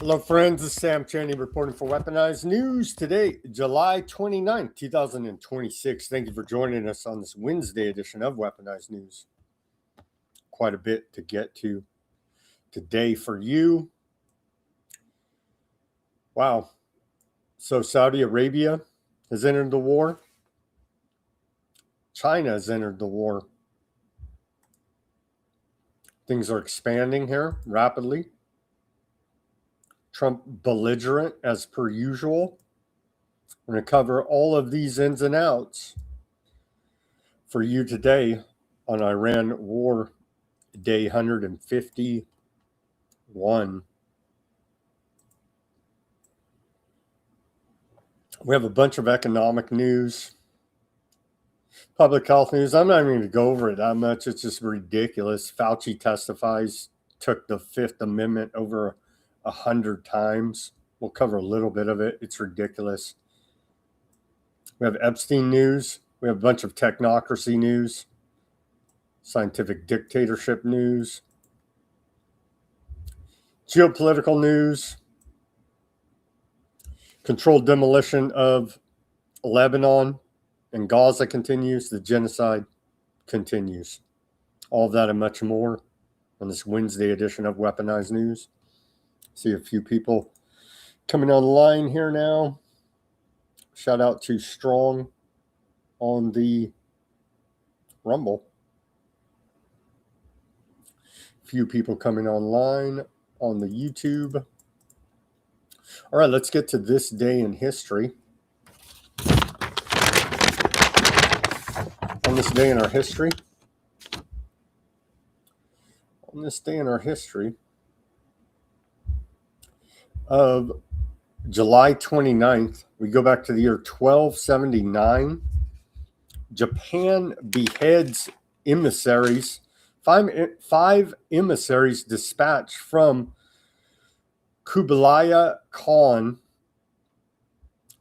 Hello, friends. This is Sam Chaney reporting for Weaponized News. Today, July 29th, 2026. Thank you for joining us on this Wednesday edition of Weaponized News. Quite a bit to get to today for you. Wow. So Saudi Arabia has entered the war. China has entered the war. Things are expanding here rapidly. Trump belligerent as per usual. We're going to cover all of these ins and outs for you today on Iran War Day 151. We have a bunch of economic news, public health news. I'm not even going to go over it that much. It's just ridiculous. Fauci testifies, took the Fifth Amendment over 100 times. We'll cover a little bit of it. It's ridiculous. We have Epstein news. We have a bunch of technocracy news, scientific dictatorship news, geopolitical news, controlled demolition of Lebanon and Gaza continues. The genocide continues. All of that and much more on this Wednesday edition of Weaponized News. See a few people coming online here now. Shout out to Strong on the Rumble. Few people coming online on the YouTube. All right, let's get to this day in history. On this day in our history. On this day in our history of July 29th, we go back to the year 1279. Japan beheads emissaries. Five emissaries dispatched from Kublai Khan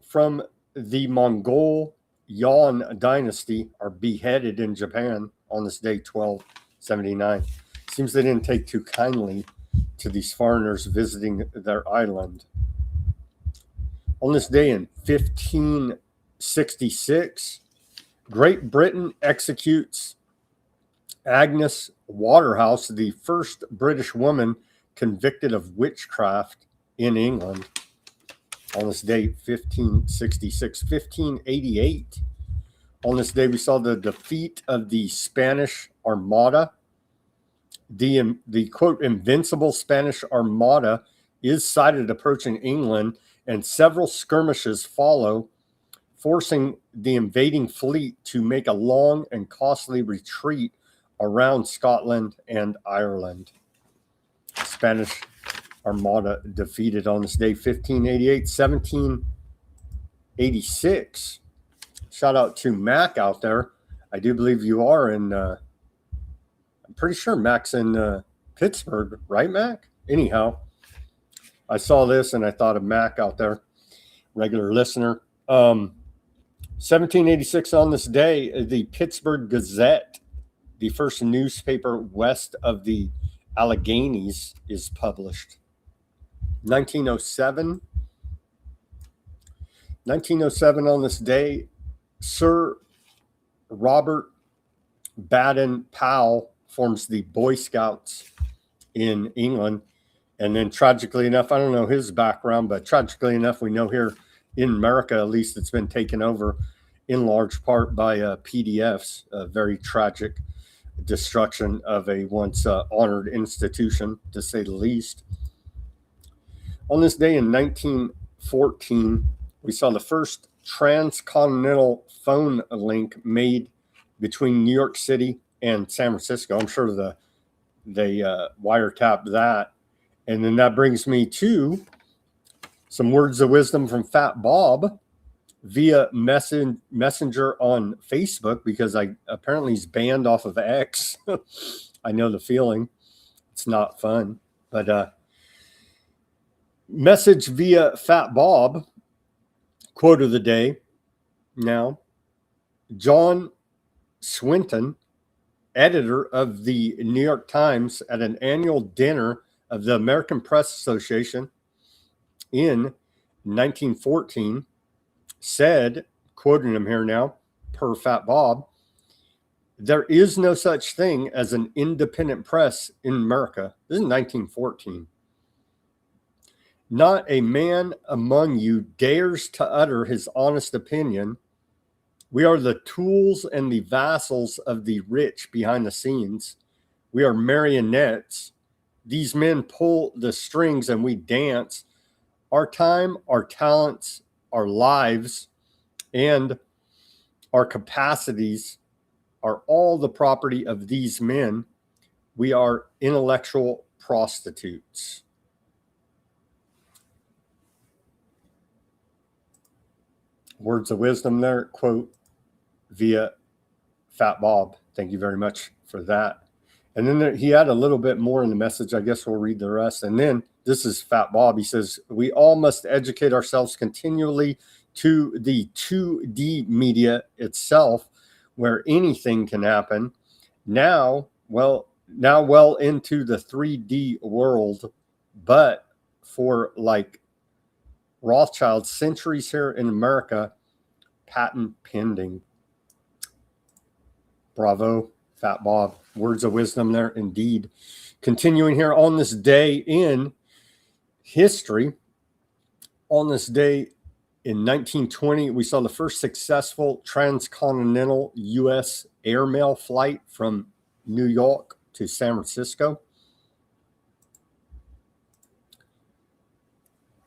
from the Mongol Yuan dynasty are beheaded in Japan on this day, 1279. Seems they didn't take too kindly to these foreigners visiting their island. On this day in 1566, Great Britain executes Agnes Waterhouse, the first British woman convicted of witchcraft in England. On this day, 1566. 1588, on this day, we saw the defeat of the Spanish Armada. The quote, invincible Spanish Armada is sighted approaching England, and several skirmishes follow, forcing the invading fleet to make a long and costly retreat around Scotland and Ireland. Spanish Armada defeated on this day. 1588. 1786. Shout out to Mac out there. I do believe you are in, I'm pretty sure Mac's in Pittsburgh, right, Mac? Anyhow, I saw this and I thought of Mac out there, regular listener. 1786 on this day, the Pittsburgh Gazette, the first newspaper west of the Alleghenies, is published. 1907. 1907 on this day, Sir Robert Baden-Powell forms the Boy Scouts in England. And then tragically enough, I don't know his background, but tragically enough, we know here in America, at least, it's been taken over in large part by PDFs, a very tragic destruction of a once honored institution, to say the least. On this day in 1914, we saw the first transcontinental phone link made between New York City and San Francisco. I'm sure they wiretapped that. And then that brings me to some words of wisdom from Fat Bob via messenger on Facebook, because apparently he's banned off of X. I know the feeling. It's not fun. But message via Fat Bob, quote of the day. Now, John Swinton, editor of the New York Times, at an annual dinner of the American Press Association, in 1914 said, quoting him here now, per Fat Bob, there is no such thing as an independent press in America. This is 1914. Not a man among you dares to utter his honest opinion. We are the tools and the vassals of the rich behind the scenes. We are marionettes. These men pull the strings and we dance. Our time, our talents, our lives, and our capacities are all the property of these men. We are intellectual prostitutes. Words of wisdom there, quote via Fat Bob. Thank you very much for that. And then he had a little bit more in the message. I guess we'll read the rest. And then this is Fat Bob. He says, we all must educate ourselves continually to the 2D media itself, where anything can happen. Now well into the 3D world, but for like Rothschild centuries here in America, patent pending. Bravo, Fat Bob. Words of wisdom there indeed. Continuing here on this day in history, on this day in 1920, we saw the first successful transcontinental U.S. airmail flight from New York to San Francisco.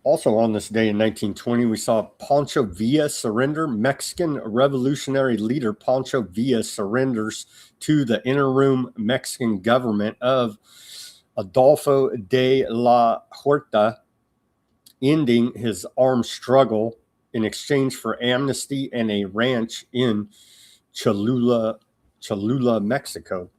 Also on this day in 1920, we saw Pancho Villa surrender. Mexican revolutionary leader Pancho Villa surrenders to the interim Mexican government of Adolfo de la Huerta, ending his armed struggle in exchange for amnesty and a ranch in Cholula, Mexico.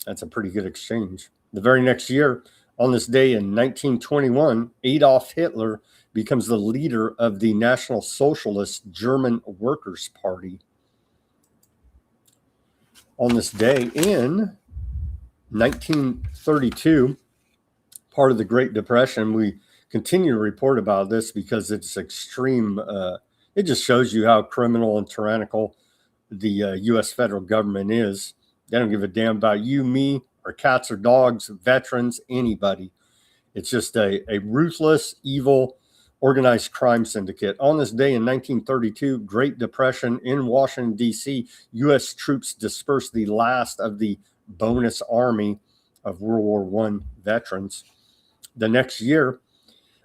That's a pretty good exchange. The very next year, on this day in 1921, Adolf Hitler becomes the leader of the National Socialist German Workers' Party. On this day in 1932, part of the Great Depression, we continue to report about this because it's extreme. It just shows you how criminal and tyrannical the U.S. federal government is. They don't give a damn about you, me, or cats or dogs, veterans, anybody. It's just a ruthless, evil, organized crime syndicate. On this day in 1932, Great Depression in Washington, D.C., U.S. troops dispersed the last of the bonus army of World War I veterans. The next year,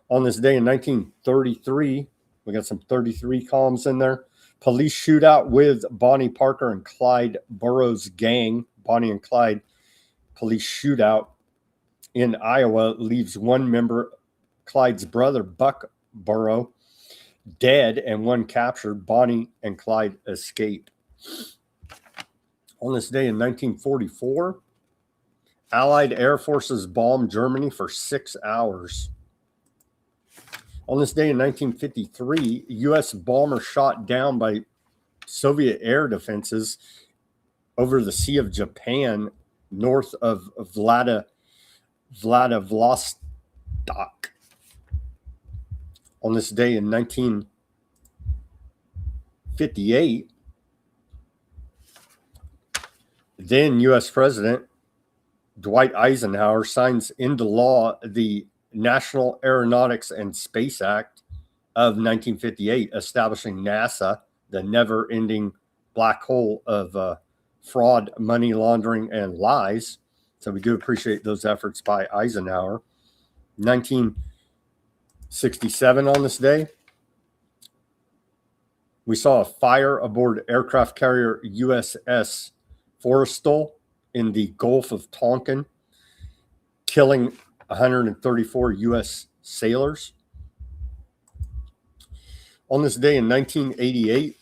on this day in 1933, we got some 33 columns in there. Police shootout with Bonnie Parker and Clyde Burrows gang. Bonnie and Clyde police shootout in Iowa leaves one member, Clyde's brother, Buck Burrow, dead and one captured. Bonnie and Clyde escape. On this day in 1944, Allied air forces bomb Germany for 6 hours. On this day in 1953, U.S. bomber shot down by Soviet air defenses over the Sea of Japan, north of Vladivostok. On this day in 1958, then U.S. President Dwight Eisenhower signs into law the National Aeronautics and Space Act of 1958, establishing NASA, the never-ending black hole of fraud, money laundering, and lies. So we do appreciate those efforts by Eisenhower. 1967 on this day, we saw a fire aboard aircraft carrier USS Forrestal in the Gulf of Tonkin, killing 134 U.S. sailors. On this day in 1988,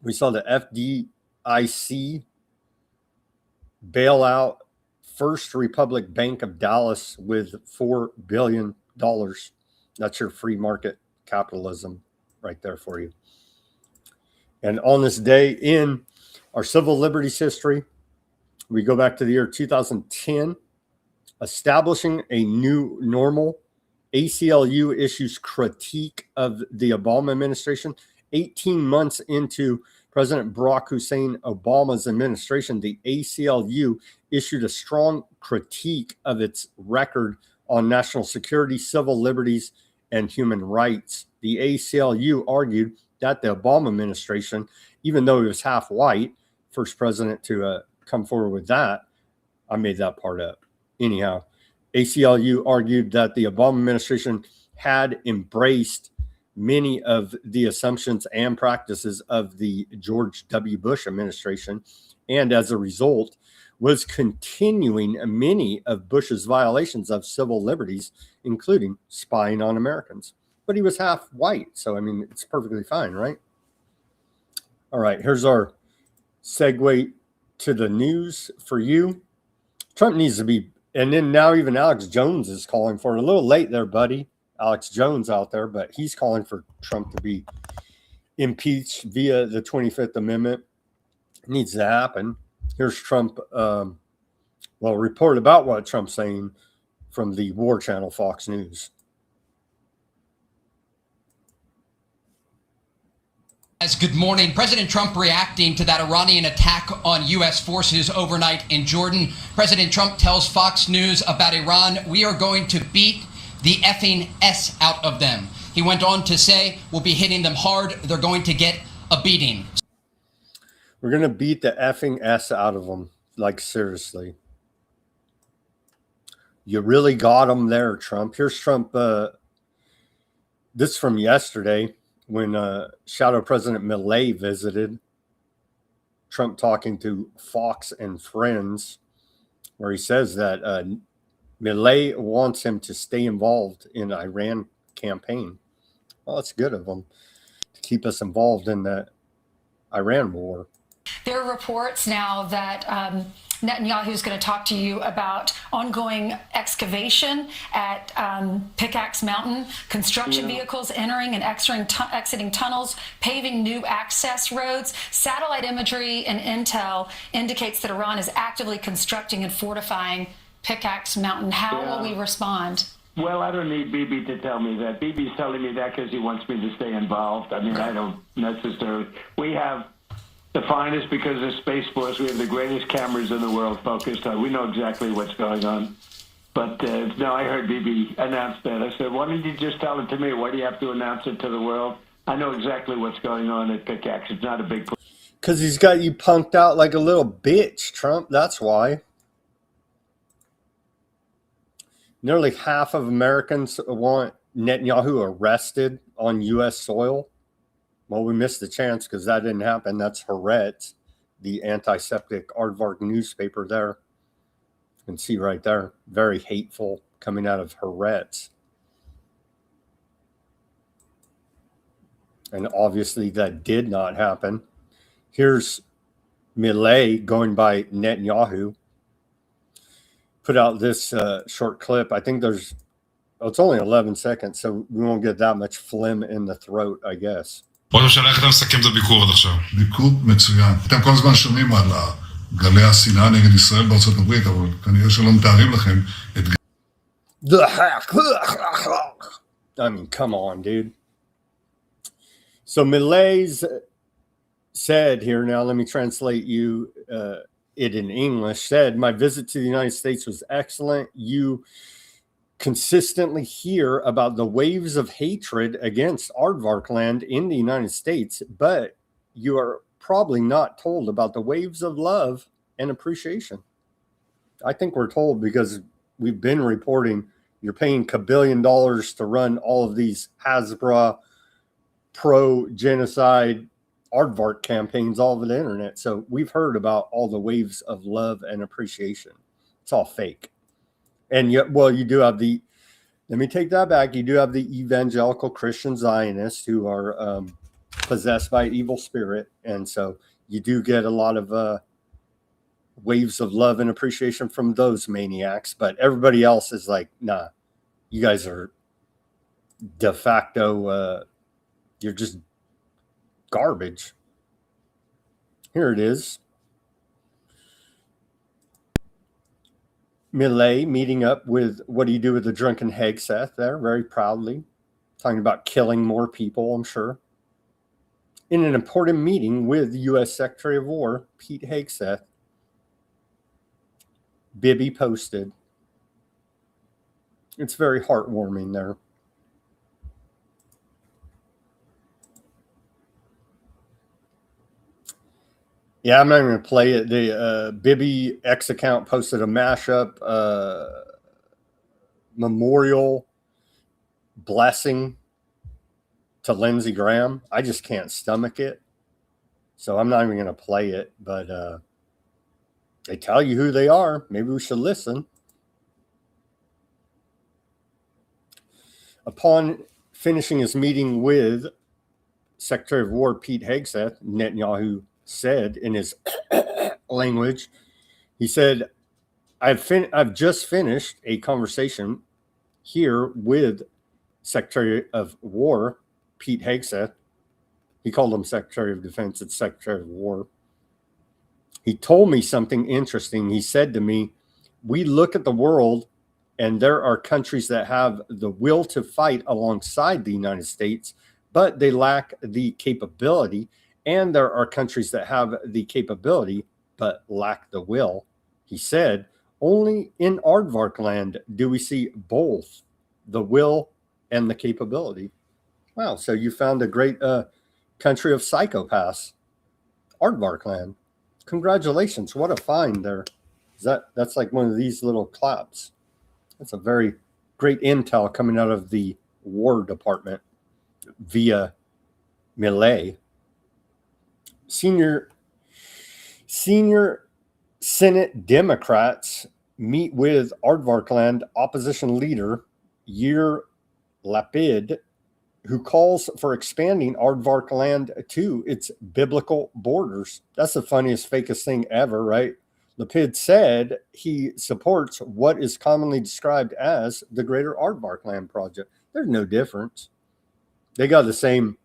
we saw the FDIC bail out First Republic Bank of Dallas with $4 billion. That's your free market capitalism right there for you. And on this day in our civil liberties history, we go back to the year 2010, establishing a new normal ACLU issues critique of the Obama administration. 18 months into President Barack Hussein Obama's administration, the ACLU issued a strong critique of its record on national security, civil liberties, and human rights. The ACLU argued that the Obama administration, even though he was half white, first president to come forward with that, I made that part up. Anyhow, ACLU argued that the Obama administration had embraced many of the assumptions and practices of the George W. Bush administration, and as a result, was continuing many of Bush's violations of civil liberties, including spying on Americans. But he was half white, so I mean, it's perfectly fine, right? All right, here's our segue to the news for you. Trump needs to be, and then now even Alex Jones is calling for it. A little late there, buddy. Alex Jones out there, but he's calling for Trump to be impeached via the 25th Amendment. It needs to happen. Here's Trump, report about what Trump's saying from the War Channel, Fox News. Good morning. President Trump reacting to that Iranian attack on U.S. forces overnight in Jordan. President Trump tells Fox News about Iran, "We are going to beat the effing S out of them." He went on to say, "We'll be hitting them hard. They're going to get a beating." We're going to beat the effing S out of them. Like, seriously. You really got them there, Trump. Here's Trump. This from yesterday when Shadow President Millet visited. Trump talking to Fox and Friends, where he says that Millet wants him to stay involved in the Iran campaign. Well, it's good of him to keep us involved in the Iran war. There are reports now that Netanyahu is going to talk to you about ongoing excavation at Pickaxe Mountain, construction vehicles entering and exiting tunnels, paving new access roads. Satellite imagery and intel indicates that Iran is actively constructing and fortifying Pickaxe Mountain. How will we respond? Well, I don't need Bibi to tell me that. Bibi's telling me that because he wants me to stay involved. I mean, I don't necessarily. We have the finest, because of Space Force, we have the greatest cameras in the world focused on. We know exactly what's going on. But no, I heard Bibi announce that. I said, why don't you just tell it to me? Why do you have to announce it to the world? I know exactly what's going on at Pickaxe. It's not a big... Because he's got you punked out like a little bitch, Trump. That's why. Nearly half of Americans want Netanyahu arrested on U.S. soil. Well, we missed the chance because that didn't happen. That's Haaretz, the antiseptic aardvark newspaper there. You can see right there. Very hateful coming out of Haaretz. And obviously that did not happen. Here's Millet going by Netanyahu. Put out this short clip. I think there's, it's only 11 seconds, so we won't get that much phlegm in the throat, I guess. ראש הממשלה, איך אתה מסכם את הביקור עד עכשיו? ביקור מצוין. אתם כל הזמן שומעים על גלי השנאה נגד ישראל בארצות הברית, אבל כנראה שלא מתארים לכם את... I mean, come on, dude. So Millet's said here, now let me translate you it in English, said, "My visit to the United States was excellent. You consistently hear about the waves of hatred against aardvark land in the United States, but you are probably not told about the waves of love and appreciation." I think we're told because we've been reporting you're paying $1 billion to run all of these Hasbro pro-genocide aardvark campaigns all over the internet. So we've heard about all the waves of love and appreciation. It's all fake. And yet, well, you do have the, let me take that back. You do have the evangelical Christian Zionists who are possessed by evil spirit. And so you do get a lot of waves of love and appreciation from those maniacs. But everybody else is like, nah, you guys are de facto, you're just garbage. Here it is. Millet meeting up with, what do you do with the drunken Hegseth there, very proudly, talking about killing more people, I'm sure. In an important meeting with U.S. Secretary of War, Pete Hegseth, Bibi posted. It's very heartwarming there. Yeah, I'm not even going to play it. The Bibi X account posted a mashup memorial blessing to Lindsey Graham. I just can't stomach it. So I'm not even going to play it, but they tell you who they are. Maybe we should listen. Upon finishing his meeting with Secretary of War Pete Hegseth, Netanyahu said in his language, he said, I've just finished a conversation here with Secretary of War Pete Hegseth. He called him Secretary of Defense. It's Secretary of War. He told me something interesting. He said to me, we look at the world and there are countries that have the will to fight alongside the United States, but they lack the capability. And there are countries that have the capability, but lack the will. He said, only in Aardvark land do we see both the will and the capability. Wow. So you found a great country of psychopaths, Aardvark land. Congratulations. What a find there. That's like one of these little claps. That's a very great intel coming out of the War Department via Millet. Senior Senate Democrats meet with Aardvarkland opposition leader Yair Lapid, who calls for expanding Aardvarkland to its biblical borders. That's the funniest, fakest thing ever, right? Lapid said he supports what is commonly described as the Greater Aardvarkland Project. There's no difference. They got the same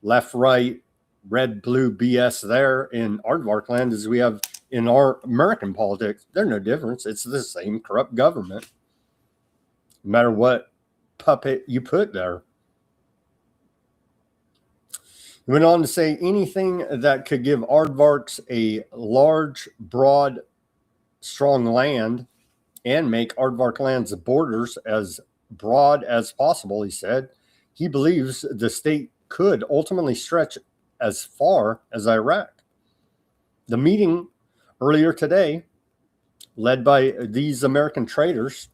left, right, red, blue BS there in Aardvarkland as we have in our American politics. There's no difference. It's the same corrupt government, no matter what puppet you put there. He went on to say anything that could give aardvarks a large, broad, strong land and make Aardvarkland's borders as broad as possible, he said. He believes the state could ultimately stretch as far as Iraq. The meeting earlier today, led by these American traitors,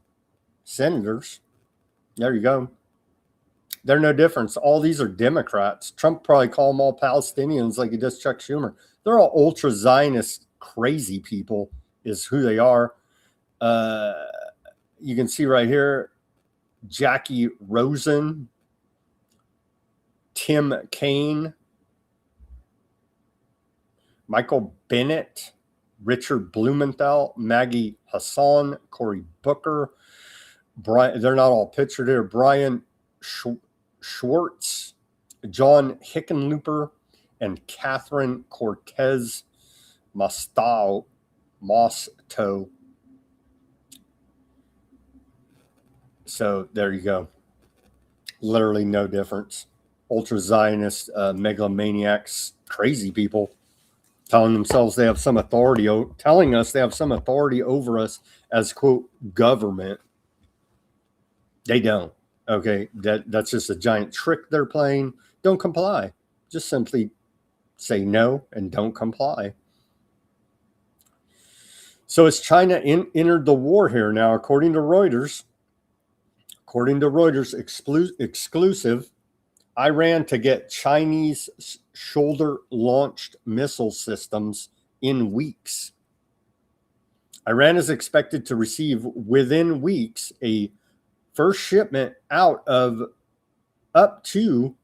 senators, there you go. They're no difference. All these are Democrats. Trump probably call them all Palestinians like he does Chuck Schumer. They're all ultra-Zionist crazy people is who they are. You can see right here, Jackie Rosen, Tim Kaine, Michael Bennett, Richard Blumenthal, Maggie Hassan, Cory Booker, Brian, they're not all pictured here, Brian Schwartz, John Hickenlooper, and Catherine Cortez Mosto. So there you go. Literally no difference. Ultra-Zionist megalomaniacs, crazy people telling themselves they have some authority, telling us they have some authority over us as, quote, government. They don't. Okay, that's just a giant trick they're playing. Don't comply. Just simply say no and don't comply. So as China entered the war here now, according to Reuters, exclusive, Iran to get Chinese shoulder-launched missile systems in weeks. Iran is expected to receive within weeks a first shipment out of up to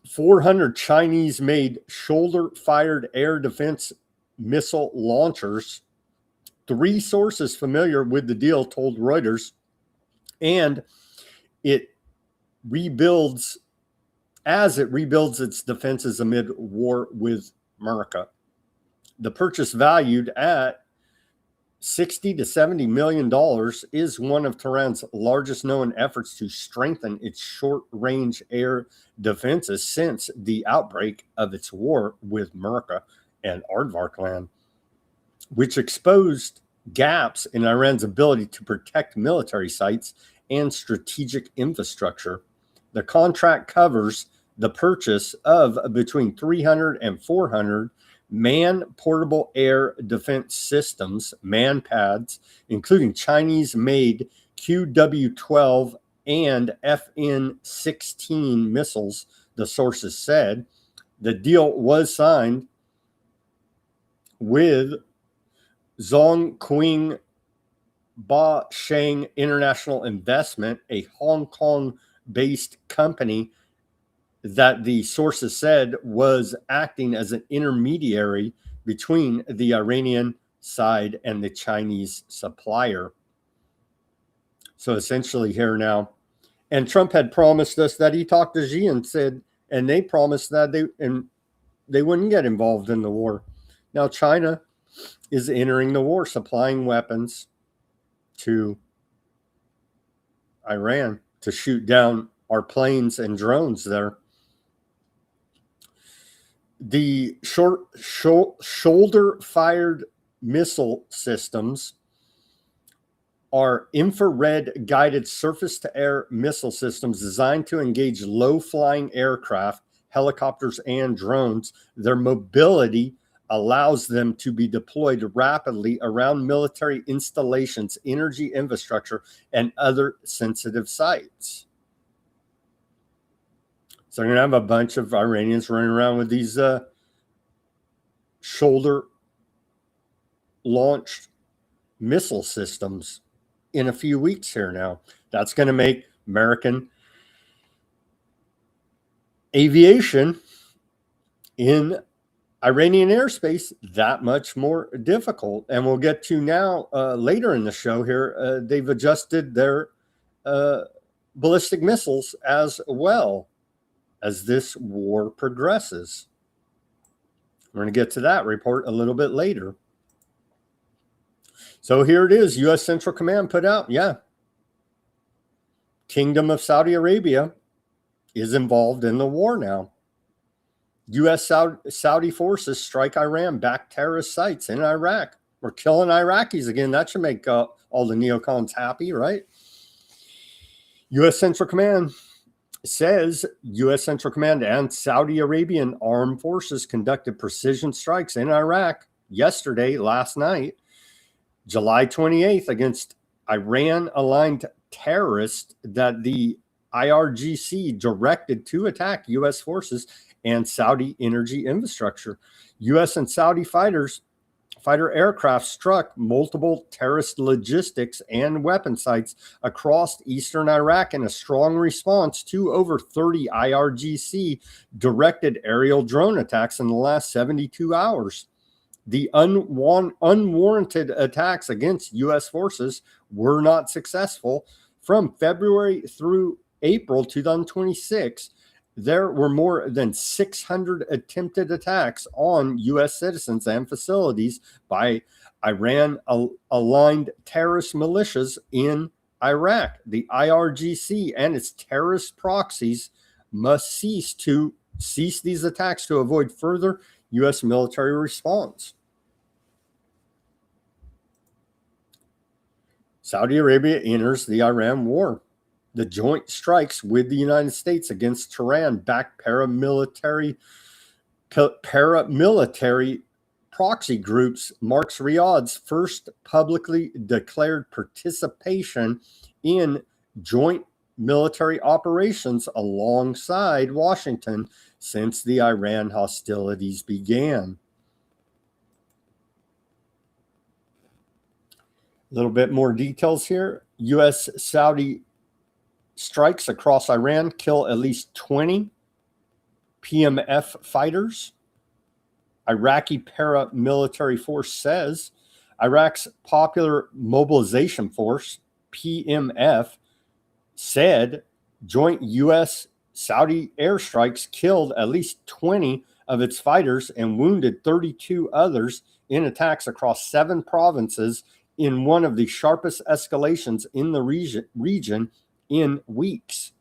400 Chinese-made shoulder-fired air defense missile launchers. 3 sources familiar with the deal told Reuters, and it rebuilds its defenses amid war with America. The purchase valued at $60 to $70 million is one of Tehran's largest known efforts to strengthen its short-range air defenses since the outbreak of its war with America and Aardvarkland, which exposed gaps in Iran's ability to protect military sites and strategic infrastructure. The contract covers the purchase of between 300 and 400 man-portable air defense systems, MANPADS, including Chinese-made QW-12 and FN-16 missiles, the sources said. The deal was signed with Zhongqing Ba Sheng International Investment, a Hong Kong-based company that the sources said was acting as an intermediary between the Iranian side and the Chinese supplier. So essentially here now, and Trump had promised us that he talked to Xi and said, and they promised that they wouldn't get involved in the war. Now China is entering the war, supplying weapons to Iran to shoot down our planes and drones there. The shoulder-fired missile systems are infrared guided surface-to-air missile systems designed to engage low-flying aircraft, helicopters, and drones. Their mobility allows them to be deployed rapidly around military installations, energy infrastructure, and other sensitive sites. So they're going to have a bunch of Iranians running around with these shoulder-launched missile systems in a few weeks here now. That's going to make American aviation in Iranian airspace that much more difficult. And we'll get to now later in the show here, they've adjusted their ballistic missiles as well as this war progresses. We're going to get to that report a little bit later. So here it is. U.S. Central Command put out, Kingdom of Saudi Arabia is involved in the war now. U.S. Saudi forces strike Iran-backed terrorist sites in Iraq. We're killing Iraqis again. That should make all the neocons happy, right? U.S. Central Command says U.S. Central Command and Saudi Arabian armed forces conducted precision strikes in Iraq last night, July 28th, against Iran-aligned terrorists that the IRGC directed to attack U.S. forces and Saudi energy infrastructure. U.S. and Saudi fighter aircraft struck multiple terrorist logistics and weapon sites across eastern Iraq in a strong response to over 30 IRGC directed aerial drone attacks in the last 72 hours. The unwarranted attacks against U.S. forces were not successful. From February through April 2026, there were more than 600 attempted attacks on U.S. citizens and facilities by Iran-aligned terrorist militias in Iraq. The IRGC and its terrorist proxies must cease these attacks to avoid further U.S. military response. Saudi Arabia enters the Iran war. The joint strikes with the United States against Tehran-backed paramilitary proxy groups marks Riyadh's first publicly declared participation in joint military operations alongside Washington since the Iran hostilities began. A little bit more details here. U.S. Saudi strikes across Iran kill at least 20 PMF fighters. Iraqi paramilitary force says Iraq's Popular Mobilization Force, PMF, said joint U.S. Saudi airstrikes killed at least 20 of its fighters and wounded 32 others in attacks across 7 provinces in one of the sharpest escalations in the region in weeks.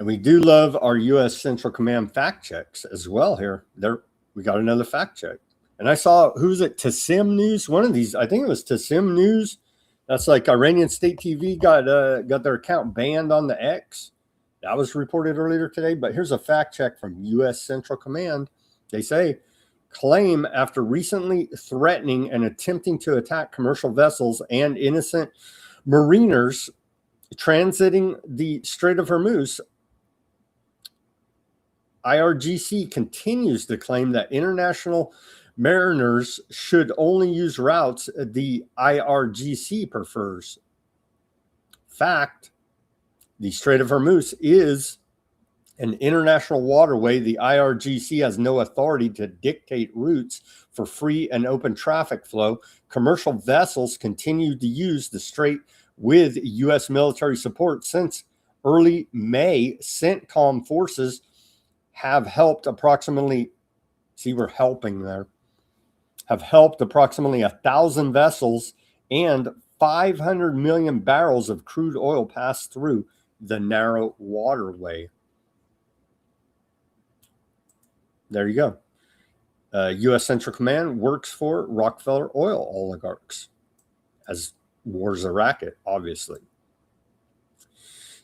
And we do love our U.S. Central Command fact checks as well here. There, we got another fact check. And I saw, who's it? Tassim News. One of these, I think it was Tassim News. That's like Iranian state TV got their account banned on the X. That was reported earlier today. But here's a fact check from U.S. Central Command. They say, claim after recently threatening and attempting to attack commercial vessels and innocent mariners transiting the Strait of Hormuz, IRGC continues to claim that international mariners should only use routes the IRGC prefers. Fact, the Strait of Hormuz is an international waterway. The IRGC has no authority to dictate routes for free and open traffic flow. Commercial vessels continue to use the strait with U.S. military support. Since early May, CENTCOM forces have helped approximately, see, we're helping there, have helped approximately 1,000 vessels and 500 million barrels of crude oil pass through the narrow waterway. There you go. U.S. Central Command works for Rockefeller oil oligarchs, as war's a racket, obviously.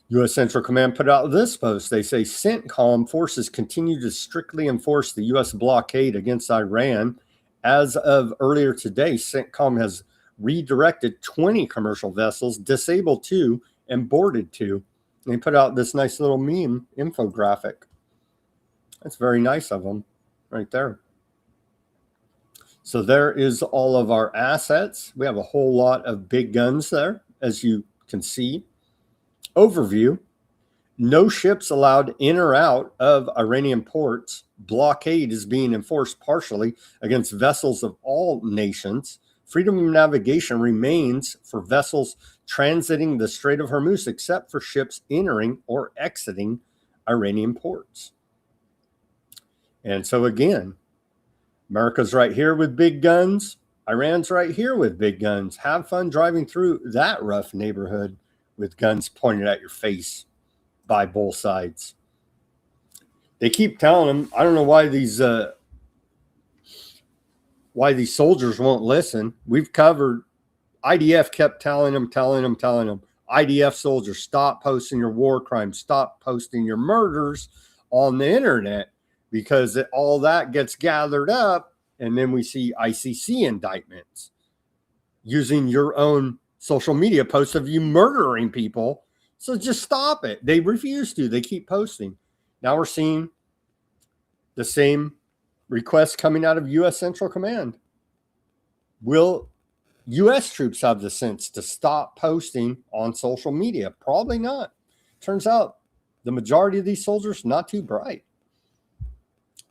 U.S. Central Command put out this post. They say CENTCOM forces continue to strictly enforce the U.S. blockade against Iran. As of earlier today, CENTCOM has redirected 20 commercial vessels, disabled 2, and boarded 2. And they put out this nice little meme infographic. That's very nice of them right there. So there is all of our assets. We have a whole lot of big guns there, as you can see. Overview: no ships allowed in or out of Iranian ports. Blockade is being enforced partially against vessels of all nations. Freedom of navigation remains for vessels transiting the Strait of Hormuz, except for ships entering or exiting Iranian ports. And so again, America's right here with big guns. Iran's right here with big guns. Have fun driving through that rough neighborhood with guns pointed at your face by both sides. They keep telling them, I don't know why these soldiers won't listen. We've covered, IDF kept telling them, IDF soldiers, stop posting your war crimes, stop posting your murders on the internet, because all that gets gathered up, and then we see ICC indictments using your own social media posts of you murdering people. So just stop it. They refuse to. They keep posting. Now we're seeing the same requests coming out of U.S. Central Command. Will U.S. troops have the sense to stop posting on social media? Probably not. Turns out the majority of these soldiers not too bright.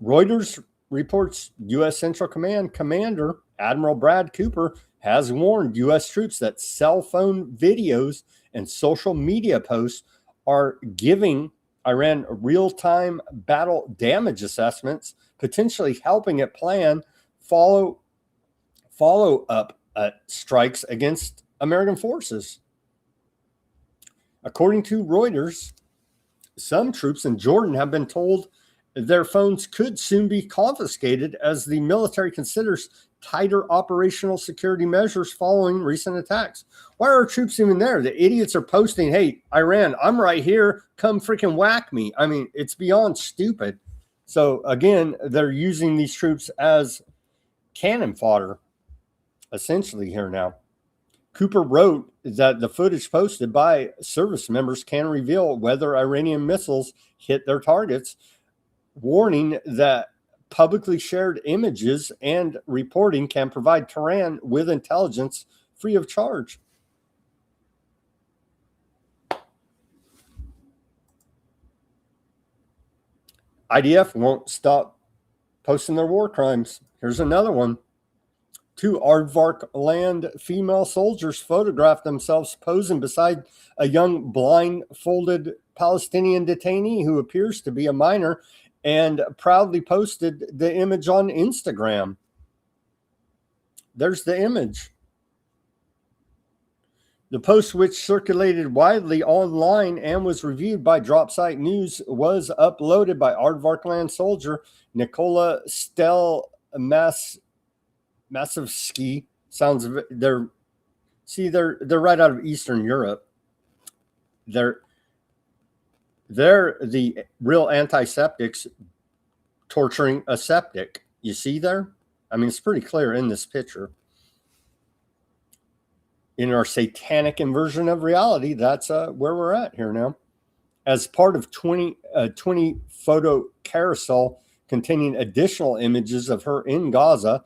Reuters reports U.S. Central Command Commander Admiral Brad Cooper has warned U.S. troops that cell phone videos and social media posts are giving Iran real-time battle damage assessments, potentially helping it plan follow-up strikes against American forces. According to Reuters, some troops in Jordan have been told their phones could soon be confiscated as the military considers tighter operational security measures following recent attacks. Why are our troops even there? The idiots are posting, hey, Iran, I'm right here. Come freaking whack me. I mean, it's beyond stupid. So again, they're using these troops as cannon fodder, essentially here now. Cooper wrote that the footage posted by service members can reveal whether Iranian missiles hit their targets, warning that publicly shared images and reporting can provide Tehran with intelligence free of charge. IDF won't stop posting their war crimes. Here's another one. 2 Aardvark land female soldiers photographed themselves posing beside a young blindfolded Palestinian detainee who appears to be a minor and proudly posted the image on Instagram. There's the image. The post, which circulated widely online and was reviewed by Dropsite News, was uploaded by Aardvarkland soldier Nikola Masovsky. They're right out of Eastern Europe. They're the real antiseptics torturing a septic. You see there? I mean, it's pretty clear in this picture. In our satanic inversion of reality, that's where we're at here now. As part of 20 photo carousel containing additional images of her in Gaza,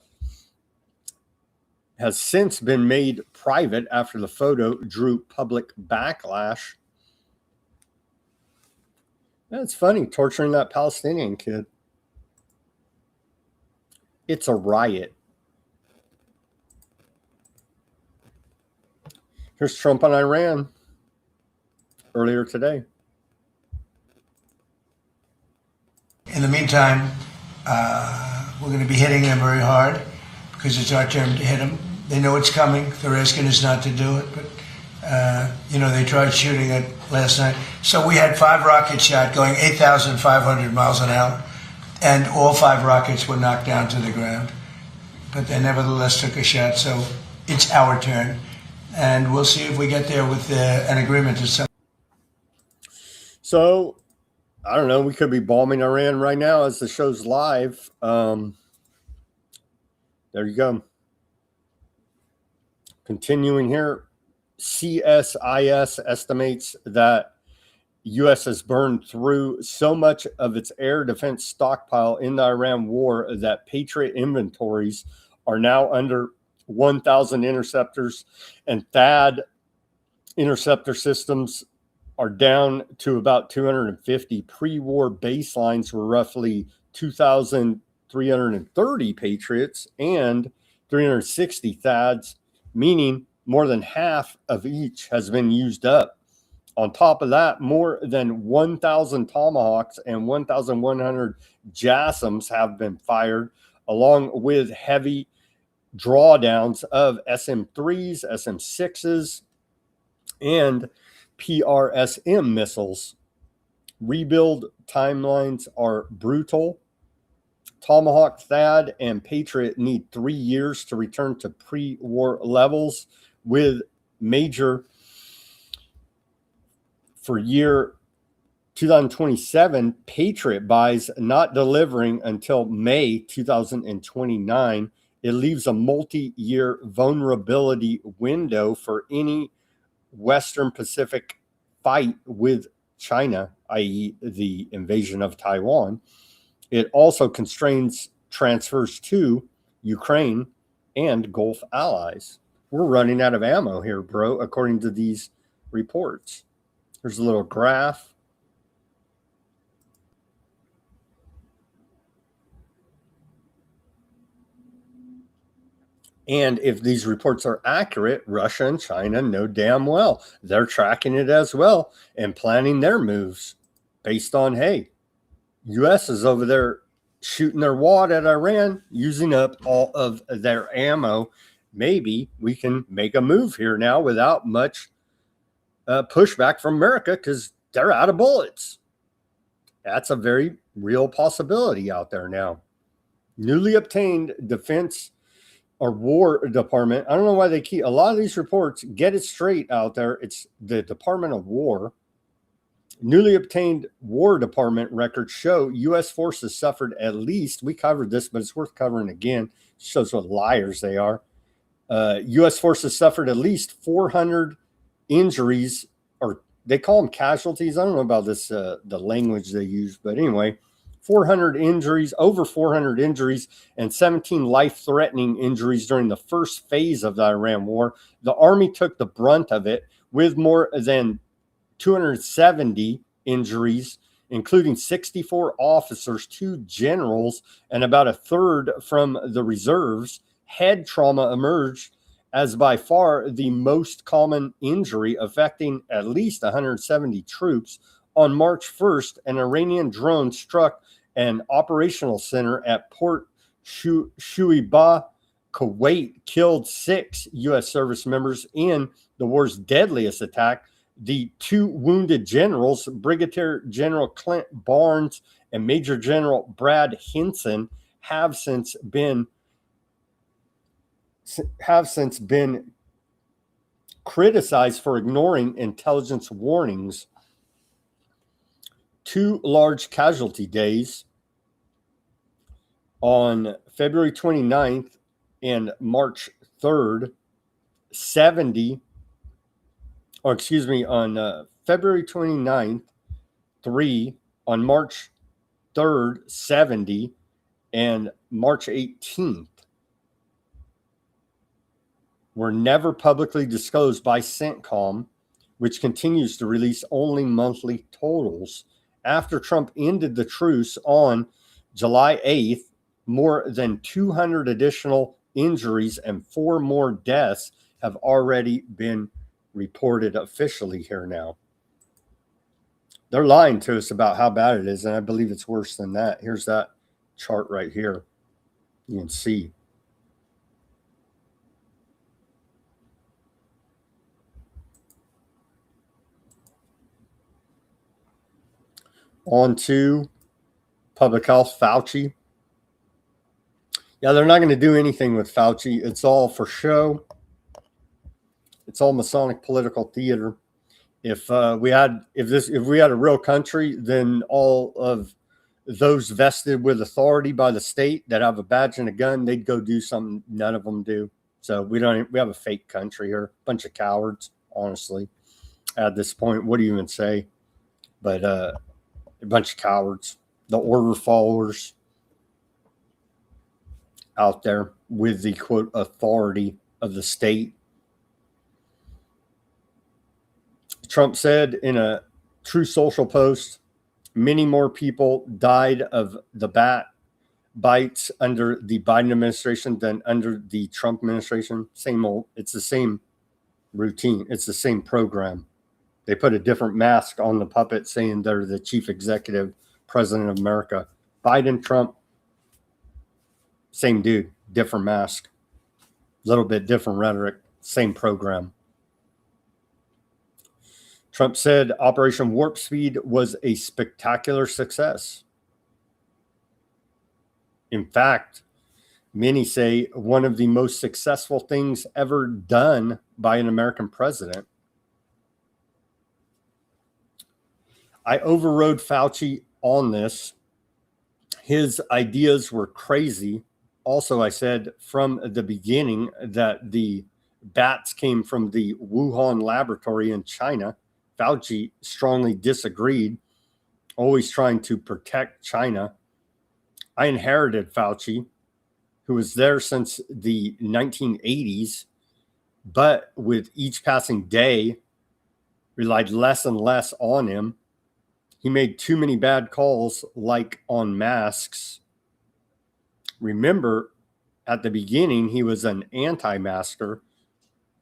has since been made private after the photo drew public backlash. That's funny, torturing that Palestinian kid. It's a riot. Here's Trump on Iran earlier today. In the meantime, we're going to be hitting them very hard because it's our turn to hit them. They know it's coming. They're asking us not to do it, but they tried shooting it last night. So we had 5 rockets shot going 8,500 miles an hour, and all 5 rockets were knocked down to the ground. But they nevertheless took a shot, so it's our turn. And we'll see if we get there with an agreement or something. So, I don't know. We could be bombing Iran right now as the show's live. There you go. Continuing here, CSIS estimates that U.S. has burned through so much of its air defense stockpile in the Iran war that Patriot inventories are now under 1,000 interceptors, and THAAD interceptor systems are down to about 250. Pre-war baselines were roughly 2,330 Patriots and 360 THAADs, meaning more than half of each has been used up. On top of that, more than 1,000 Tomahawks and 1,100 JASSMs have been fired, along with heavy drawdowns of SM-3s, SM-6s, and PRSM missiles. Rebuild timelines are brutal. Tomahawk, THAAD, and Patriot need 3 years to return to pre-war levels, with major for year 2027 Patriot buys not delivering until May 2029. It leaves a multi-year vulnerability window for any Western Pacific fight with China, i.e. the invasion of Taiwan. It also constrains transfers to Ukraine and Gulf allies. We're running out of ammo here, bro, according to these reports. There's a little graph. And if these reports are accurate, Russia and China know damn well they're tracking it as well and planning their moves based on, hey, U.S. is over there shooting their wad at Iran, using up all of their ammo. Maybe we can make a move here now without much pushback from America because they're out of bullets. That's a very real possibility out there now. Newly obtained defense or War Department. I don't know why they keep a lot of these reports. Get it straight out there. It's the Department of War. Newly obtained War Department records show U.S. forces suffered at least, we covered this, but it's worth covering again. Shows what liars they are. U.S. forces suffered at least 400 injuries, or they call them casualties. I don't know about this, the language they use, but anyway, 400 injuries, over 400 injuries, and 17 life-threatening injuries during the first phase of the Iran war. The Army took the brunt of it with more than 270 injuries, including 64 officers, 2 generals, and about a third from the reserves. Head trauma emerged as by far the most common injury, affecting at least 170 troops. On March 1st, an Iranian drone struck an operational center at Port Shuaibah, Kuwait, killed 6 U.S. service members in the war's deadliest attack. The 2 wounded generals, Brigadier General Clint Barnes and Major General Brad Hinson, have since been criticized for ignoring intelligence warnings. 2 large casualty days on February 29th and March 3rd, 70, or excuse me, on February 29th, 3, on March 3rd, 70, and March 18th were never publicly disclosed by CENTCOM, which continues to release only monthly totals. After Trump ended the truce on July 8th, more than 200 additional injuries and 4 more deaths have already been reported officially here now. They're lying to us about how bad it is, and I believe it's worse than that. Here's that chart right here. You can see. On to public health, Fauci. Yeah, they're not going to do anything with Fauci. It's all for show. It's all Masonic political theater. If we had a real country, then all of those vested with authority by the state that have a badge and a gun, they'd go do something none of them do. So we have a fake country here, bunch of cowards, honestly. At this point, what do you even say? But a bunch of cowards, the order followers out there with the quote authority of the state. Trump said in a True Social post, many more people died of the bat bites under the Biden administration than under the Trump administration. Same old, it's the same routine. It's the same program. They put a different mask on the puppet saying they're the chief executive president of America. Biden, Trump, same dude, different mask, little bit different rhetoric, same program. Trump said Operation Warp Speed was a spectacular success. In fact, many say one of the most successful things ever done by an American president. I overrode Fauci on this. His ideas were crazy. Also, I said from the beginning that the bats came from the Wuhan laboratory in China. Fauci strongly disagreed, always trying to protect China. I inherited Fauci, who was there since the 1980s, but with each passing day, relied less and less on him. He made too many bad calls, like on masks. Remember, at the beginning, he was an anti-masker.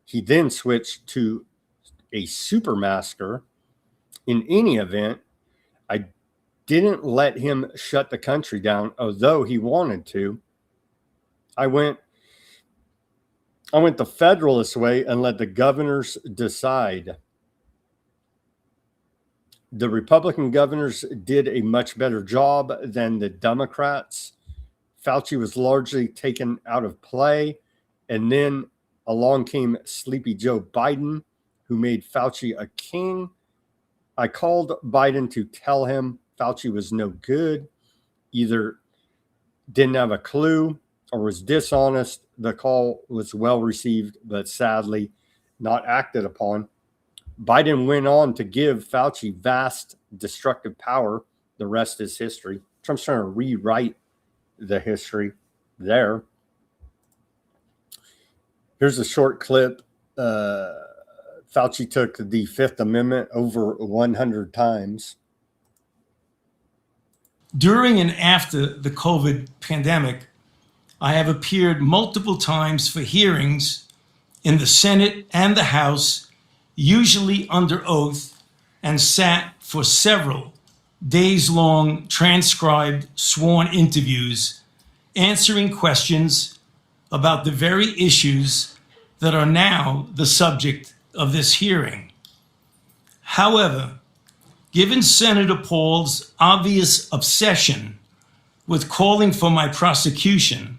He then switched to a super masker. In any event, I didn't let him shut the country down, although he wanted to. I went the Federalist way and let the governors decide. The Republican governors did a much better job than the Democrats. Fauci was largely taken out of play. And then along came Sleepy Joe Biden, who made Fauci a king. I called Biden to tell him Fauci was no good, either didn't have a clue or was dishonest. The call was well received, but sadly not acted upon. Biden went on to give Fauci vast destructive power. The rest is history. Trump's trying to rewrite the history there. Here's a short clip. Fauci took the Fifth Amendment over 100 times. During and after the COVID pandemic, I have appeared multiple times for hearings in the Senate and the House, usually under oath, and sat for several days-long transcribed sworn interviews answering questions about the very issues that are now the subject of this hearing. However, given Senator Paul's obvious obsession with calling for my prosecution,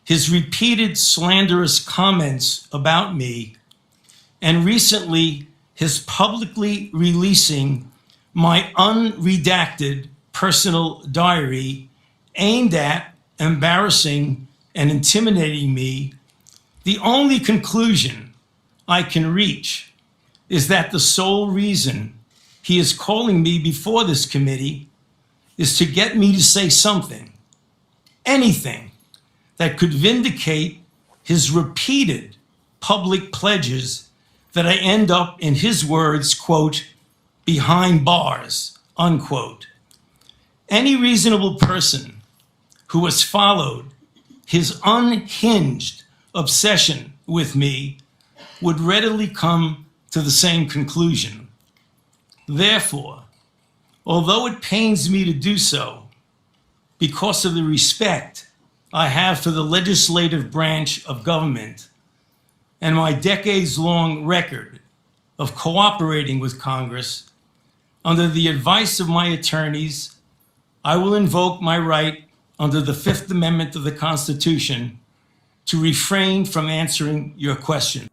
his repeated slanderous comments about me, and recently his publicly releasing my unredacted personal diary aimed at embarrassing and intimidating me, the only conclusion I can reach is that the sole reason he is calling me before this committee is to get me to say something, anything, that could vindicate his repeated public pledges that I end up, in his words, quote, behind bars, unquote. Any reasonable person who has followed his unhinged obsession with me would readily come to the same conclusion. Therefore, although it pains me to do so, because of the respect I have for the legislative branch of government and my decades-long record of cooperating with Congress, under the advice of my attorneys, I will invoke my right under the Fifth Amendment of the Constitution to refrain from answering your question.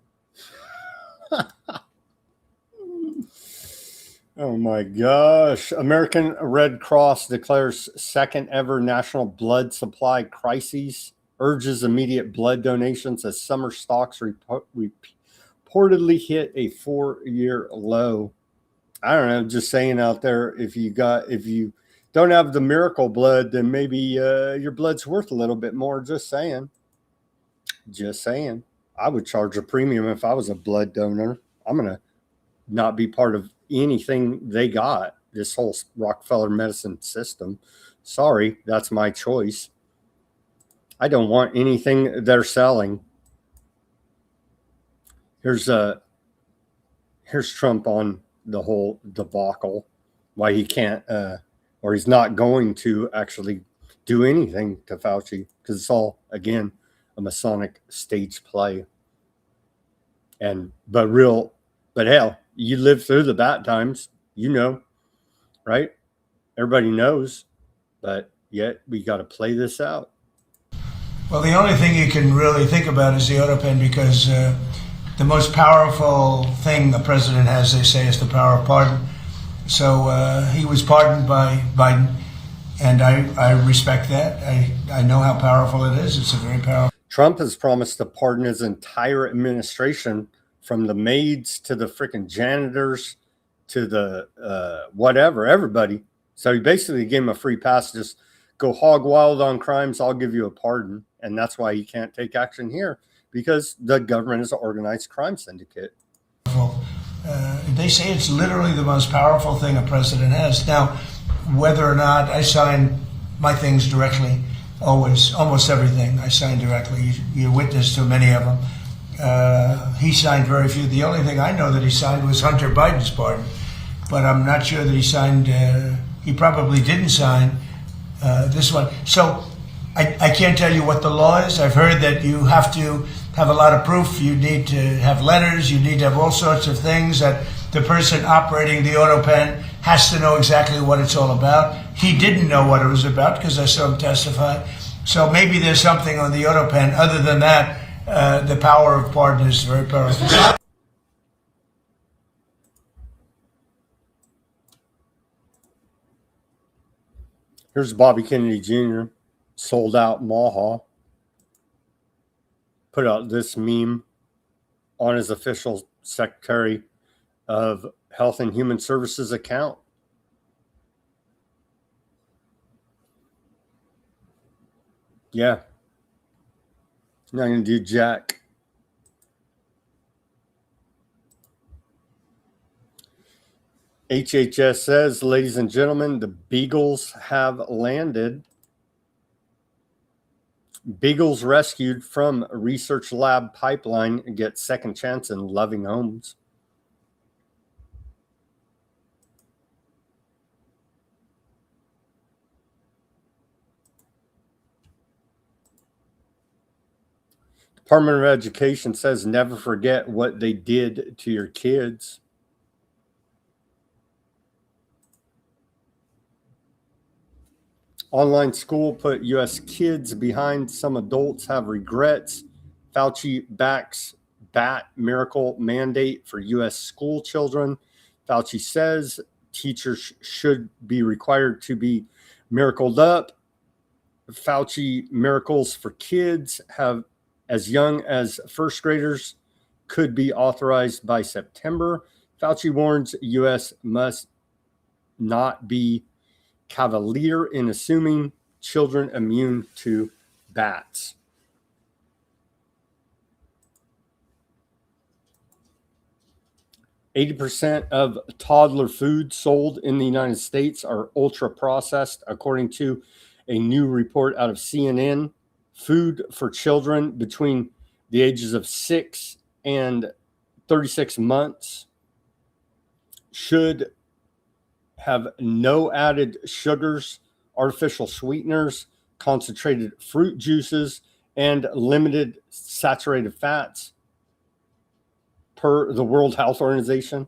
Oh my gosh. American Red Cross declares second ever national blood supply crisis, urges immediate blood donations as summer stocks reportedly hit a 4-year low. I don't know, just saying out there, if you don't have the miracle blood, then maybe your blood's worth a little bit more. Just saying. Just saying. I would charge a premium if I was a blood donor. I'm going to not be part of anything they got, this whole Rockefeller medicine system. Sorry, that's my choice. I don't want anything they're selling. Here's Trump on the whole debacle, why he can't or he's not going to actually do anything to Fauci, because it's all, again, a Masonic stage play. But hell, you lived through the bad times, right? Everybody knows, but yet we got to play this out. Well, the only thing you can really think about is the Autopen, because the most powerful thing the president has, they say, is the power of pardon. So he was pardoned by Biden, and I respect that. I know how powerful it is. It's a very powerful. Trump has promised to pardon his entire administration, from the maids to the freaking janitors to the whatever, everybody. So he basically gave him a free pass. Just go hog wild on crimes. I'll give you a pardon. And that's why he can't take action here, because the government is an organized crime syndicate. They say it's literally the most powerful thing a president has. Now, whether or not I sign my things directly, always, almost everything I sign directly. You're witness to many of them. He signed very few. The only thing I know that he signed was Hunter Biden's pardon, but I'm not sure that he signed, he probably didn't sign this one. So I can't tell you what the law is. I've heard that you have to have a lot of proof. You need to have letters. You need to have all sorts of things that the person operating the Autopen has to know exactly what it's all about. He didn't know what it was about because I saw him testify. So maybe there's something on the Autopen. Other than that, the power of pardon is very powerful. Here's Bobby Kennedy Jr., sold out Maha. Put out this meme on his official Secretary of Health and Human Services account. Yeah. Not going to do jack. HHS says, ladies and gentlemen, the Beagles have landed. Beagles rescued from a research lab pipeline get second chance in loving homes. Department of Education says never forget what they did to your kids. Online school put U.S. kids behind. Some adults have regrets. Fauci backs bat miracle mandate for U.S. school children. Fauci says teachers should be required to be miracled up. Fauci miracles for kids have as young as first graders could be authorized by September. Fauci warns U.S. must not be cavalier in assuming children immune to bats. %80 of toddler food sold in the United States are ultra processed, according to a new report out of CNN. Food for children between the ages of 6 and 36 months should have no added sugars, artificial sweeteners, concentrated fruit juices, and limited saturated fats, per the World Health Organization.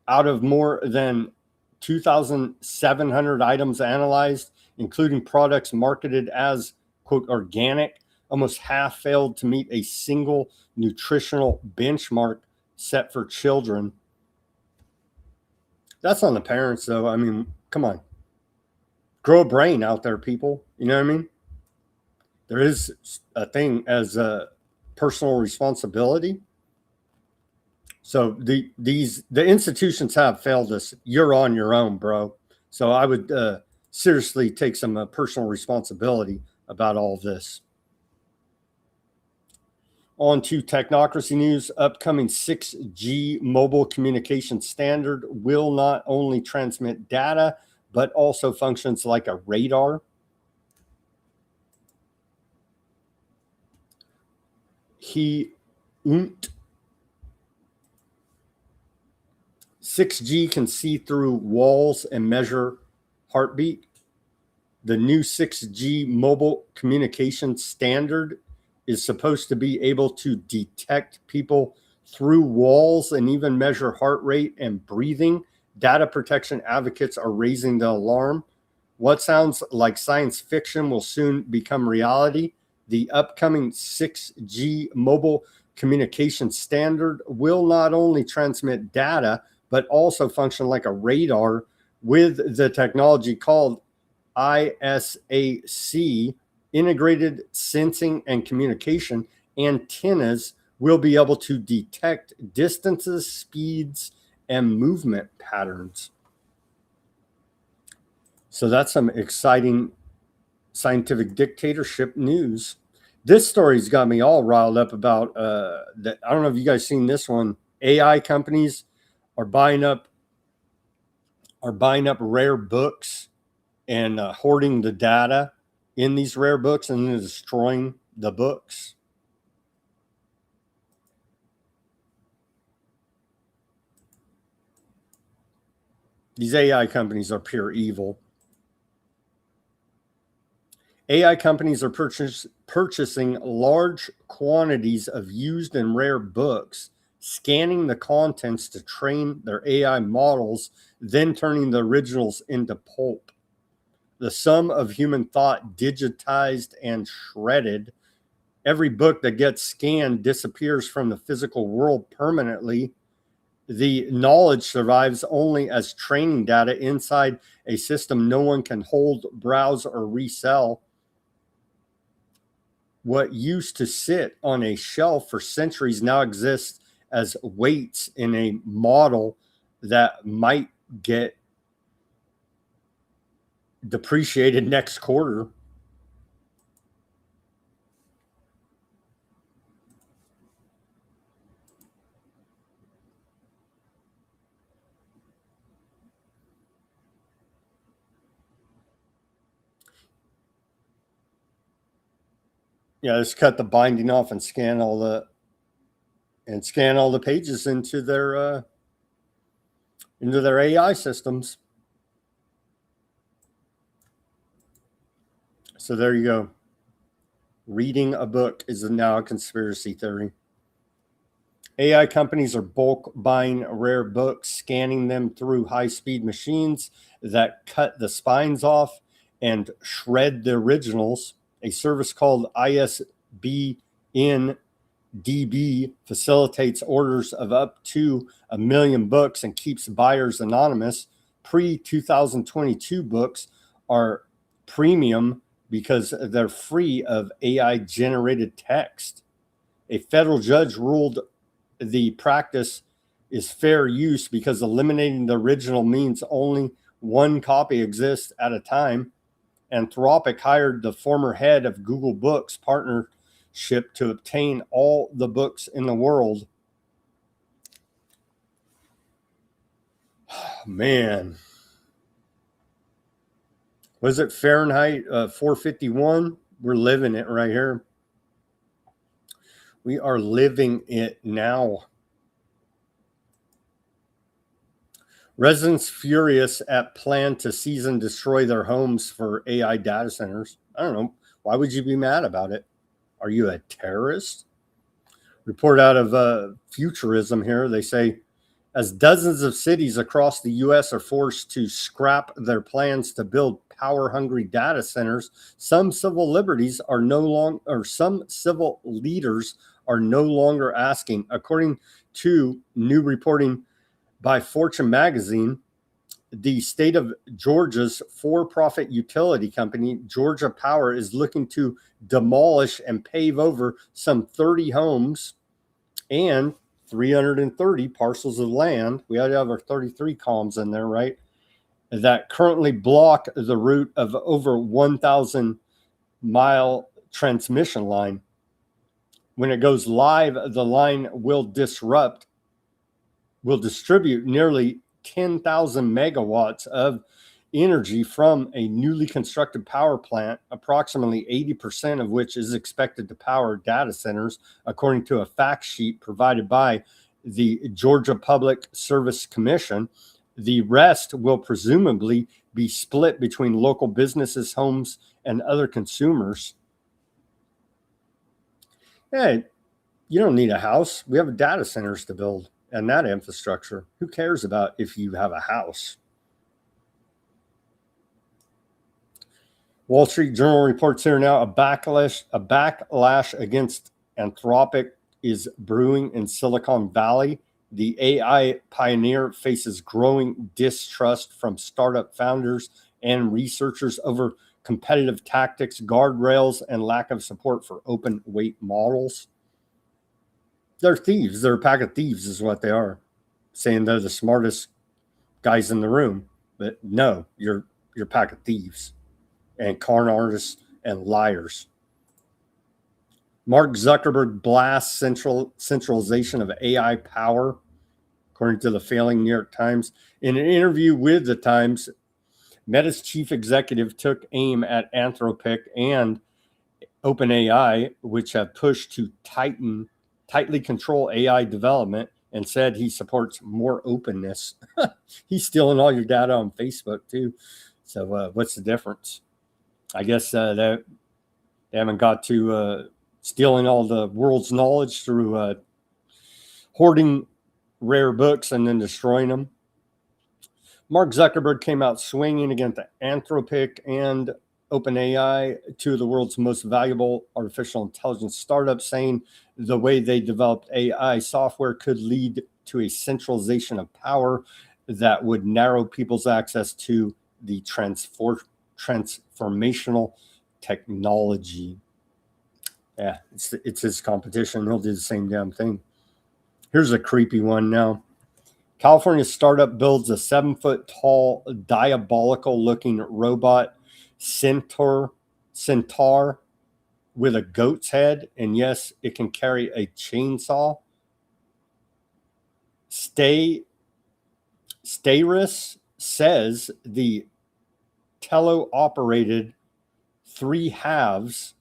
Out of more than 2,700 items analyzed, including products marketed as, quote, organic, almost half failed to meet a single nutritional benchmark set for children. That's on the parents, though. I mean, come on. Grow a brain out there, people. You know what I mean? There is a thing as a personal responsibility. So the institutions have failed us. You're on your own, bro. So I would seriously take some personal responsibility about all of this. On to technocracy news. Upcoming 6G mobile communication standard will not only transmit data, but also functions like a radar. He und 6G can see through walls and measure heartbeat. The new 6G mobile communication standard is supposed to be able to detect people through walls and even measure heart rate and breathing. Data protection advocates are raising the alarm. What sounds like science fiction will soon become reality. The upcoming 6G mobile communication standard will not only transmit data, but also function like a radar with the technology called ISAC, integrated sensing and communication. Antennas will be able to detect distances, speeds, and movement patterns. So that's some exciting scientific dictatorship news. This story's got me all riled up about that. I don't know if you guys seen this one. AI companies are buying up rare books and hoarding the data in these rare books and then destroying the books. These AI companies are pure evil. AI companies are purchasing large quantities of used and rare books, scanning the contents to train their AI models, then turning the originals into pulp. The sum of human thought digitized and shredded. Every book that gets scanned disappears from the physical world permanently. The knowledge survives only as training data inside a system no one can hold, browse, or resell. What used to sit on a shelf for centuries now exists as weights in a model that might get depreciated next quarter. Yeah, let's cut the binding off and scan all the pages into their AI systems. So there you go. Reading a book is now a conspiracy theory. AI companies are bulk buying rare books, scanning them through high-speed machines that cut the spines off and shred the originals. A service called ISBN DB facilitates orders of up to 1 million books and keeps buyers anonymous. Pre-2022 books are premium because they're free of AI-generated text. A federal judge ruled the practice is fair use because eliminating the original means only one copy exists at a time. Anthropic hired the former head of Google Books partnership to obtain all the books in the world. Man. Was it Fahrenheit 451? We're living it right here. We are living it now. Residents furious at plan to seize and destroy their homes for AI data centers. I don't know. Why would you be mad about it? Are you a terrorist? Report out of Futurism here. They say, as dozens of cities across the U.S. are forced to scrap their plans to build power-hungry data centers, some civil leaders are no longer asking. According to new reporting by Fortune magazine, the state of Georgia's for-profit utility company, Georgia Power, is looking to demolish and pave over some 30 homes and 330 parcels of land. We had to have our 33 columns in there, right? That currently block the route of over 1,000-mile transmission line. When it goes live, the line will distribute nearly 10,000 megawatts of energy from a newly constructed power plant, approximately 80% of which is expected to power data centers, according to a fact sheet provided by the Georgia Public Service Commission. The rest will presumably be split between local businesses, homes, and other consumers. Hey, you don't need a house. We have data centers to build and that infrastructure. Who cares about if you have a house? Wall Street Journal reports here now, a backlash against Anthropic is brewing in Silicon Valley. The AI pioneer faces growing distrust from startup founders and researchers over competitive tactics, guardrails, and lack of support for open weight models. They're thieves. They're a pack of thieves is what they are, saying they're the smartest guys in the room. But no, you're a pack of thieves and con artists and liars. Mark Zuckerberg blasts centralization of AI power, according to the failing New York Times. In an interview with the Times, Meta's chief executive took aim at Anthropic and OpenAI, which have pushed to tightly control AI development, and said he supports more openness. He's stealing all your data on Facebook too. So what's the difference? I guess they haven't got to stealing all the world's knowledge through hoarding rare books and then destroying them. Mark Zuckerberg came out swinging against Anthropic and OpenAI, two of the world's most valuable artificial intelligence startups, saying the way they developed AI software could lead to a centralization of power that would narrow people's access to the transformational technology. Yeah, it's his competition. He'll do the same damn thing. Here's a creepy one now. California startup builds a 7-foot-tall, diabolical-looking robot centaur with a goat's head, and yes, it can carry a chainsaw. Stairis says the teleoperated 3 halves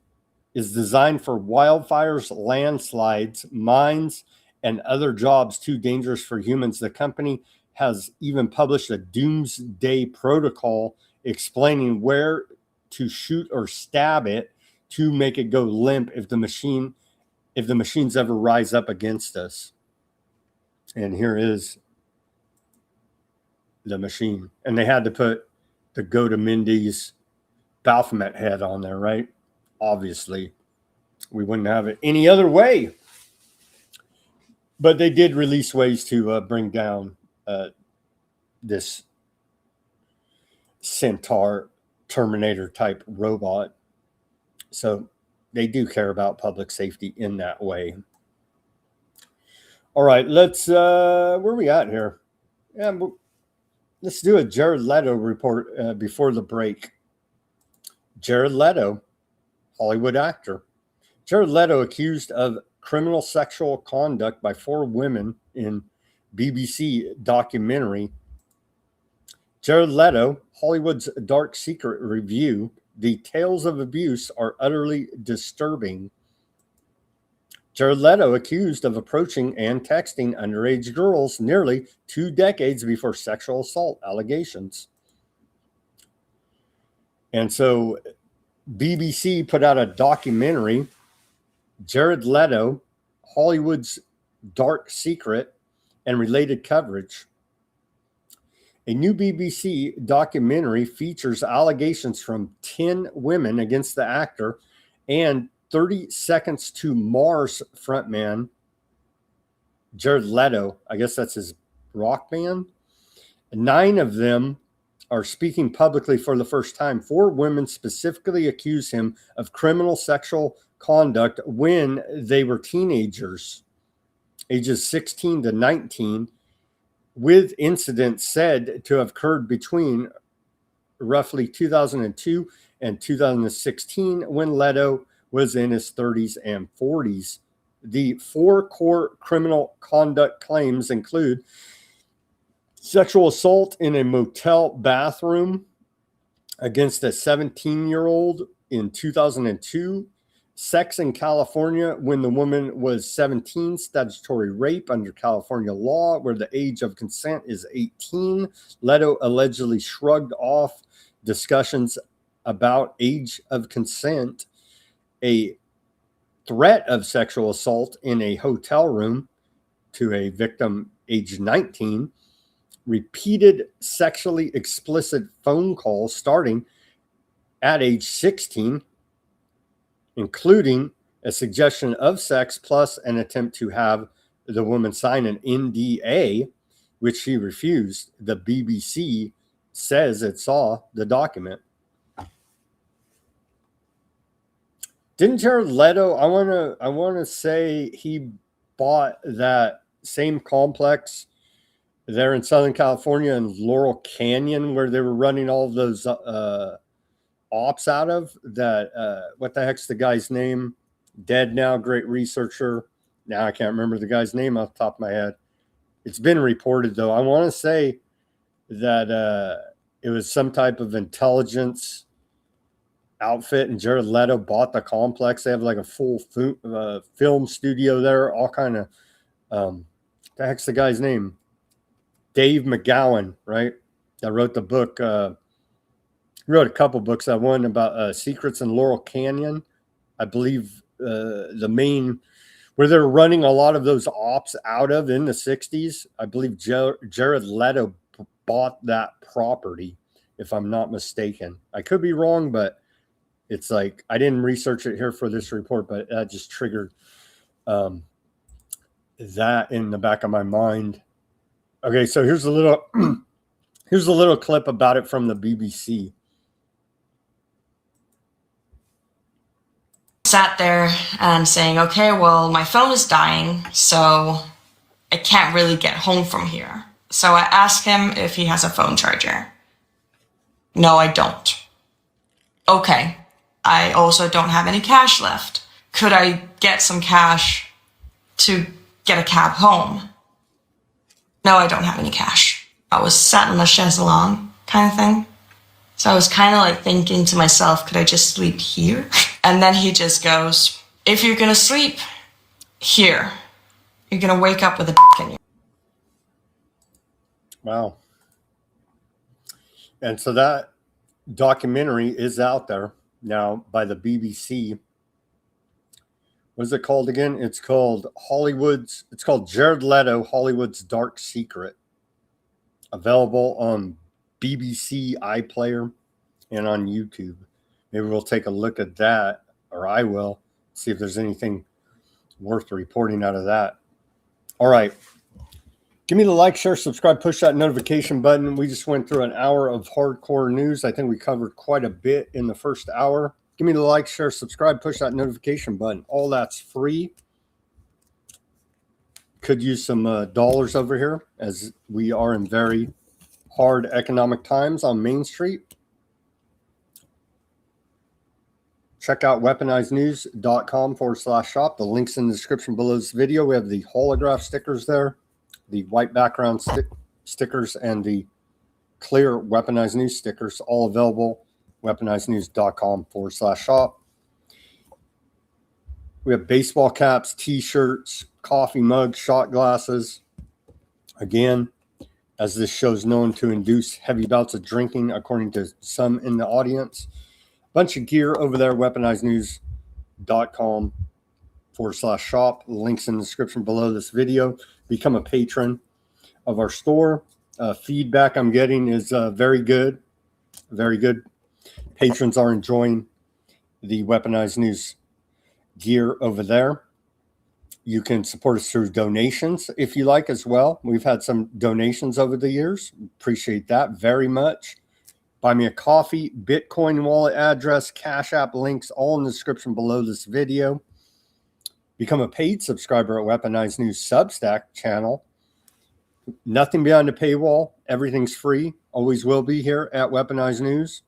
is designed for wildfires, landslides, mines, and other jobs too dangerous for humans. The company has even published a doomsday protocol explaining where to shoot or stab it to make it go limp if the machines ever rise up against us. And here is the machine. And they had to put the GoToMindy's Baphomet head on there, right? Obviously, we wouldn't have it any other way. But they did release ways to bring down this Centaur Terminator type robot. So they do care about public safety in that way. All right, let's where are we at here? Yeah, let's do a Jared Leto report before the break. Jared Leto, Hollywood actor. Jared Leto accused of criminal sexual conduct by 4 women in BBC documentary. Jared Leto, Hollywood's Dark Secret Review. The tales of abuse are utterly disturbing. Jared Leto accused of approaching and texting underage girls nearly 2 decades before sexual assault allegations. And so BBC put out a documentary, Jared Leto, Hollywood's Dark Secret and Related Coverage. A new BBC documentary features allegations from 10 women against the actor and 30 Seconds to Mars frontman Jared Leto. I guess that's his rock band. 9 of them are speaking publicly for the first time. 4 women specifically accuse him of criminal sexual conduct when they were teenagers, ages 16 to 19, with incidents said to have occurred between roughly 2002 and 2016 when Leto was in his 30s and 40s. The 4 core criminal conduct claims include sexual assault in a motel bathroom against a 17-year-old in 2002, sex in California when the woman was 17, statutory rape under California law where the age of consent is 18. Leto allegedly shrugged off discussions about age of consent, a threat of sexual assault in a hotel room to a victim age 19, repeated sexually explicit phone calls starting at age 16, including a suggestion of sex plus an attempt to have the woman sign an NDA, which she refused. The BBC says it saw the document. Didn't Jared Leto, I wanna say he bought that same complex there in Southern California in Laurel Canyon where they were running all of those ops out of that. What the heck's the guy's name? Dead now, great researcher. Now I can't remember the guy's name off the top of my head. It's been reported though. I want to say that it was some type of intelligence outfit, and Jared Leto bought the complex. They have like a full film studio there, all kind of the heck's the guy's name? Dave McGowan, right? That wrote the book. He wrote a couple books. That one about secrets in Laurel Canyon. I believe the main where they're running a lot of those ops out of in the 60s. I believe Jared Leto bought that property, if I'm not mistaken. I could be wrong, but it's like I didn't research it here for this report, but that just triggered that in the back of my mind. Okay, so here's a little clip about it from the BBC. Sat there and saying, okay, well, my phone is dying, so I can't really get home from here. So I asked him if he has a phone charger. No, I don't. Okay, I also don't have any cash left. Could I get some cash to get a cab home? No, I don't have any cash. I was sat in the chaise longue kind of thing. So I was kind of like thinking to myself, could I just sleep here? And then he just goes, if you're going to sleep here, you're going to wake up with a in your. Wow. And so that documentary is out there. now by the BBC. What is it called again? It's called Jared Leto, Hollywood's Dark Secret. Available on BBC iPlayer and on YouTube. Maybe we'll take a look at that, or I will, see if there's anything worth reporting out of that. All right. Give me the like, share, subscribe, push that notification button. We just went through an hour of hardcore news. I think we covered quite a bit in the first hour. Give me the like, share, subscribe, push that notification button. All that's free. Could use some dollars over here as we are in very hard economic times on Main Street. Check out weaponizednews.com/shop. The link's in the description below this video. We have the holograph stickers there, the white background stickers, and the clear Weaponized News stickers, all available. weaponizednews.com/shop. We have baseball caps, t-shirts, coffee mugs, shot glasses. Again, as this show is known to induce heavy bouts of drinking, according to some in the audience. Bunch of gear over there, weaponizednews.com/shop. Links in the description below this video. Become a patron of our store. Feedback I'm getting is very good. Very good. Patrons are enjoying the Weaponized News gear over there. You can support us through donations if you like as well. We've had some donations over the years. Appreciate that very much. Buy me a coffee, Bitcoin wallet address, Cash App links, all in the description below this video. Become a paid subscriber at Weaponized News Substack channel. Nothing behind the paywall. Everything's free. Always will be here at Weaponized News.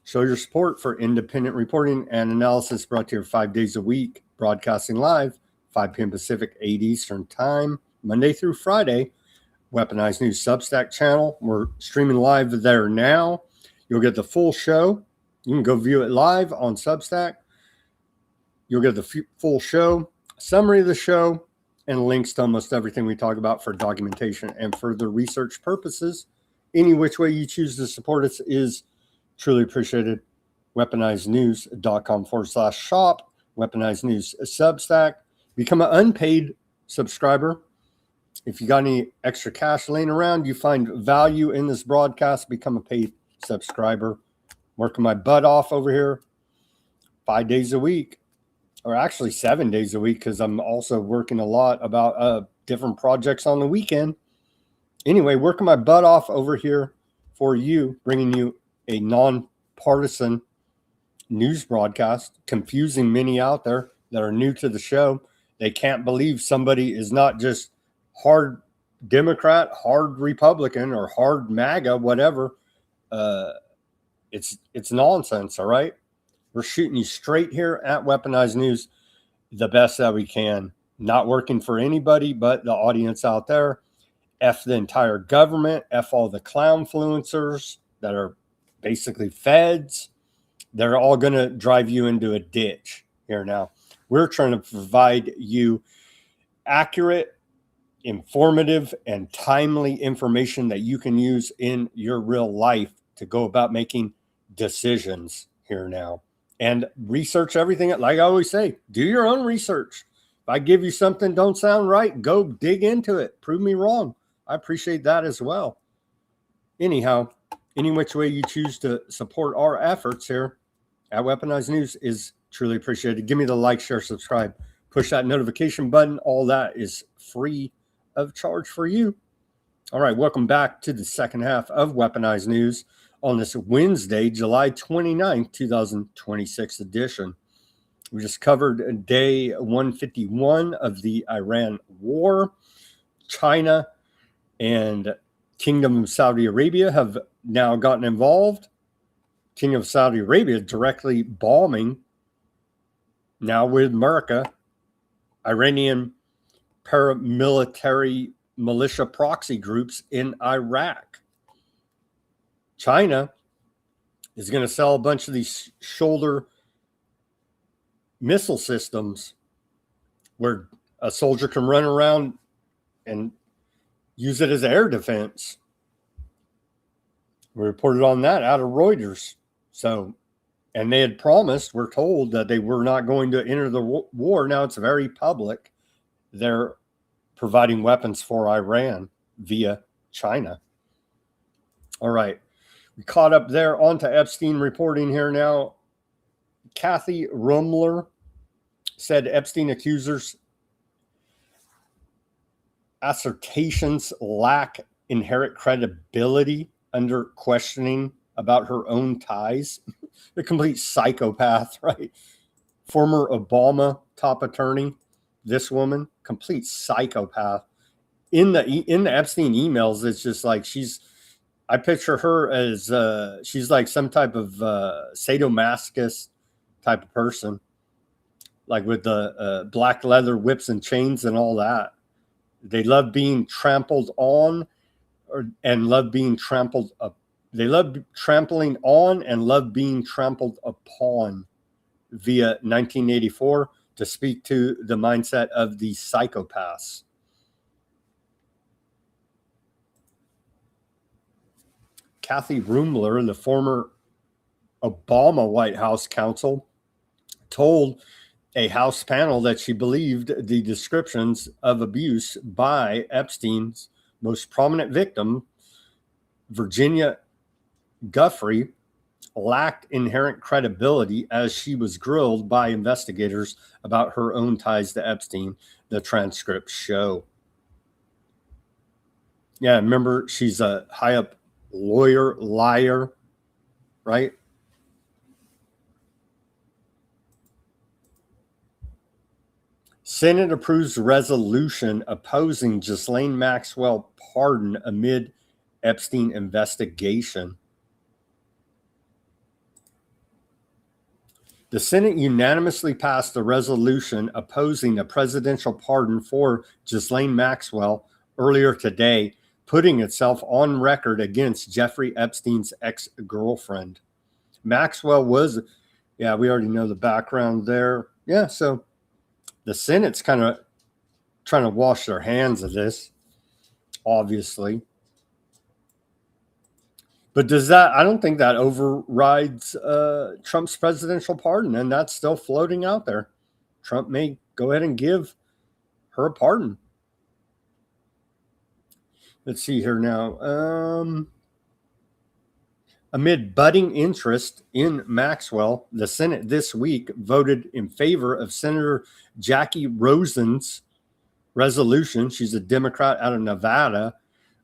Show your support for independent reporting and analysis brought to you 5 days a week. Broadcasting live, 5 p.m. Pacific, 8 Eastern time, Monday through Friday. Weaponized News Substack channel. We're streaming live there now. You'll get the full show. You can go view it live on Substack. You'll get the full show, summary of the show, and links to almost everything we talk about for documentation and further research purposes. Any which way you choose to support us is truly appreciated. weaponizednews.com/shop. Weaponized News Substack. Become an unpaid subscriber. If you got any extra cash laying around, you find value in this broadcast, become a paid subscriber. Working my butt off over here 5 days a week, or actually 7 days a week, because I'm also working a lot about different projects on the weekend. Anyway, working my butt off over here for you, bringing you a nonpartisan news broadcast, confusing many out there that are new to the show. They can't believe somebody is not just hard Democrat, hard Republican, or hard MAGA, whatever. It's nonsense, all right? We're shooting you straight here at Weaponized News, the best that we can. Not working for anybody but the audience out there. F the entire government. F all the clownfluencers that are basically feds. They're all going to drive you into a ditch here now. We're trying to provide you accurate, informative, and timely information that you can use in your real life to go about making decisions here now. And research everything. Like I always say, do your own research. If I give you something don't sound right, go dig into it. Prove me wrong. I appreciate that as well. Anyhow, any which way you choose to support our efforts here at Weaponized News is truly appreciated. Give me the like, share, subscribe, push that notification button. All that is free of charge for you. All right, welcome back to the second half of Weaponized News on this Wednesday, July 29th, 2026 edition. We just covered day 151 of the Iran war. China and Kingdom of Saudi Arabia have now gotten involved. Kingdom of Saudi Arabia directly bombing now with America, Iranian paramilitary militia proxy groups in Iraq. China is going to sell a bunch of these shoulder missile systems where a soldier can run around and use it as air defense. We reported on that out of Reuters. So And they had promised, we're told, that they were not going to enter the war. Now it's very public. They're providing weapons for Iran via China. All right. We caught up there. On to Epstein reporting here now. Kathy Rumler said Epstein accusers' assertions lack inherent credibility under questioning about her own ties. A complete psychopath, right? Former Obama top attorney, this woman, complete psychopath. In the Epstein emails, it's just like I picture her as she's like some type of sadomasochist type of person, like with the black leather whips and chains and all that. They love being trampled on, and love being trampled up. They love trampling on and love being trampled upon via 1984 to speak to the mindset of the psychopaths. Kathy Rumler, the former Obama White House counsel, told a House panel that she believed the descriptions of abuse by Epstein's most prominent victim, Virginia Giuffre, lacked inherent credibility as she was grilled by investigators about her own ties to Epstein, the transcripts show. Yeah, remember, she's a high up lawyer, liar, right? Senate approves resolution opposing Ghislaine Maxwell pardon amid Epstein investigation. The Senate unanimously passed a resolution opposing a presidential pardon for Ghislaine Maxwell earlier today, putting itself on record against Jeffrey Epstein's ex-girlfriend. Maxwell was, yeah, we already know the background there. Yeah, so the Senate's kind of trying to wash their hands of this, obviously. But does that, I don't think that overrides Trump's presidential pardon, and that's still floating out there. Trump may go ahead and give her a pardon. Let's see here now. Amid budding interest in Maxwell, the Senate this week voted in favor of Senator Jackie Rosen's resolution. She's a Democrat out of Nevada,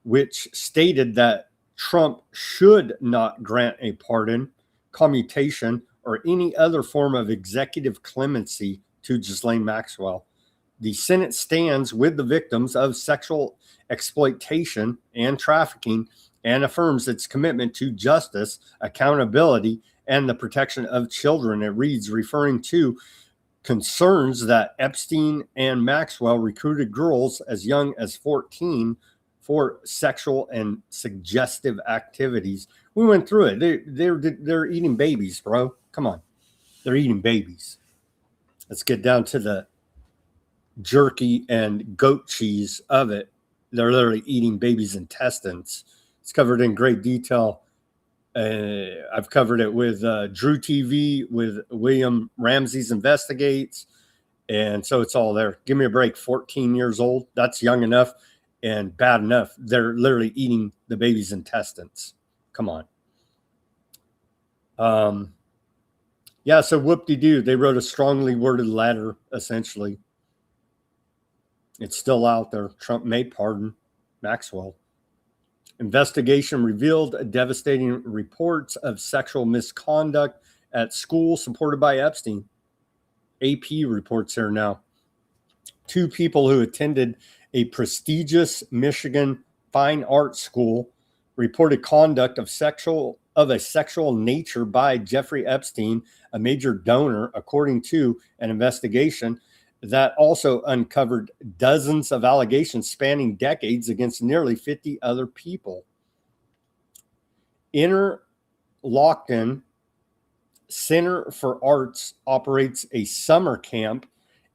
which stated that Trump should not grant a pardon, commutation, or any other form of executive clemency to Ghislaine Maxwell. The Senate stands with the victims of sexual exploitation and trafficking and affirms its commitment to justice, accountability, and the protection of children. It reads, referring to concerns that Epstein and Maxwell recruited girls as young as 14 for sexual and suggestive activities. We went through it. They're eating babies, bro. Come on. They're eating babies. Let's get down to the jerky and goat cheese of it. They're literally eating babies' intestines. It's covered in great detail. I've covered it with Drew TV, with William Ramsey's Investigates. And so it's all there. Give me a break. 14 years old. That's young enough and bad enough. They're literally eating the baby's intestines. Come on. Yeah, so whoop-de-doo. They wrote a strongly worded letter, essentially. It's still out there. Trump may pardon Maxwell. Investigation revealed devastating reports of sexual misconduct at school supported by Epstein. AP reports here now. 2 people who attended a prestigious Michigan fine arts school reported conduct of a sexual nature by Jeffrey Epstein, a major donor, according to an investigation that also uncovered dozens of allegations spanning decades against nearly 50 other people. Interlochen Center for Arts operates a summer camp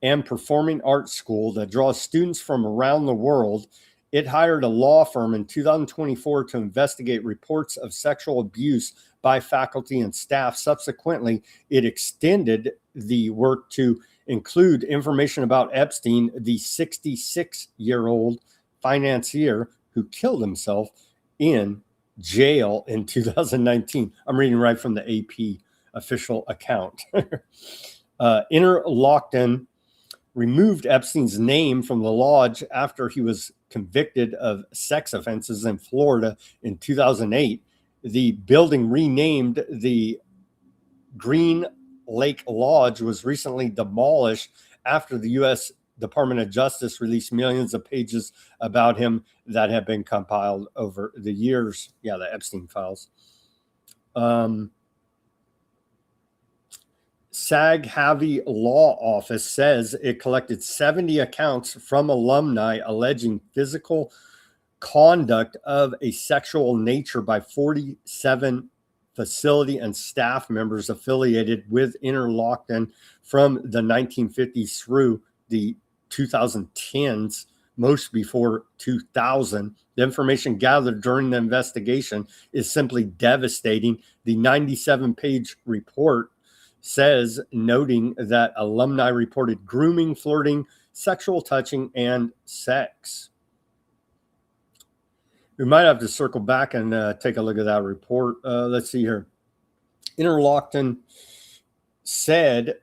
and performing arts school that draws students from around the world It hired a law firm in 2024 to investigate reports of sexual abuse by faculty and staff. Subsequently, it extended the work to include information about Epstein, the 66-year-old financier who killed himself in jail in 2019. I'm reading right from the AP official account. Interlochen removed Epstein's name from the lodge after he was convicted of sex offenses in Florida in 2008. The building, renamed the Green Lake Lodge, was recently demolished after the U.S. Department of Justice released millions of pages about him that have been compiled over the years. Yeah, the Epstein files. SAG-Havi Law Office says it collected 70 accounts from alumni alleging physical conduct of a sexual nature by 47 facility and staff members affiliated with Interlochen from the 1950s through the 2010s, most before 2000. The information gathered during the investigation is simply devastating. The 97-page report says, noting that alumni reported grooming, flirting, sexual touching, and sex. We might have to circle back and take a look at that report. Let's see here. Interlochen said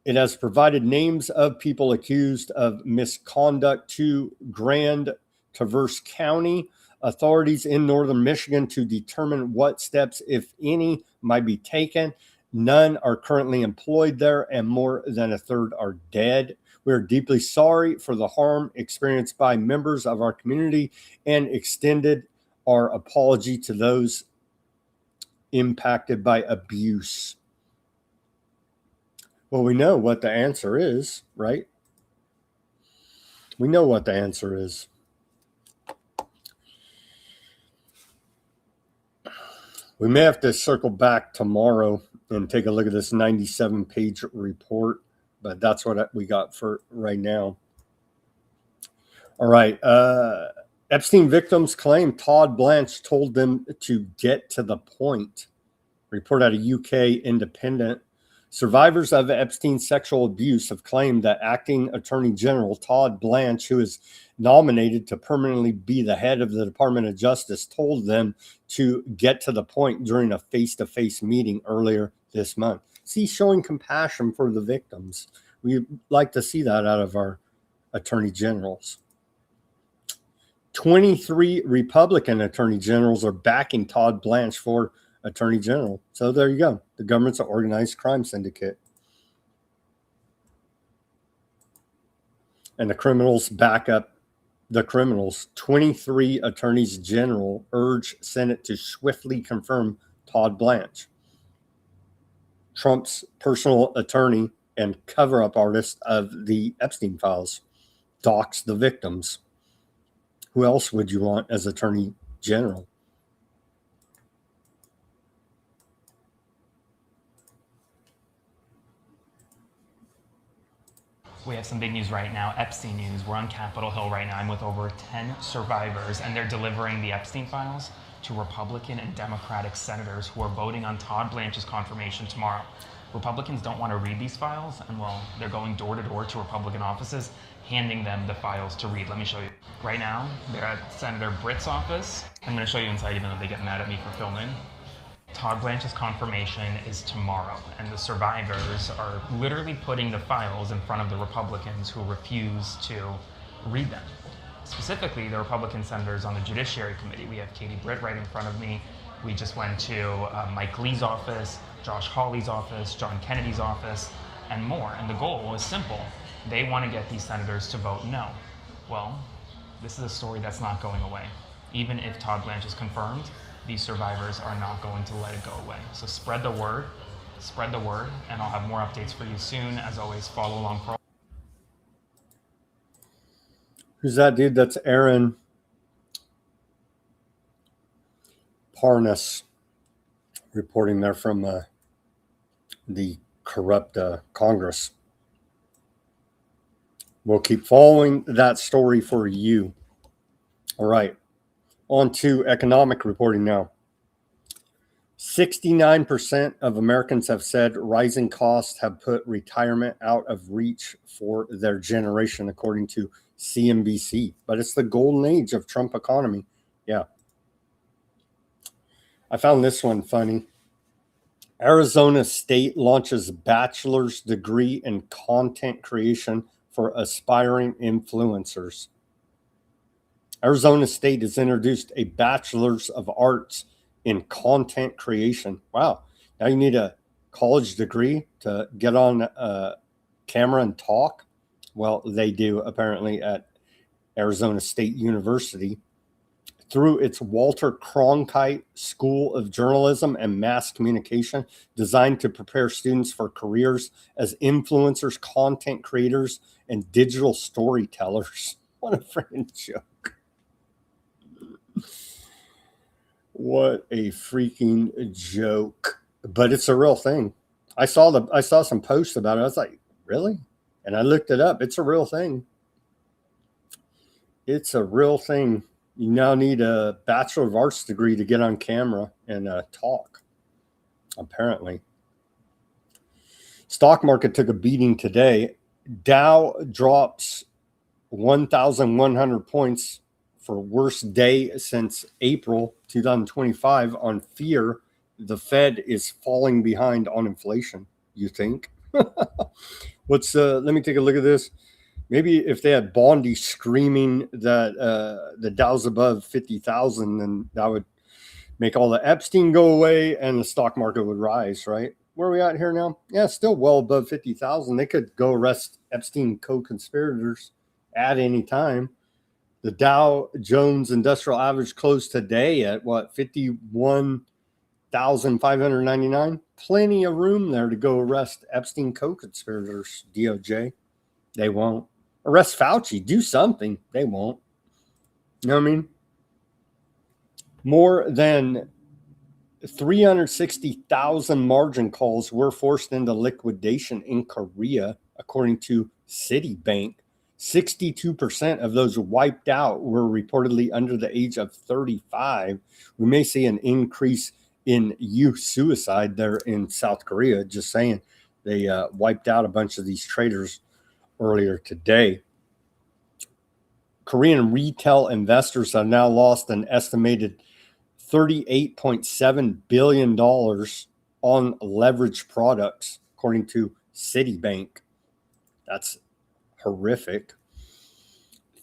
it has provided names of people accused of misconduct to Grand Traverse County authorities in northern Michigan to determine what steps, if any, might be taken. None are currently employed there, and more than a third are dead. We are deeply sorry for the harm experienced by members of our community and extended our apology to those impacted by abuse. Well, we know what the answer is, right? We know what the answer is. We may have to circle back tomorrow and take a look at this 97-page report, but that's what we got for right now. All right. Epstein victims claim Todd Blanche told them to get to the point. Report out of UK Independent. Survivors of Epstein's sexual abuse have claimed that Acting Attorney General Todd Blanche, who is nominated to permanently be the head of the Department of Justice, told them to get to the point during a face-to-face meeting earlier this month. See, showing compassion for the victims. We'd like to see that out of our attorney generals. 23 Republican attorney generals are backing Todd Blanche for attorney general. So there you go. The government's an organized crime syndicate. And the criminals back up the criminals. 23 attorneys general urge Senate to swiftly confirm Todd Blanche, Trump's personal attorney and cover-up artist of the Epstein files, dox the victims. Who else would you want as attorney general? We have some big news right now, Epstein news. We're on Capitol Hill right now. I'm with over 10 survivors, and they're delivering the Epstein files to Republican and Democratic senators who are voting on Todd Blanche's confirmation tomorrow. Republicans don't want to read these files, and well, they're going door to door to Republican offices, handing them the files to read. Let me show you. Right now, they're at Senator Britt's office. I'm going to show you inside, even though they get mad at me for filming. Todd Blanche's confirmation is tomorrow, and the survivors are literally putting the files in front of the Republicans who refuse to read them. Specifically, the Republican senators on the Judiciary Committee. We have Katie Britt right in front of me. We just went to Mike Lee's office, Josh Hawley's office, John Kennedy's office, and more. And the goal is simple. They want to get these senators to vote no. Well, this is a story that's not going away. Even if Todd Blanche is confirmed, these survivors are not going to let it go away. So spread the word, and I'll have more updates for you soon. As always, follow along for all. Who's that dude? That's Aaron Parnas reporting there from the corrupt Congress. We'll keep following that story for you. All right. On to economic reporting now. 69% of Americans have said rising costs have put retirement out of reach for their generation, according to CNBC. But it's the golden age of Trump economy. Yeah. I found this one funny. Arizona State launches bachelor's degree in content creation for aspiring influencers. Arizona State has introduced a bachelor's of arts in content creation. Wow. Now you need a college degree to get on camera and talk. Well, they do apparently at Arizona State University. Through its Walter Cronkite School of Journalism and Mass Communication, designed to prepare students for careers as influencers, content creators, and digital storytellers. What a freaking joke. What a freaking joke. But it's a real thing. I saw some posts about it. I was like, really? And I looked it up. It's a real thing. It's a real thing. You now need a Bachelor of Arts degree to get on camera and talk, apparently. Stock market took a beating today. Dow drops 1,100 points for worst day since April 2025 on fear the Fed is falling behind on inflation, you think? Let me take a look at this. Maybe if they had Bondi screaming that the Dow's above 50,000, then that would make all the Epstein go away and the stock market would rise, right? Where are we at here now? Yeah, still well above 50,000. They could go arrest Epstein co-conspirators at any time. The Dow Jones Industrial Average closed today at what, 51,599? Plenty of room there to go arrest Epstein co-conspirators, DOJ. They won't. Arrest Fauci. Do something. They won't. You know what I mean? More than 360,000 margin calls were forced into liquidation in Korea, according to Citibank. 62% of those wiped out were reportedly under the age of 35. We may see an increase in youth suicide there in South Korea. Just saying, they wiped out a bunch of these traders earlier today. Korean retail investors have now lost an estimated $38.7 billion on leveraged products, according to Citibank. That's horrific.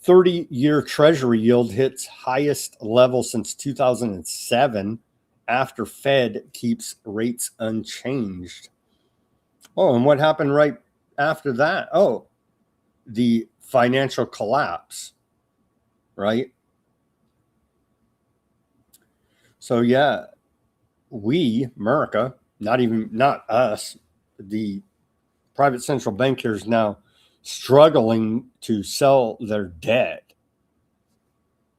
30-year Treasury yield hits highest level since 2007 after Fed keeps rates unchanged. Oh, and what happened right after that? Oh, the financial collapse, right? So yeah, we, America, not us, the private central bankers now struggling to sell their debt.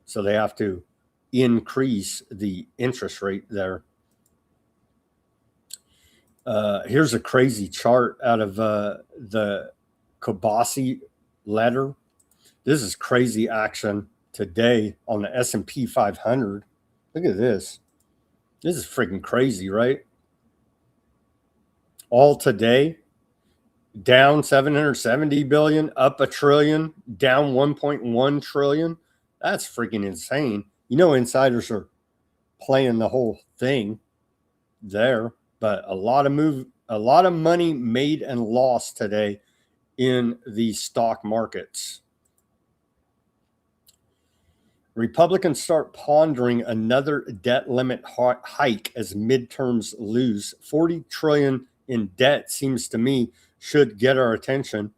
So they have to increase the interest rate there. Here's a crazy chart out of the Kobasi letter. This is crazy action today on the S&P 500. Look at this. This is freaking crazy, right? All today, down 770 billion, up $1 trillion, down 1.1 trillion. That's freaking insane. You know, insiders are playing the whole thing there, but a lot of money made and lost today in the stock markets. Republicans start pondering another debt limit hike as midterms lose. 40 trillion in debt seems to me should get our attention,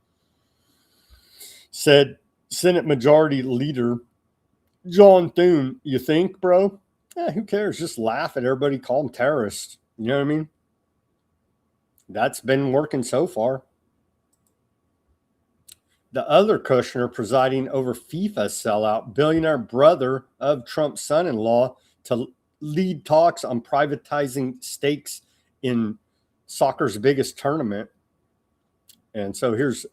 said Senate Majority Leader John Thune. You think, bro? Who cares? Just laugh at everybody, call them terrorists. You know what I mean? That's been working so far. The other Kushner presiding over FIFA sellout, billionaire brother of Trump's son-in-law, to lead talks on privatizing stakes in soccer's biggest tournament. And so here's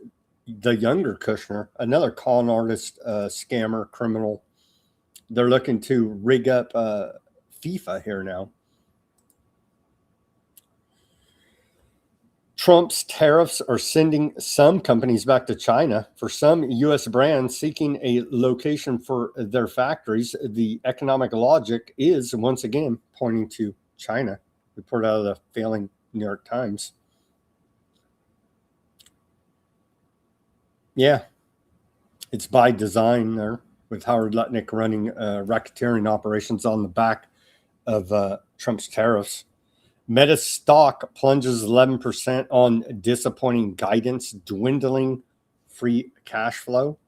the younger Kushner, another con artist, scammer, criminal, they're looking to rig up FIFA here now. Trump's tariffs are sending some companies back to China. For some U.S. brands seeking a location for their factories, the economic logic is once again pointing to China. Report out of the failing New York Times. Yeah, it's by design there, with Howard Lutnick running racketeering operations on the back of Trump's tariffs. Meta stock plunges 11% on disappointing guidance, dwindling free cash flow.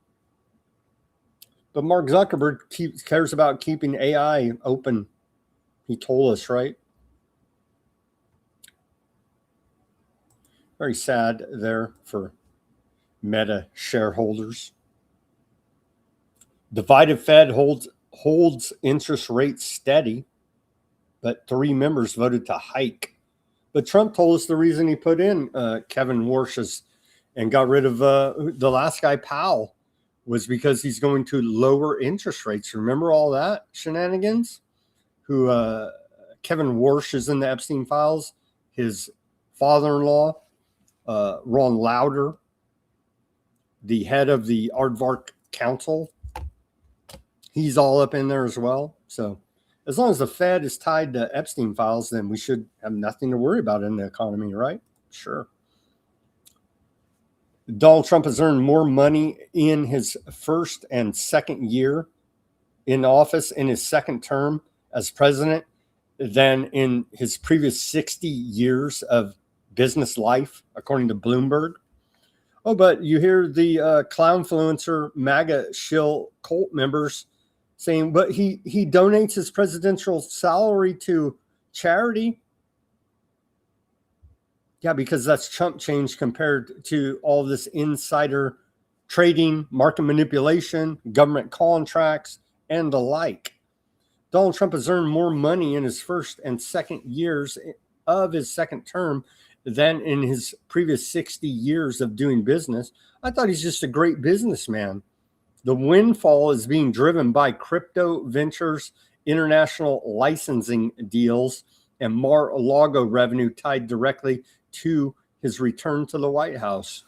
But Mark Zuckerberg cares about keeping AI open. He told us, right? Very sad there for Meta shareholders. Divided Fed holds interest rates steady, but 3 members voted to hike. But Trump told us the reason he put in Kevin Warsh and got rid of the last guy, Powell, was because he's going to lower interest rates. Remember all that shenanigans? Kevin Warsh is in the Epstein files. His father-in-law, Ron Lauder, the head of the Aardvark Council, he's all up in there as well. So as long as the Fed is tied to Epstein files, then we should have nothing to worry about in the economy, right? Sure. Donald Trump has earned more money in his first and second year in office in his second term as president than in his previous 60 years of business life, according to Bloomberg. Oh, but you hear the clownfluencer MAGA shill cult members saying, but he donates his presidential salary to charity. Yeah, because that's chump change compared to all this insider trading, market manipulation, government contracts, and the like. Donald Trump has earned more money in his first and second years of his second term than in his previous 60 years of doing business. I thought he's just a great businessman. The windfall is being driven by crypto ventures, international licensing deals, and Mar-a-Lago revenue tied directly to his return to the White House.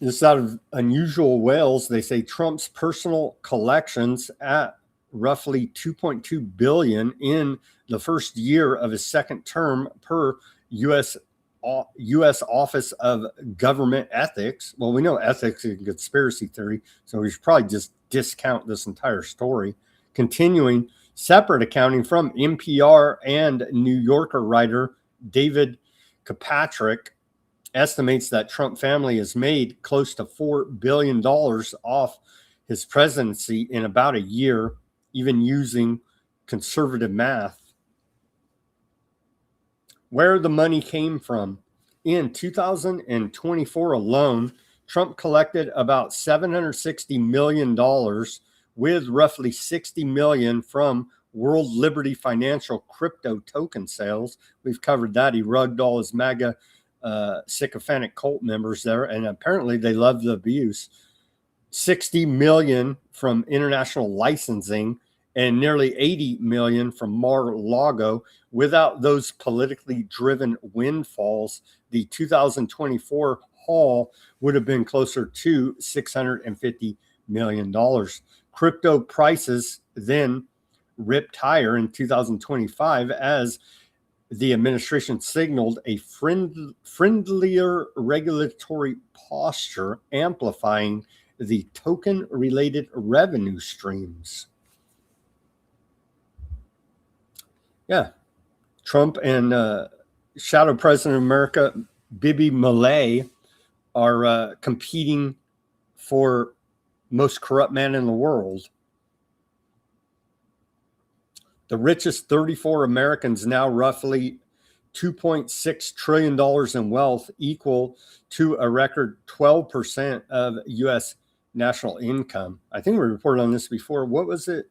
This is out of Unusual Whales. They say Trump's personal collections at roughly $2.2 billion in the first year of his second term per U.S. Office of Government Ethics. Well, we know ethics is a conspiracy theory, so we should probably just discount this entire story. Continuing, separate accounting from NPR and New Yorker writer David Kirkpatrick estimates that Trump family has made close to $4 billion off his presidency in about a year, even using conservative math. Where the money came from. In 2024 alone, Trump collected about $760 million, with roughly $60 million from World Liberty Financial crypto token sales. We've covered that. He rugged all his MAGA sycophantic cult members there, and apparently they love the abuse. $60 million from international licensing and nearly $80 million from Mar-a-Lago. Without those politically driven windfalls, the 2024 haul would have been closer to $650 million. Crypto prices then ripped higher in 2025 as the administration signaled a friendlier regulatory posture, amplifying the token-related revenue streams. Yeah, Trump and Shadow President of America, Bibi Malay, are competing for most corrupt man in the world. The richest 34 Americans, now roughly $2.6 trillion in wealth, equal to a record 12% of U.S. national income. I think we reported on this before. What was it?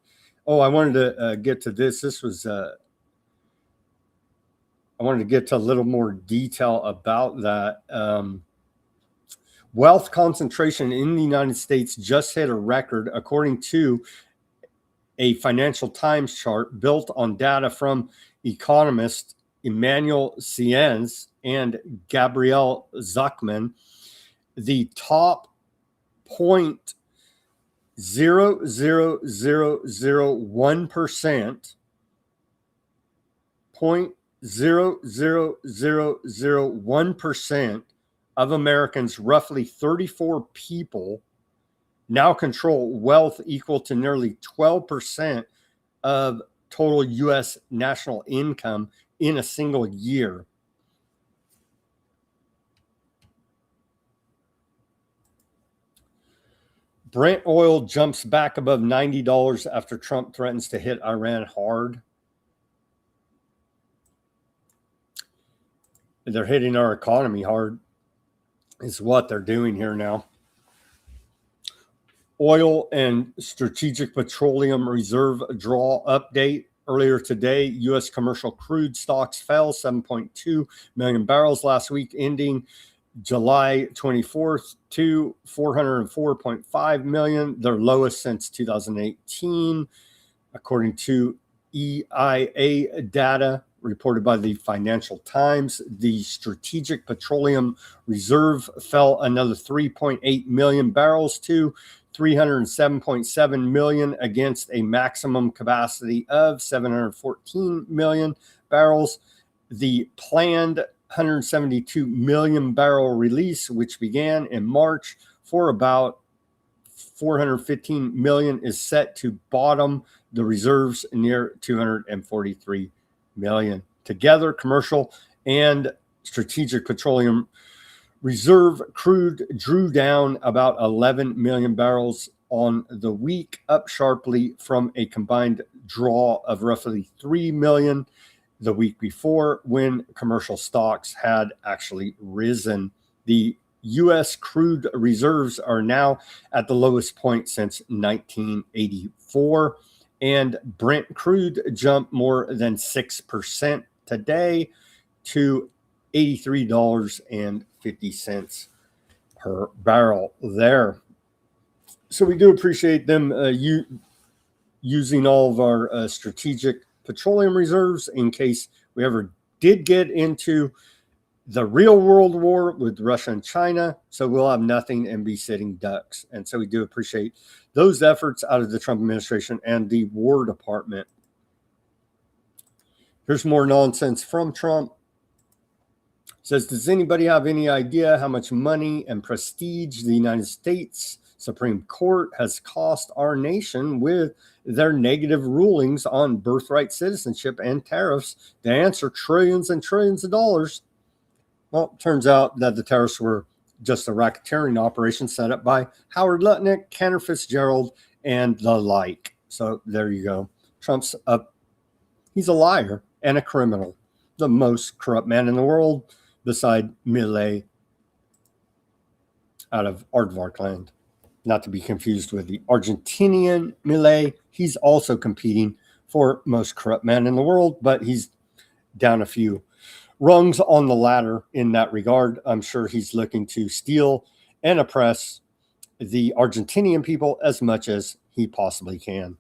Oh, I wanted to get to this. This was, I wanted to get to a little more detail about that. Wealth concentration in the United States just hit a record, according to a Financial Times chart built on data from economists Emmanuel Sienz and Gabrielle Zuckman. The top 0.00001%, 0.00001% of Americans, roughly 34 people, now control wealth equal to nearly 12% of total U.S. national income in a single year. Brent oil jumps back above $90 after Trump threatens to hit Iran hard. They're hitting our economy hard, is what they're doing here now. Oil and Strategic Petroleum Reserve draw update. Earlier today, U.S. commercial crude stocks fell 7.2 million barrels last week, ending July 24th to 404.5 million, their lowest since 2018, according to EIA data reported by the Financial Times. The Strategic Petroleum Reserve fell another 3.8 million barrels to 307.7 million against a maximum capacity of 714 million barrels. The planned 172 million barrel release, which began in March for about 415 million, is set to bottom the reserves near 243 million. Together, commercial and Strategic Petroleum Reserve crude drew down about 11 million barrels on the week, up sharply from a combined draw of roughly 3 million the week before, when commercial stocks had actually risen. The U.S. crude reserves are now at the lowest point since 1984, and Brent crude jumped more than 6% today to $83.50 per barrel there. So we do appreciate them using all of our strategic petroleum reserves in case we ever did get into the real world war with Russia and China. So we'll have nothing and be sitting ducks. And so we do appreciate those efforts out of the Trump administration and the War Department. Here's more nonsense from Trump. It says, does anybody have any idea how much money and prestige the United States Supreme Court has cost our nation with their negative rulings on birthright citizenship and tariffs? The answer, trillions and trillions of dollars. Well, it turns out that the tariffs were just a racketeering operation set up by Howard Lutnick, Kenner Fitzgerald, and the like. So there you go. Trump's up. He's a liar and a criminal. The most corrupt man in the world, beside Millet out of Aardvark land. Not to be confused with the Argentinian Millet. He's also competing for most corrupt man in the world, but he's down a few rungs on the ladder in that regard. I'm sure he's looking to steal and oppress the Argentinian people as much as he possibly can.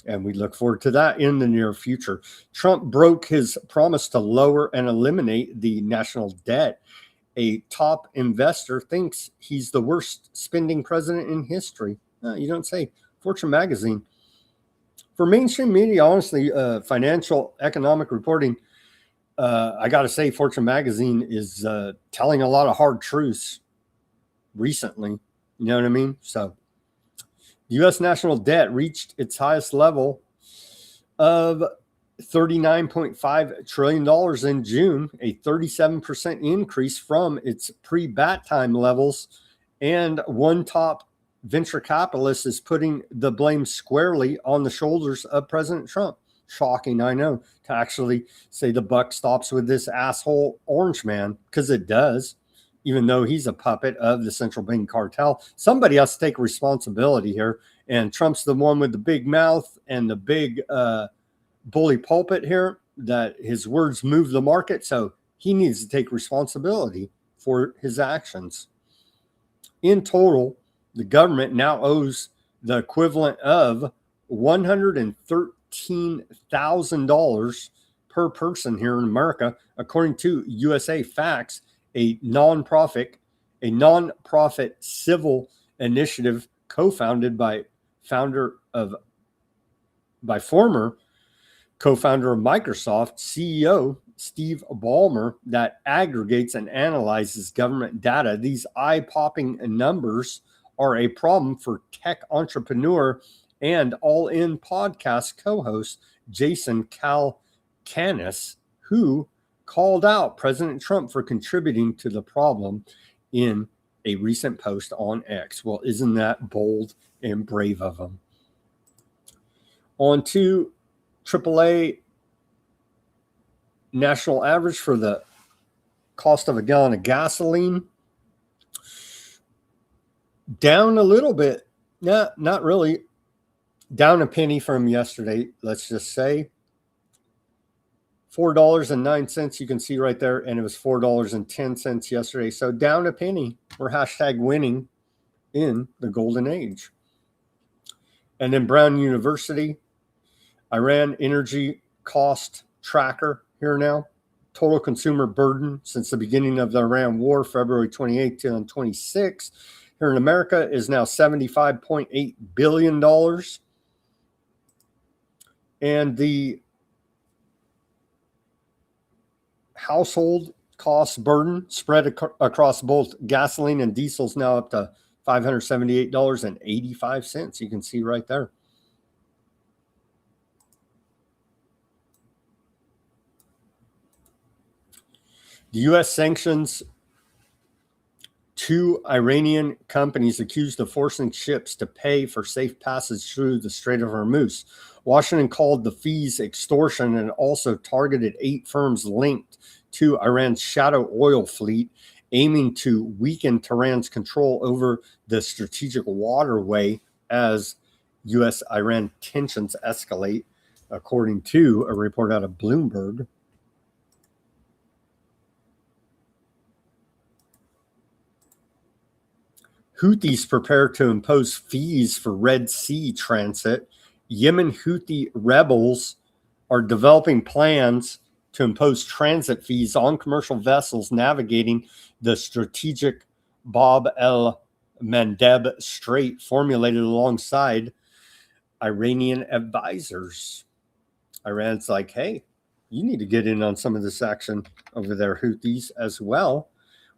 And we look forward to that in the near future. Trump broke his promise to lower and eliminate the national debt. A top investor thinks he's the worst spending president in history. You don't say. Fortune magazine. For mainstream media, honestly, financial economic reporting, I got to say Fortune magazine is telling a lot of hard truths recently. You know what I mean? So U.S. national debt reached its highest level of $39.5 trillion in June, a 37% increase from its pre-bat time levels. And one top venture capitalist is putting the blame squarely on the shoulders of President Trump. Shocking, I know, to actually say the buck stops with this asshole orange man, because it does. Even though he's a puppet of the central bank cartel, somebody has to take responsibility here. And Trump's the one with the big mouth and the big bully pulpit here, that his words move the market. So he needs to take responsibility for his actions. In total, the government now owes the equivalent of $113,000 per person here in America, according to USA Facts, a nonprofit civil initiative co-founded by former co-founder of Microsoft, CEO Steve Ballmer, that aggregates and analyzes government data. These eye-popping numbers are a problem for tech entrepreneur and All In podcast co-host Jason Calacanis, who called out President Trump for contributing to the problem in a recent post on X. Well, isn't that bold and brave of him? On to AAA national average for the cost of a gallon of gasoline. Down a little bit. No, not really. Down a penny from yesterday, let's just say. $4.09, you can see right there, and it was $4.10 yesterday. So down a penny. We're hashtag winning in the golden age. And then Brown University, Iran energy cost tracker here now. Total consumer burden since the beginning of the Iran war, February 28, 2026, here in America is now $75.8 billion. And the household cost burden spread across both gasoline and diesel is now up to $578.85. You can see right there. The U.S. sanctions two Iranian companies accused of forcing ships to pay for safe passage through the Strait of Hormuz. Washington called the fees extortion and also targeted 8 firms linked to Iran's shadow oil fleet, aiming to weaken Tehran's control over the strategic waterway as U.S.-Iran tensions escalate, according to a report out of Bloomberg. Houthis prepare to impose fees for Red Sea transit. Yemen Houthi rebels are developing plans to impose transit fees on commercial vessels navigating the strategic Bab el-Mandeb Strait, formulated alongside Iranian advisors. Iran's like, hey, you need to get in on some of this action over there, Houthis, as well.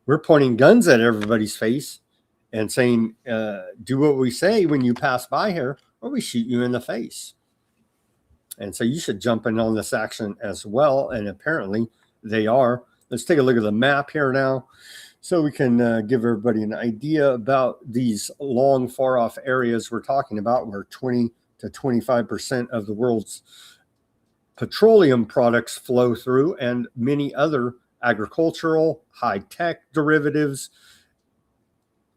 We're pointing guns at everybody's face and saying, do what we say when you pass by here, or we shoot you in the face. And so you should jump in on this action as well. And apparently they are. Let's take a look at the map here now so we can give everybody an idea about these long, far off areas we're talking about, where 20 to 25% of the world's petroleum products flow through, and many other agricultural, high-tech derivatives.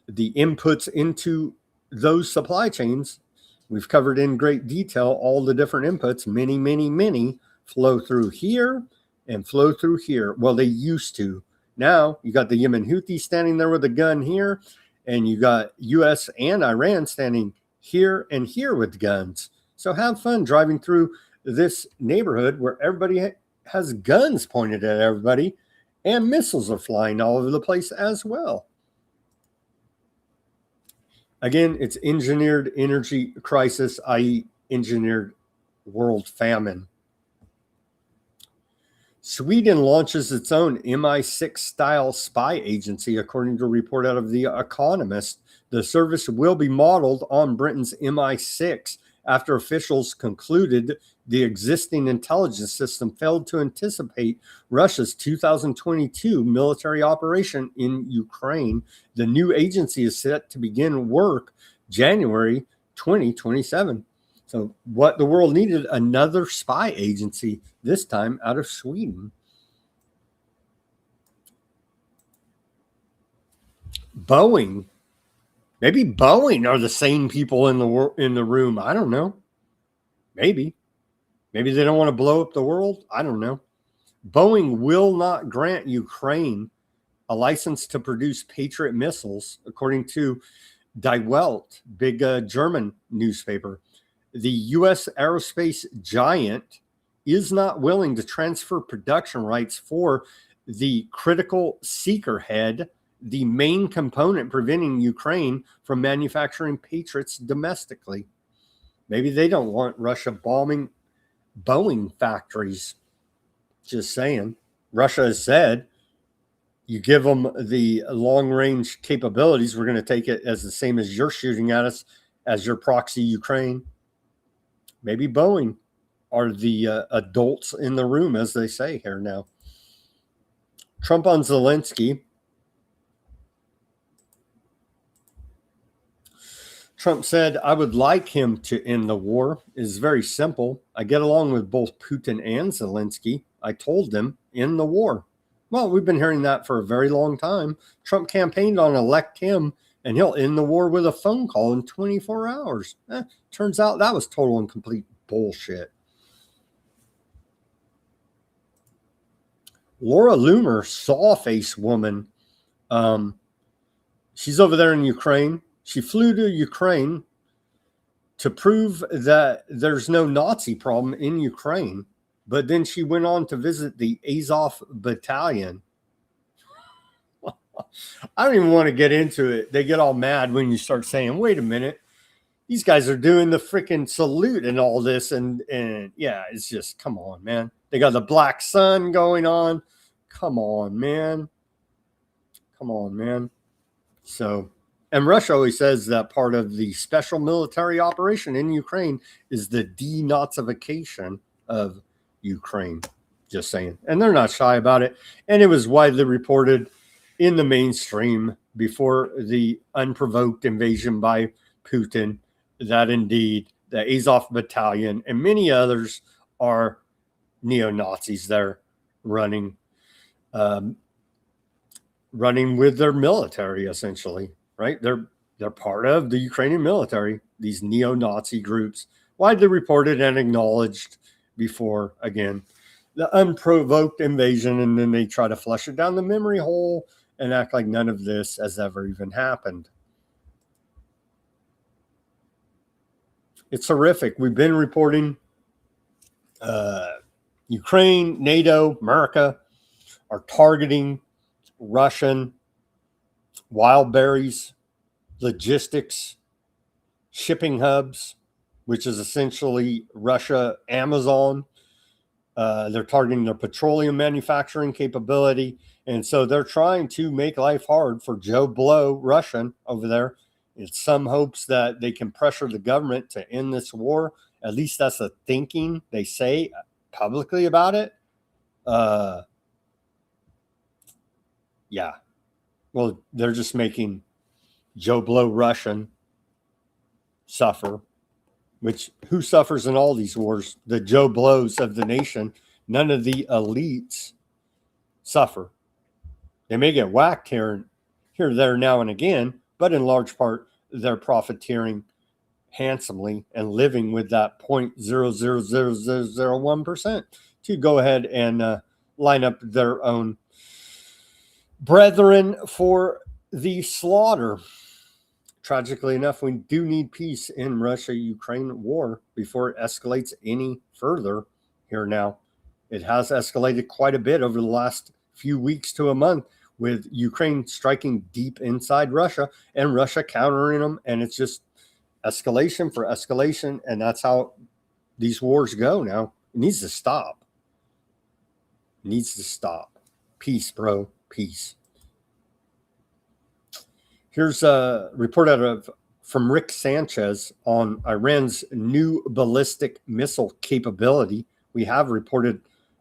The inputs into those supply chains, we've covered in great detail all the different inputs. Many flow through here and flow through here. Well, they used to. Now you got the Yemen Houthi standing there with a gun here, and you got U.S. and Iran standing here and here with guns. So have fun driving through this neighborhood where everybody has guns pointed at everybody, and missiles are flying all over the place as well. Again, it's engineered energy crisis, i.e. engineered world famine. Sweden launches its own MI6-style spy agency, according to a report out of The Economist. The service will be modeled on Britain's MI6 after officials concluded the existing intelligence system failed to anticipate Russia's 2022 military operation in Ukraine. The new agency is set to begin work January 2027. So what the world needed, another spy agency, this time out of Sweden. Boeing. Maybe Boeing are the same people in the room. I don't know. Maybe they don't want to blow up the world. I don't know. Boeing will not grant Ukraine a license to produce Patriot missiles, according to Die Welt, big German newspaper. The U.S. aerospace giant is not willing to transfer production rights for the critical seeker head, the main component preventing Ukraine from manufacturing Patriots domestically. Maybe they don't want Russia bombing Boeing factories. Just saying. Russia has said, you give them the long-range capabilities, we're going to take it as the same as you're shooting at us as your proxy Ukraine. Maybe Boeing are the adults in the room, as they say here now. Trump on Zelensky. Trump said, I would like him to end the war. It's very simple. I get along with both Putin and Zelensky. I told them, end the war. Well, we've been hearing that for a very long time. Trump campaigned on elect him, and he'll end the war with a phone call in 24 hours. Turns out that was total and complete bullshit. Laura Loomer, Sawface woman, she's over there in Ukraine. She flew to Ukraine to prove that there's no Nazi problem in Ukraine. But then she went on to visit the Azov battalion. I don't even want to get into it. They get all mad when you start saying, wait a minute, these guys are doing the freaking salute and all this. And yeah, it's just, come on, man. They got the black sun going on. Come on, man. Come on, man. So, and Russia always says that part of the special military operation in Ukraine is the denazification of Ukraine. Just saying. And they're not shy about it. And it was widely reported in the mainstream before the unprovoked invasion by Putin that indeed the Azov battalion and many others are neo-Nazis there running with their military, essentially, right? They're part of the Ukrainian military, these neo-Nazi groups, widely reported and acknowledged before, again, the unprovoked invasion, and then they try to flush it down the memory hole and act like none of this has ever even happened. It's horrific. We've been reporting Ukraine, NATO, America are targeting Russian wild berries, logistics, shipping hubs, which is essentially Russia, Amazon. They're targeting their petroleum manufacturing capability. And so they're trying to make life hard for Joe Blow, Russian, over there. It's some hopes that they can pressure the government to end this war. At least that's the thinking they say publicly about it. Yeah. Well, they're just making Joe Blow, Russian, suffer. Which, who suffers in all these wars? The Joe Blows of the nation. None of the elites suffer. They may get whacked here, there, now and again, but in large part, they're profiteering handsomely and living with that 0.00001% to go ahead and line up their own brethren for the slaughter. Tragically enough, we do need peace in Russia-Ukraine war before it escalates any further here now. It has escalated quite a bit over the last few weeks to a month, with Ukraine striking deep inside Russia and Russia countering them. And it's just escalation for escalation. And that's how these wars go now. It needs to stop. It needs to stop. Peace, bro. Peace. Here's a report from Rick Sanchez on Iran's new ballistic missile capability. We have reported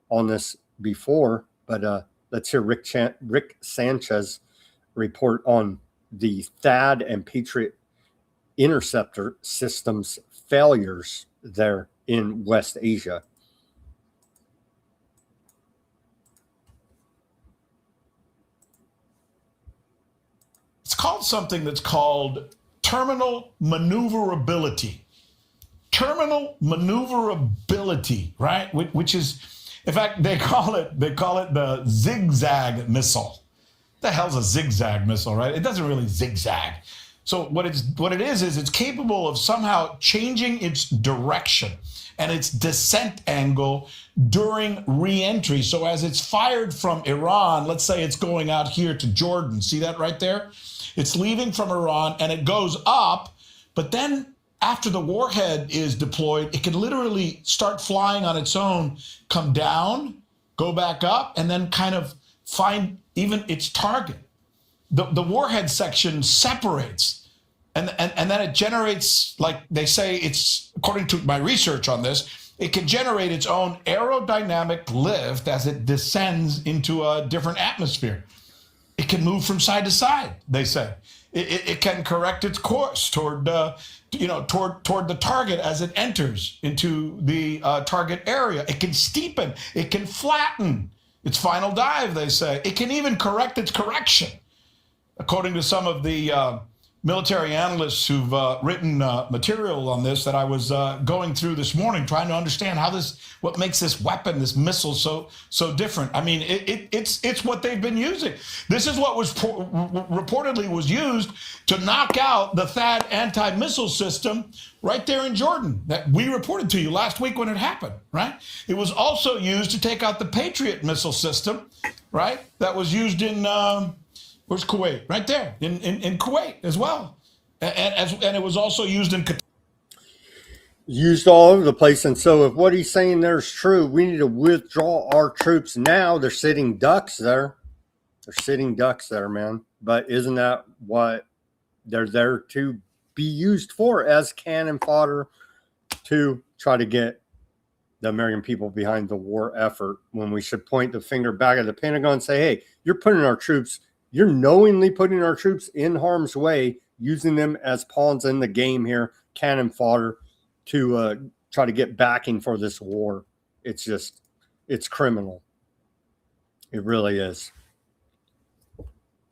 on this before, but let's hear Rick Sanchez report on the THAAD and Patriot interceptor systems failures there in West Asia. It's called something that's called terminal maneuverability. Terminal maneuverability, right? Which is, in fact, they call it the zigzag missile. The hell's a zigzag missile, right? It doesn't really zigzag. So what it is it's capable of somehow changing its direction and its descent angle during re-entry. So as it's fired from Iran, let's say it's going out here to Jordan. See that right there? It's leaving from Iran and it goes up, but then after the warhead is deployed, it can literally start flying on its own, come down, go back up, and then kind of find even its target. The warhead section separates, and then it generates, like they say, it's, according to my research on this, it can generate its own aerodynamic lift as it descends into a different atmosphere. It can move from side to side, they say. It can correct its course toward the target as it enters into the target area. It can steepen. It can flatten its final dive, they say. It can even correct its correction. According to some of the military analysts who've written material on this that I was going through this morning, trying to understand what makes this weapon, this missile, so different. I mean, it's what they've been using. This is what was reportedly was used to knock out the THAAD anti-missile system right there in Jordan that we reported to you last week when it happened, right? It was also used to take out the Patriot missile system, right? That was used in where's Kuwait? Right there, in Kuwait as well. And it was also used in Qatar. Used all over the place. And so if what he's saying there is true, we need to withdraw our troops now. They're sitting ducks there. They're sitting ducks there, man. But isn't that what they're there to be used for, as cannon fodder to try to get the American people behind the war effort, when we should point the finger back at the Pentagon and say, hey, you're knowingly putting our troops in harm's way, using them as pawns in the game here, cannon fodder, to try to get backing for this war. It's criminal. It really is.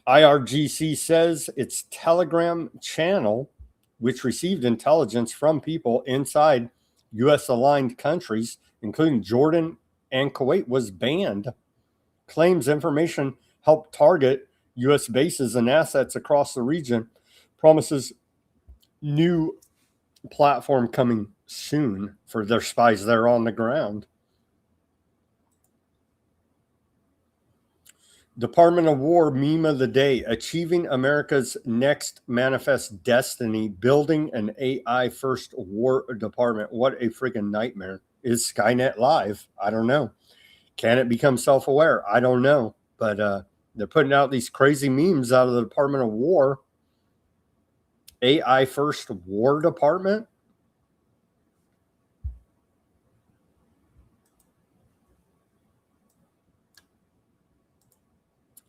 IRGC says its Telegram channel, which received intelligence from people inside U.S.-aligned countries, including Jordan and Kuwait, was banned. Claims information helped target U.S. bases and assets across the region. Promises new platform coming soon for their spies there on the ground. Department of War meme of the day: achieving America's next manifest destiny, building an AI first war department. What a freaking nightmare. Is Skynet live? I don't know. Can it become self-aware? I don't know. But they're putting out these crazy memes out of the Department of War. AI first war department.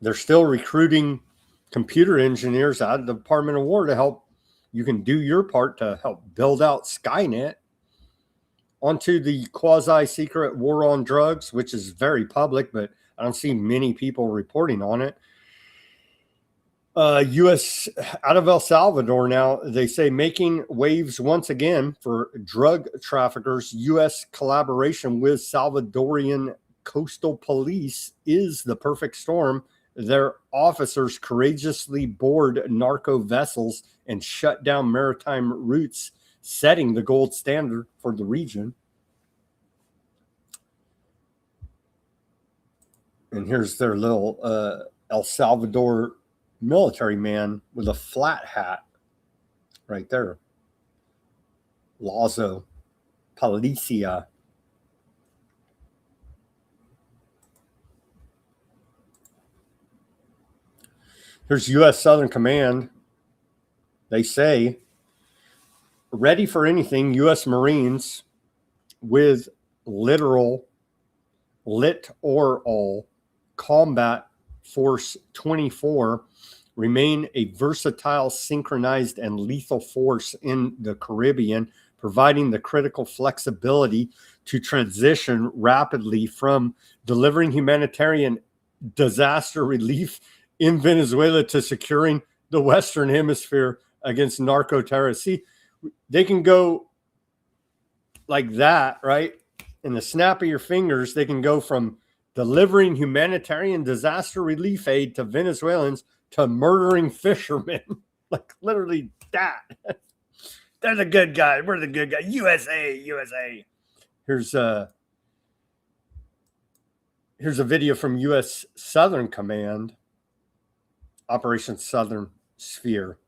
They're still recruiting computer engineers out of the Department of War to help. You can do your part to help build out Skynet. Onto the quasi-secret war on drugs, which is very public, but I don't see many people reporting on it. U.S. out of El Salvador now, they say making waves once again for drug traffickers. U.S. collaboration with Salvadorian coastal police is the perfect storm. Their officers courageously board narco vessels and shut down maritime routes, setting the gold standard for the region. And here's their little El Salvador military man with a flat hat right there. Lazo Policia. Here's U.S. Southern Command. They say, ready for anything, U.S. Marines with littoral Combat Force 24 remain a versatile, synchronized, and lethal force in the Caribbean, providing the critical flexibility to transition rapidly from delivering humanitarian disaster relief in Venezuela to securing the Western Hemisphere against narco terrorists. See, they can go like that, right? In the snap of your fingers, they can go from delivering humanitarian disaster relief aid to Venezuelans to murdering fishermen. Like literally that. They're the good guys. We're the good guys. USA, USA. Here's a video from U.S. Southern Command, Operation Southern Sphere.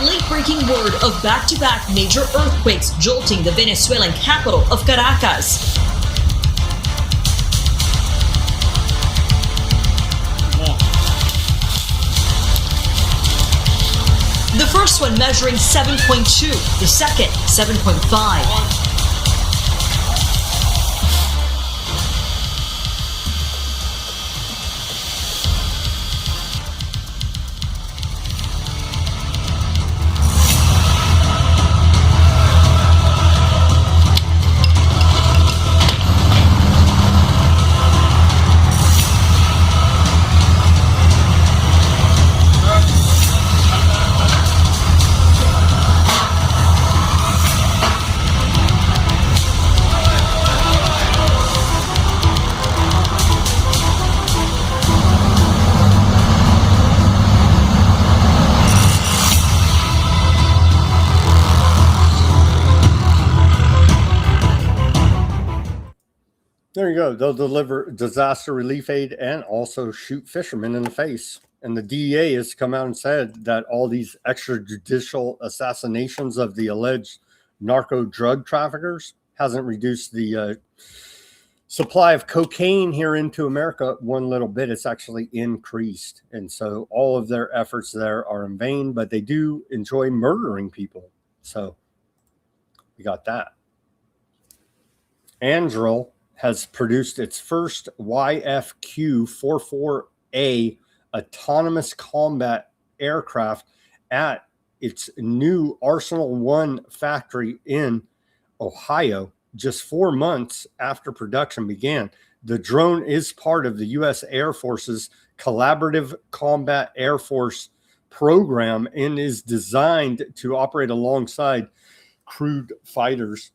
Late-breaking word of back-to-back major earthquakes jolting the Venezuelan capital of Caracas. The first one measuring 7.2, the second 7.5. There you go. They'll deliver disaster relief aid and also shoot fishermen in the face. And the DEA has come out and said that all these extrajudicial assassinations of the alleged narco drug traffickers hasn't reduced the supply of cocaine here into America one little bit. It's actually increased. And so all of their efforts there are in vain, but they do enjoy murdering people. So we got that. Anduril has produced its first YFQ-44A autonomous combat aircraft at its new Arsenal One factory in Ohio, just 4 months after production began. The drone is part of the U.S. Air Force's Collaborative Combat Air Force program and is designed to operate alongside crewed fighters.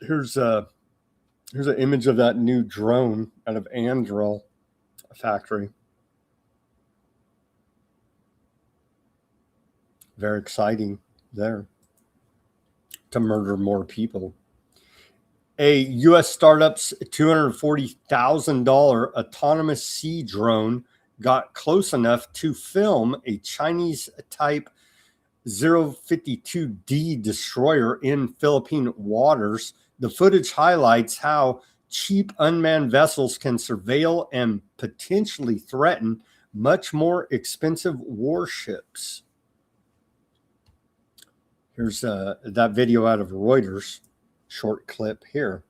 Here's an image of that new drone out of Anduril factory. Very exciting there to murder more people. A U.S. startup's $240,000 autonomous sea drone got close enough to film a Chinese type 052D destroyer in Philippine waters. The footage highlights how cheap unmanned vessels can surveil and potentially threaten much more expensive warships. Here's that video out of Reuters, short clip here.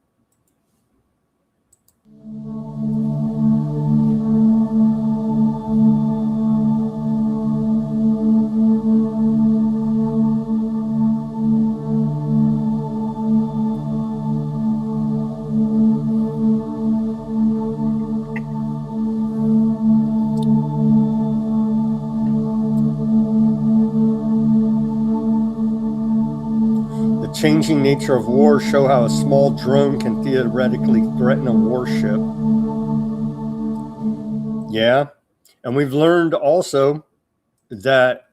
Changing nature of war show how a small drone can theoretically threaten a warship. Yeah, and we've learned also that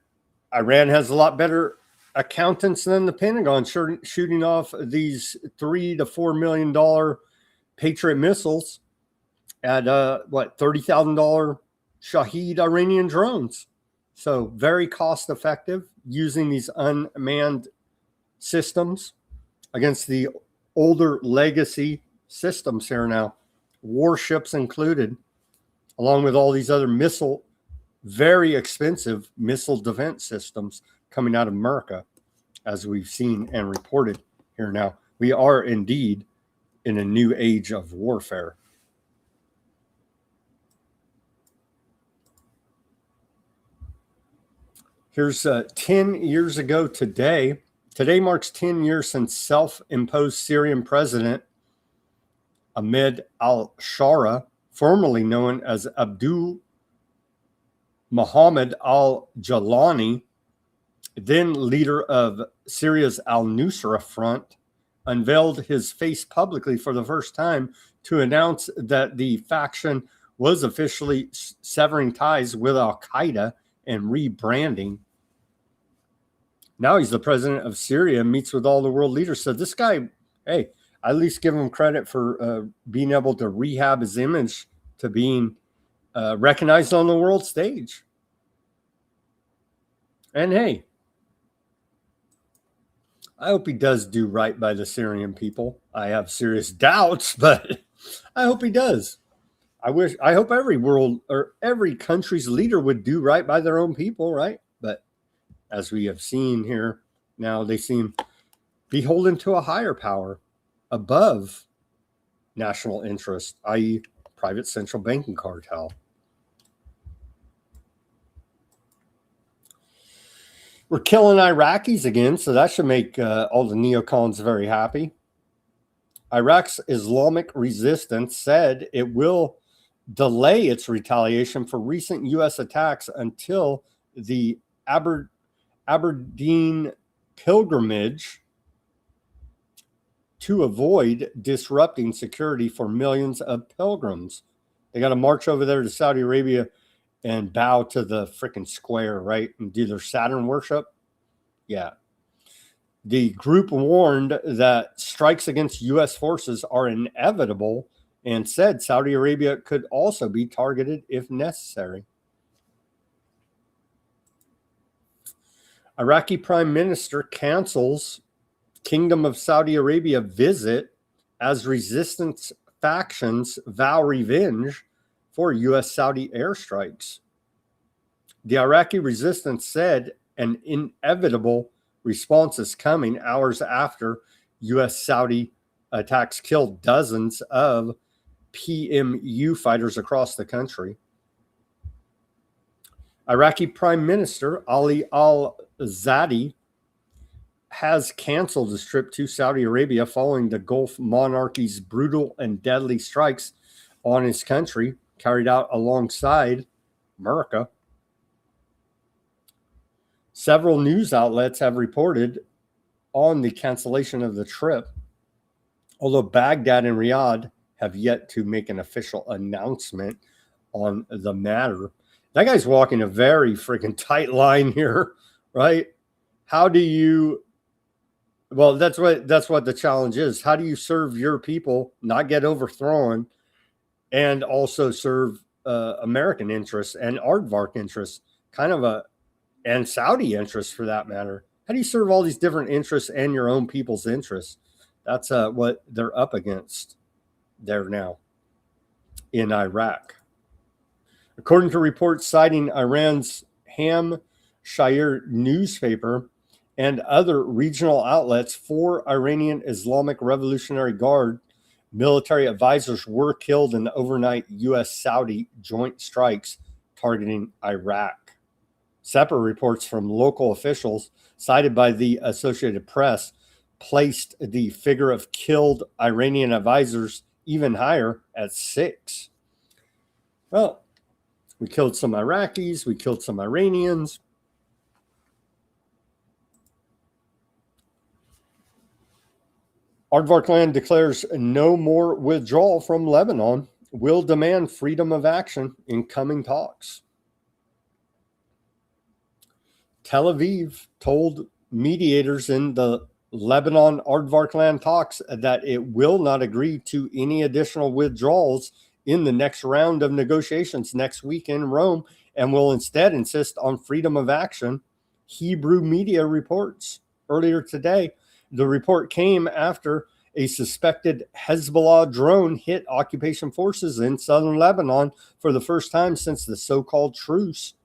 Iran has a lot better accountants than the Pentagon, shooting off these $3 to $4 million Patriot missiles at $30,000 Shahed Iranian drones. So very cost effective using these unmanned systems against the older legacy systems here now, warships included, along with all these other very expensive missile defense systems coming out of America, as we've seen and reported here now. We are indeed in a new age of warfare. Here's 10 years ago today. Today marks 10 years since self-imposed Syrian president Ahmed al-Shara, formerly known as Abdul Muhammad al-Jalani, then leader of Syria's al-Nusra Front, unveiled his face publicly for the first time to announce that the faction was officially severing ties with al-Qaeda and rebranding. Now he's the president of Syria and meets with all the world leaders. So this guy, hey, I at least give him credit for being able to rehab his image to being recognized on the world stage. And hey, I hope he does do right by the Syrian people. I have serious doubts, but I hope he does. I hope every country's leader would do right by their own people, right? But as we have seen here, now they seem beholden to a higher power above national interest, i.e., private central banking cartel. We're killing Iraqis again, so that should make all the neocons very happy. Iraq's Islamic resistance said it will delay its retaliation for recent U.S. attacks until the Aberdeen pilgrimage to avoid disrupting security for millions of pilgrims. They got to march over there to Saudi Arabia and bow to the freaking square, right? And do their Saturn worship. Yeah. The group warned that strikes against U.S. forces are inevitable and said Saudi Arabia could also be targeted if necessary. Iraqi Prime Minister cancels Kingdom of Saudi Arabia visit as resistance factions vow revenge for U.S. Saudi airstrikes. The Iraqi resistance said an inevitable response is coming hours after U.S. Saudi attacks killed dozens of PMU fighters across the country. Iraqi Prime Minister Ali al-Zadi has canceled his trip to Saudi Arabia following the Gulf monarchy's brutal and deadly strikes on his country, carried out alongside America. Several news outlets have reported on the cancellation of the trip, although Baghdad and Riyadh have yet to make an official announcement on the matter. That guy's walking a very freaking tight line here, right? How do you... Well, that's what the challenge is. How do you serve your people, not get overthrown, and also serve American interests and aardvark interests, and Saudi interests for that matter? How do you serve all these different interests and your own people's interests? That's what they're up against there now in Iraq. According to reports citing Iran's Ham-Shire newspaper and other regional outlets, 4 Iranian Islamic Revolutionary Guard military advisors were killed in the overnight U.S.-Saudi joint strikes targeting Iraq. Separate reports from local officials cited by the Associated Press placed the figure of killed Iranian advisors even higher at 6. Well, we killed some Iraqis, we killed some Iranians. Aardvark Land declares no more withdrawal from Lebanon, will demand freedom of action in coming talks. Tel Aviv told mediators in the Lebanon Aardvark Land talks that it will not agree to any additional withdrawals in the next round of negotiations next week in Rome and will instead insist on freedom of action, Hebrew media reports. Earlier today, the report came after a suspected Hezbollah drone hit occupation forces in southern Lebanon for the first time since the so-called truce.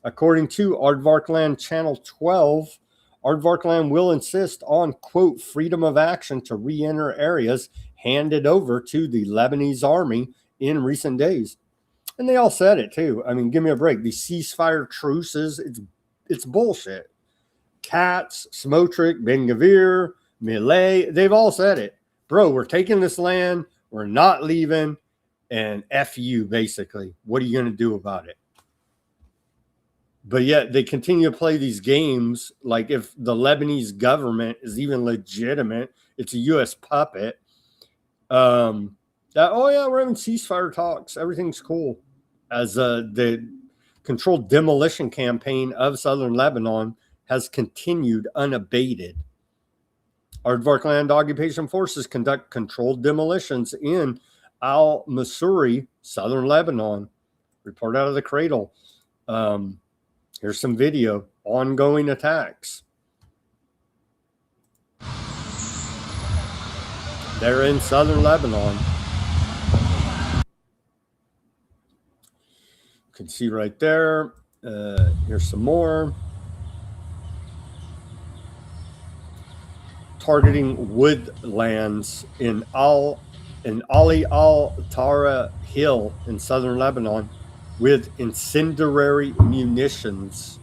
According to Aardvark Land Channel 12, Aardvark Land will insist on, quote, freedom of action to re-enter areas handed over to the Lebanese army in recent days. And they all said it too. I mean, give me a break. These ceasefire truces, it's bullshit. Katz, Smotrich, Ben-Gvir, Millet, they've all said it. Bro, we're taking this land. We're not leaving. And F you, basically. What are you going to do about it? But yet they continue to play these games like if the Lebanese government is even legitimate, it's a U.S. puppet. Oh, yeah, we're having ceasefire talks. Everything's cool. As the controlled demolition campaign of southern Lebanon has continued unabated. Aardvark land occupation forces conduct controlled demolitions in al-Masuri, southern Lebanon. Report out of the cradle. Here's some video. Ongoing attacks. They're in southern Lebanon. You can see right there. Here's some more. Targeting woodlands in Ali al-Tara Hill in southern Lebanon with incendiary munitions.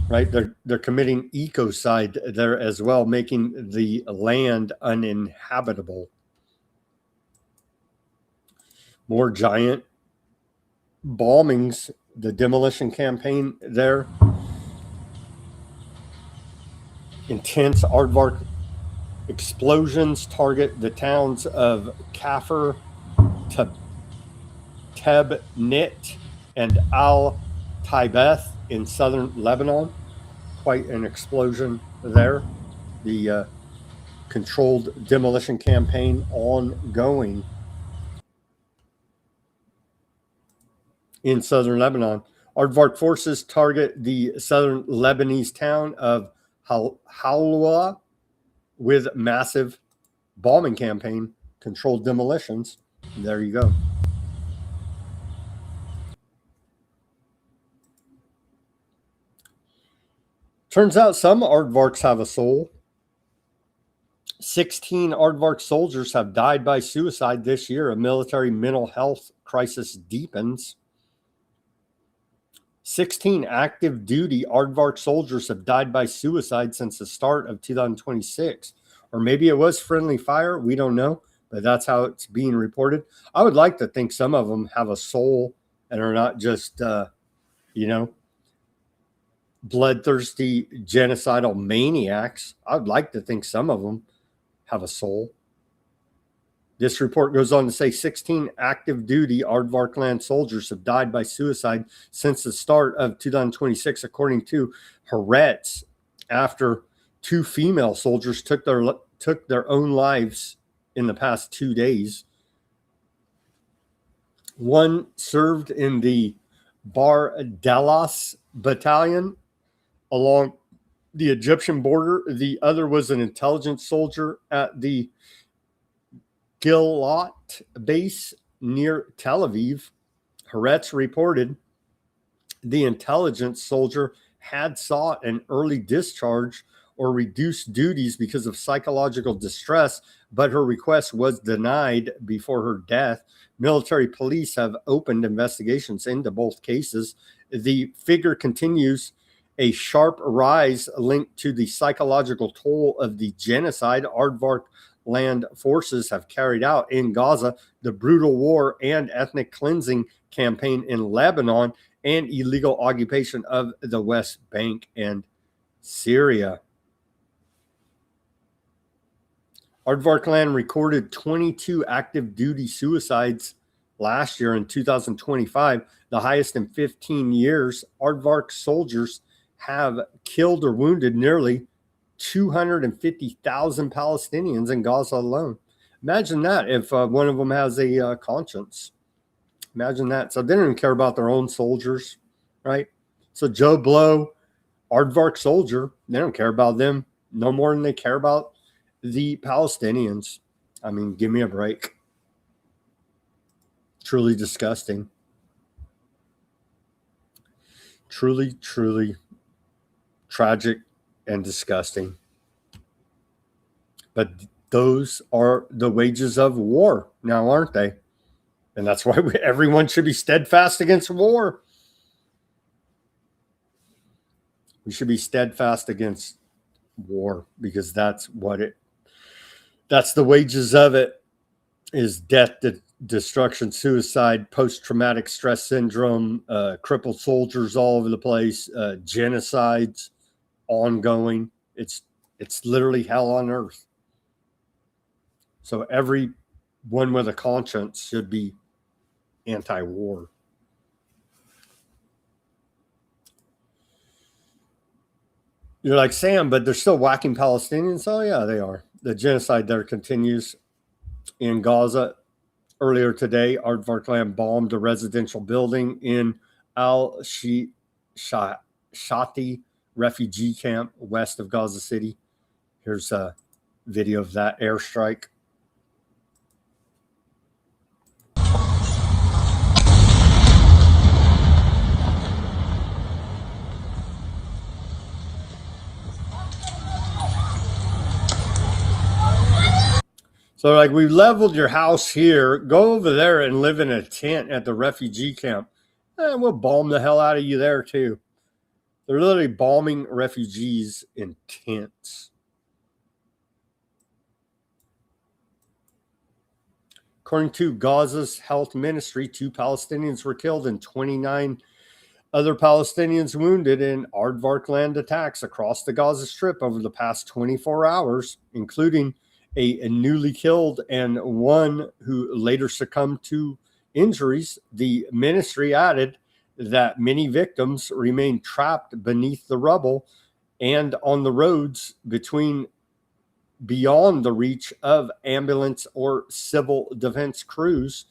Right? They're committing ecocide there as well, making the land uninhabitable. More giant bombings, the demolition campaign there. Intense aardvark explosions target the towns of Kafr, Tebnit, and Al-Taibeth in southern Lebanon. Quite an explosion there. The controlled demolition campaign ongoing in southern Lebanon. Aardvark forces target the southern Lebanese town of Halwa with massive bombing campaign, controlled demolitions. There you go. Turns out some aardvarks have a soul. 16 aardvark soldiers have died by suicide this year. A military mental health crisis deepens. 16 active duty aardvark soldiers have died by suicide since the start of 2026. Or maybe it was friendly fire. We don't know, but that's how it's being reported. I would like to think some of them have a soul and are not just, bloodthirsty, genocidal maniacs. I would like to think some of them have a soul. This report goes on to say 16 active duty Aardvark land soldiers have died by suicide since the start of 2026, according to Haaretz, after 2 female soldiers took their own lives in the past 2 days. One served in the Bar Delas battalion along the Egyptian border. The other was an intelligence soldier at the Gilat base near Tel Aviv. Haaretz reported the intelligence soldier had sought an early discharge or reduced duties because of psychological distress, but her request was denied before her death. Military police have opened investigations into both cases. The figure continues a sharp rise linked to the psychological toll of the genocide Aardvark land forces have carried out in Gaza, the brutal war and ethnic cleansing campaign in Lebanon, and illegal occupation of the West Bank and Syria. Aardvark land recorded 22 active duty suicides last year in 2025, the highest in 15 years. Aardvark soldiers have killed or wounded nearly 250,000 Palestinians in Gaza alone. Imagine that if one of them has a conscience. Imagine that. So they don't even care about their own soldiers, right? So Joe Blow, Aardvark soldier, they don't care about them no more than they care about the Palestinians. I mean, give me a break. Truly disgusting. Truly, truly tragic and disgusting. But those are the wages of war now, aren't they? And that's why everyone should be steadfast against war. We should be steadfast against war, because that's the wages of it, is death, destruction, suicide, post-traumatic stress syndrome, crippled soldiers all over the place, genocides ongoing. It's literally hell on earth. So everyone with a conscience should be anti-war. You're like, Sam, but they're still whacking Palestinians. Oh yeah, they are. The genocide there continues in Gaza. Earlier today, Aardvark bombed a residential building in Al-Shati refugee camp west of Gaza City. Here's a video of that airstrike. So like, we leveled your house here, go over there and live in a tent at the refugee camp. And we'll bomb the hell out of you there too. They're literally bombing refugees in tents. According to Gaza's health ministry, 2 Palestinians were killed and 29 other Palestinians wounded in Aardvark land attacks across the Gaza Strip over the past 24 hours, including a newly killed and one who later succumbed to injuries. The ministry added that many victims remain trapped beneath the rubble and on the roads beyond the reach of ambulance or civil defense crews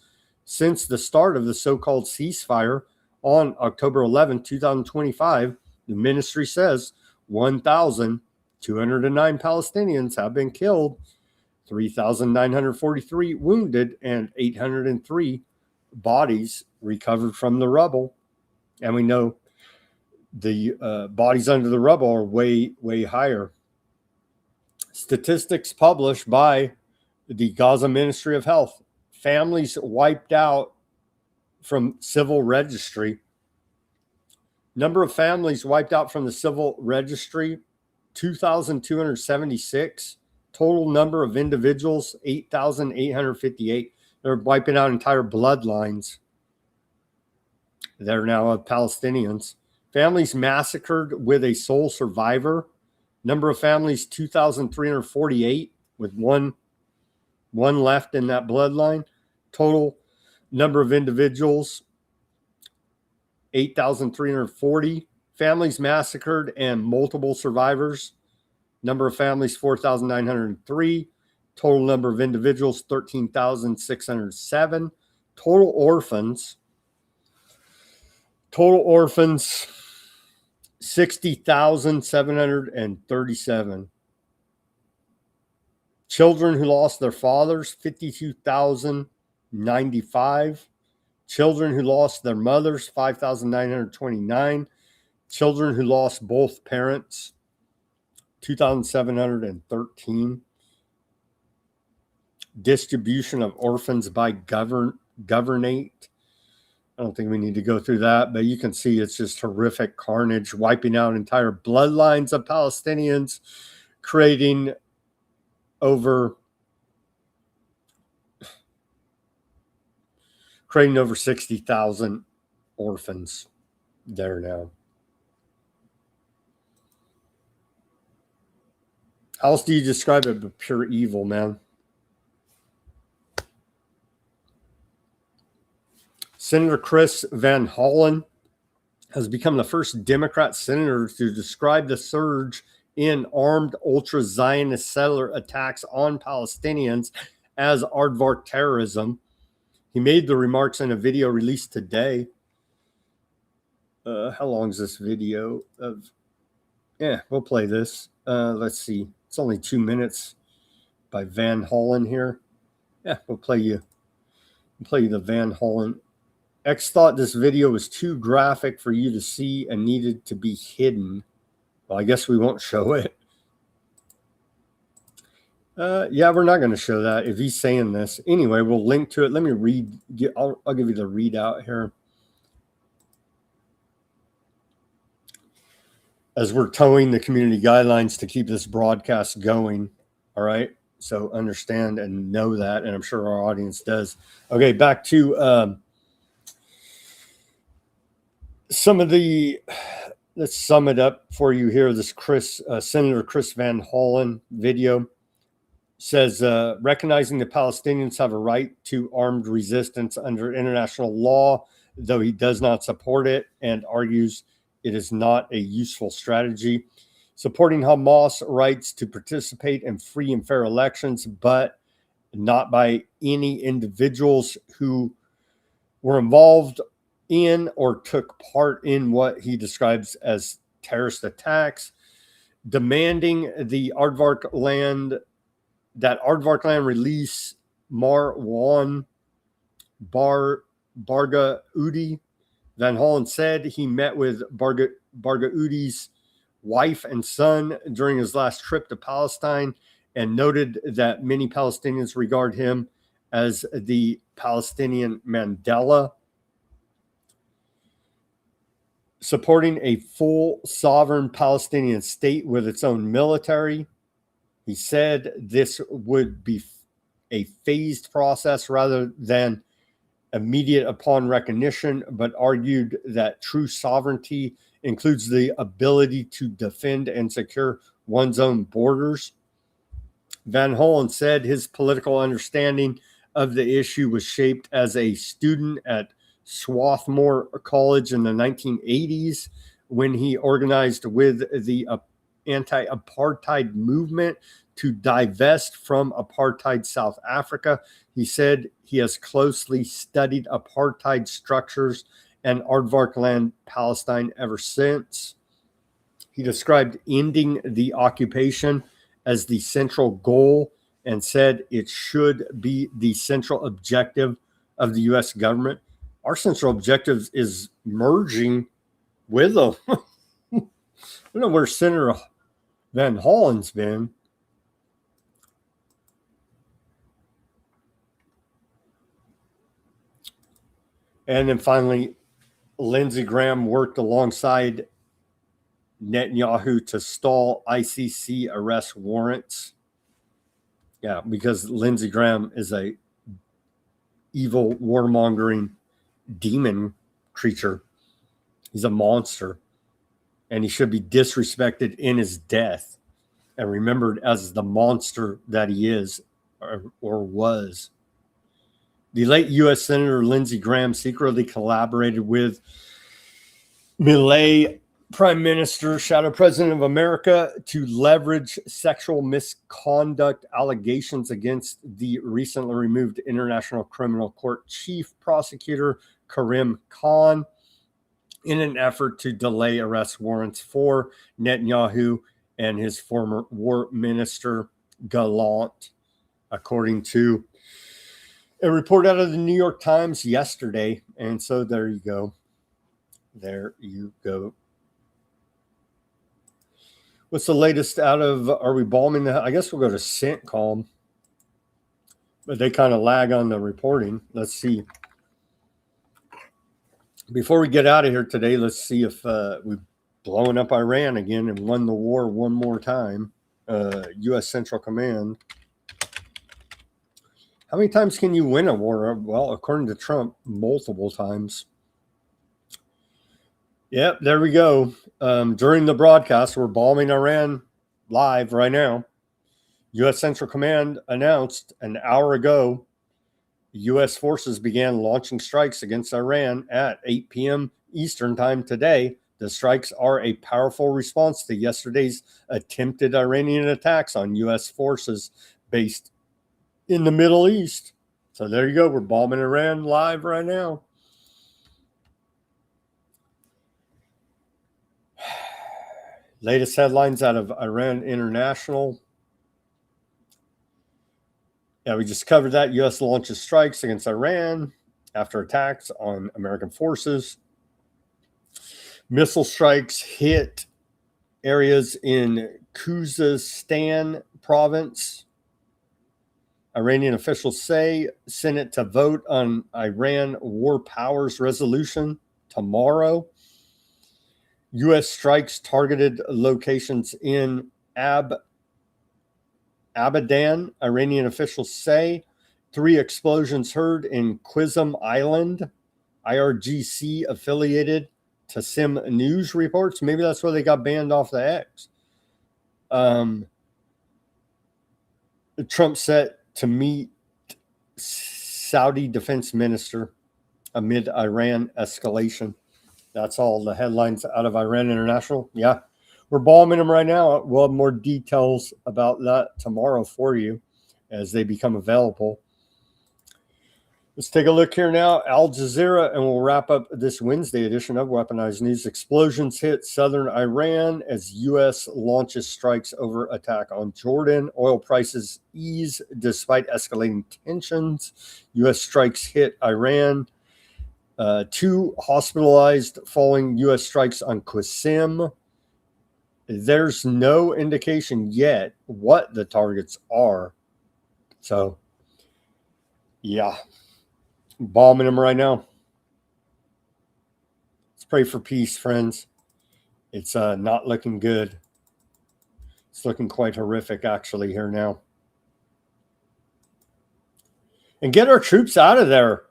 since the start of the so-called ceasefire on October 11, 2025. The ministry says 1,209 Palestinians have been killed, 3,943 wounded, and 803 bodies recovered from the rubble. And we know the bodies under the rubble are way, way higher. Statistics published by the Gaza Ministry of Health. Families wiped out from civil registry. Number of families wiped out from the civil registry, 2,276. Total number of individuals, 8,858. They're wiping out entire bloodlines. They're now of Palestinians. Families massacred with a sole survivor. Number of families, 2,348, with one left in that bloodline. Total number of individuals, 8,340. Families massacred and multiple survivors. Number of families, 4,903. Total number of individuals, 13,607. Total orphans, 60,737. Children who lost their fathers, 52,095. Children who lost their mothers, 5,929. Children who lost both parents, 2,713. Distribution of orphans by governate. I don't think we need to go through that, but you can see it's just horrific carnage, wiping out entire bloodlines of Palestinians, creating over 60,000 orphans there now. How else do you describe it but pure evil, man? Senator Chris Van Hollen has become the first Democrat senator to describe the surge in armed ultra-Zionist settler attacks on Palestinians as aardvark terrorism. He made the remarks in a video released today. How long is this video? We'll play this. Let's see. It's only 2 minutes by Van Hollen here. We'll play you the Van Hollen. X thought this video was too graphic for you to see and needed to be hidden. Well, I guess we won't show it. We're not going to show that if he's saying this. Anyway, we'll link to it. Let me read. I'll give you the readout here. as we're towing the community guidelines to keep this broadcast going. All right. So understand and know that. And I'm sure our audience does. Okay. Back to some of the, let's sum it up for you here. This Senator Chris Van Hollen video says, recognizing the Palestinians have a right to armed resistance under international law, though he does not support it and argues it is not a useful strategy. Supporting Hamas rights to participate in free and fair elections, but not by any individuals who were involved in or took part in what he describes as terrorist attacks. Demanding the Aardvark land release Marwan Barghouti. Van Hollen said he met with Barghouti's wife and son during his last trip to Palestine and noted that many Palestinians regard him as the Palestinian Mandela. Supporting a full sovereign Palestinian state with its own military. He said this would be a phased process rather than immediate upon recognition, but argued that true sovereignty includes the ability to defend and secure one's own borders. Van Hollen said his political understanding of the issue was shaped as a student at Swarthmore College in the 1980s when he organized with the anti-apartheid movement to divest from apartheid South Africa. He said he has closely studied apartheid structures and Aardvark land Palestine ever since. He described ending the occupation as the central goal and said it should be the central objective of the U.S. government. Our central objective is merging with them. I don't know where Senator Van Hollen's been. And then finally, Lindsey Graham worked alongside Netanyahu to stall ICC arrest warrants. Yeah, because Lindsey Graham is a evil, warmongering demon creature. He's a monster. And he should be disrespected in his death and remembered as the monster that he is or was. The late U.S. Senator Lindsey Graham secretly collaborated with Milei Prime Minister, Shadow President of America, to leverage sexual misconduct allegations against the recently removed International Criminal Court Chief Prosecutor Karim Khan in an effort to delay arrest warrants for Netanyahu and his former war minister, Gallant, according to a report out of the New York Times yesterday. And so there you go. There you go. What's the latest out of, are we bombing the, I guess we'll go to CENTCOM, but they kind of lag on the reporting. Let's see. Before we get out of here today, let's see if we've blown up Iran again and won the war one more time. U.S. Central Command. How many times can you win a war? Well, according to Trump, multiple times. Yep, there we go. During the broadcast, we're bombing Iran live right now. U.S. Central Command announced an hour ago U.S. forces began launching strikes against Iran at 8 p.m. Eastern time today. The strikes are a powerful response to yesterday's attempted Iranian attacks on U.S. forces based in the Middle East. So there you go. We're bombing Iran live right now. Latest headlines out of Iran International. Yeah, we just covered that. U.S. launches strikes against Iran after attacks on American forces. Missile strikes hit areas in Khuzestan province. Iranian officials say Senate to vote on Iran war powers resolution tomorrow. U.S. strikes targeted locations in Abadan, Iranian officials say. 3 explosions heard in Qism Island. IRGC affiliated Tassim News reports. Maybe that's why they got banned off the X. Trump set to meet Saudi defense minister amid Iran escalation. That's all the headlines out of Iran International. Yeah, we're bombing them right now. We'll have more details about that tomorrow for you as they become available. Let's take a look here now. Al Jazeera, and we'll wrap up this Wednesday edition of Weaponized News. Explosions hit southern Iran as U.S. launches strikes over attack on Jordan. Oil prices ease despite escalating tensions. U.S. strikes hit Iran. 2 hospitalized following U.S. strikes on Qassim. There's no indication yet what the targets are. So, yeah. Bombing them right now. Let's pray for peace, friends. It's not looking good. It's looking quite horrific, actually, here now. And get our troops out of there.